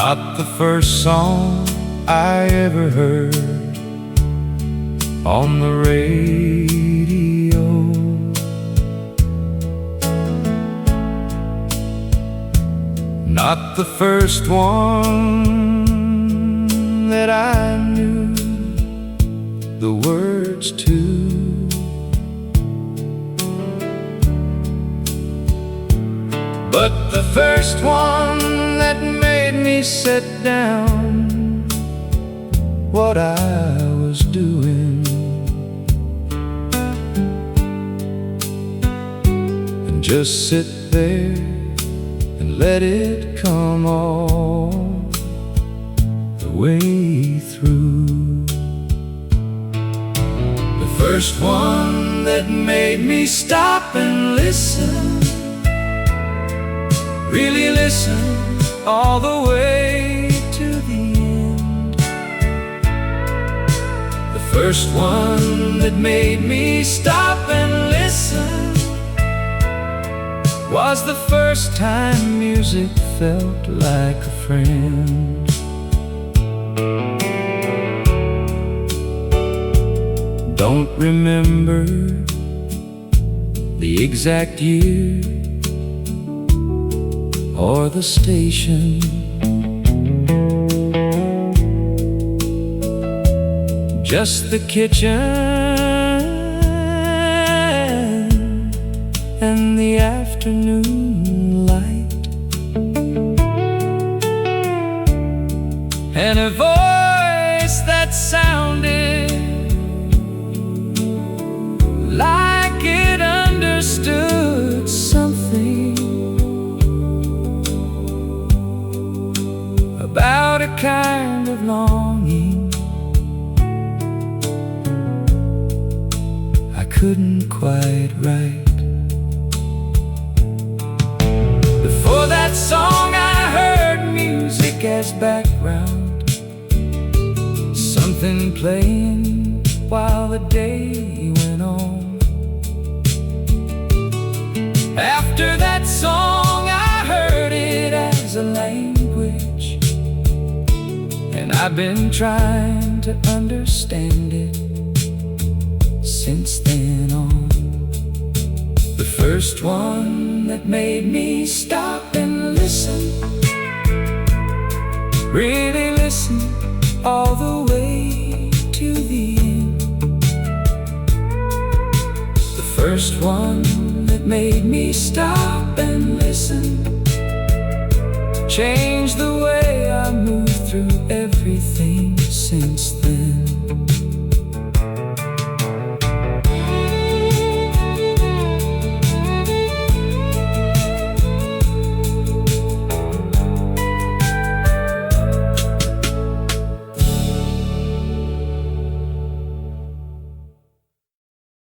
Not the first song I ever heard on the radio, not the first one that I knew the words to, but the first one that made me set down what I was doing and just sit there and let it come all the way through. The first one that made me stop and listen, really listen all the way to the end. The first one that made me stop and listen was the first time music felt like a friend. Don't remember the exact year or the station, just the kitchen and the afternoon light, and a voice that sounded like it understood something about a kind of longing I couldn't quite write. Before that song I heard music as background, something playing while the day went on. After that song I heard it as a language, and I've been trying to understand it since then on. The first one that made me stop and listen, really listen all the way to the end. The first one that made me stop and listen changed the way I move through everything since then.